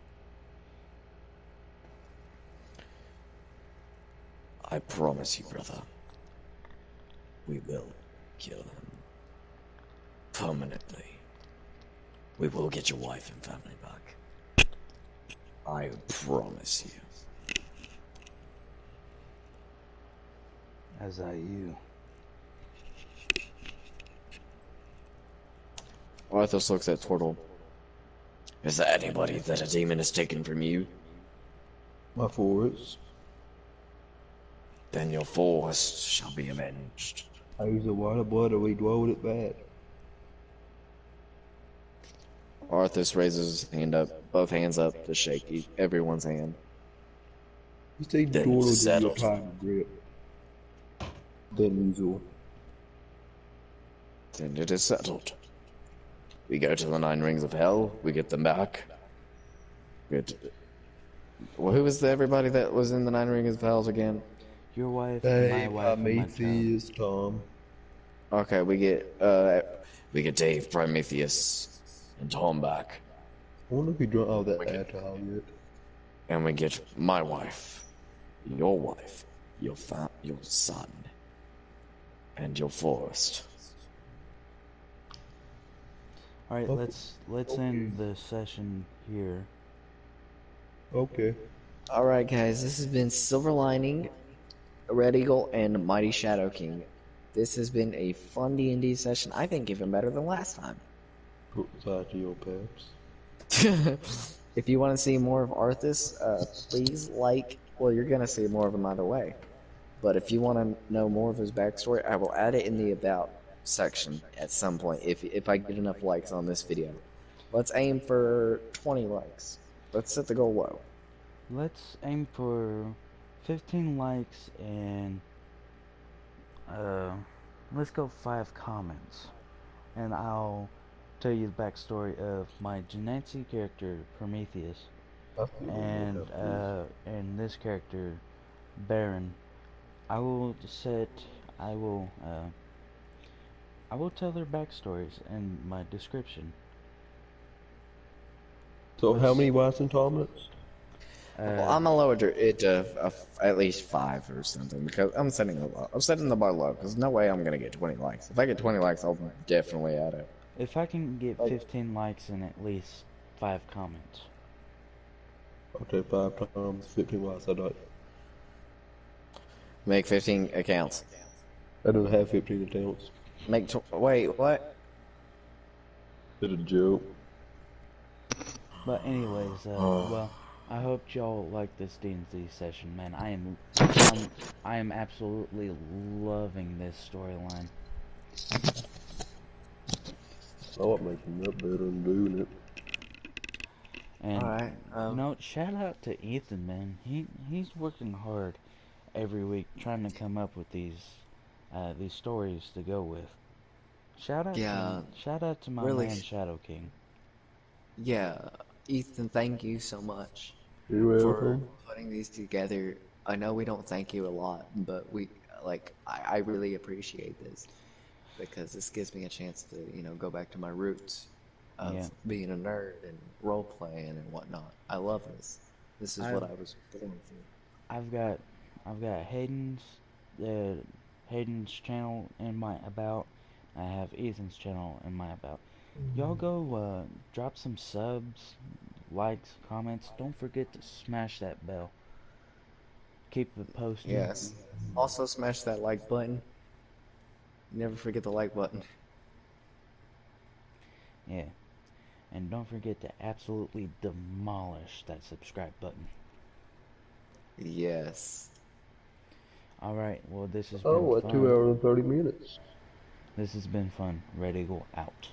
I promise you, brother, we will kill him. Permanently. We will get your wife and family back. I promise you. As I you. Arthas looks at Tortle. Is there anybody that a demon has taken from you? My forest. Then your forest shall be avenged. I use the water blood or we dwelled it back. Arthas raises his hand up, both hands up to shake everyone's hand. You say Then door will it's give you a settled. time grip. Than usual. Then it is settled. We go to the Nine Rings of Hell, we get them back. Well, who was everybody that was in the Nine Rings of Hell again? Your wife, my Dave, wife, and my child. Prometheus, Tom. Okay, we get Dave, Prometheus, and Tom back. I wonder if he drunk all that alcohol yet. And we get my wife, your son, and your forest. Alright, Okay. let's end the session here. Okay. Alright guys, this has been Silver Lining, Red Eagle, and Mighty Shadow King. This has been a fun D&D session, I think even better than last time. Put aside to your peps. If you want to see more of Arthas, please well, you're going to see more of him either way. But if you want to know more of his backstory, I will add it in the About section at some point, if I get enough likes on this video. Let's aim for 20 likes. Let's set the goal low. Let's aim for 15 likes and let's go 5 comments. And I'll tell you the backstory of my Genetsi character, Prometheus, and this character, Baron. I will tell their backstories in my description. So how many Watts and Tomlins? Well, I'm gonna lower it to at least 5 or something because I'm setting the bar low because no way I'm gonna get 20 likes. If I get 20 likes, I'll definitely add it. If I can get 15 likes and at least 5 comments. I'll take 5 times 15 Watts. I don't. Make 15 accounts. I don't have 15 accounts. Wait, what? It's a joke. But anyways, well, I hope y'all like this D&D session, man. I am absolutely loving this storyline. I want making that better than doing it. And Alright, you know, shout out to Ethan, man. He's working hard every week trying to come up with these stories to go with. Shout out to my really, man Shadow King. Yeah, Ethan, thank you so much You're for welcome. putting these together. I know we don't thank you a lot, but I really appreciate this because this gives me a chance to, go back to my roots of being a nerd and role playing and whatnot. I love this. This is what I was born for. I've got Hayden's channel in my about. I have Ethan's channel in my about. Y'all go drop some subs, likes, comments. Don't forget to smash that bell. Keep it posted. Yes. Also smash that like button. Never forget the like button. Yeah. And don't forget to absolutely demolish that subscribe button. Yes. Alright, well this has Oh, been what, fun. 2 hours and 30 minutes. This has been fun. Red Eagle out.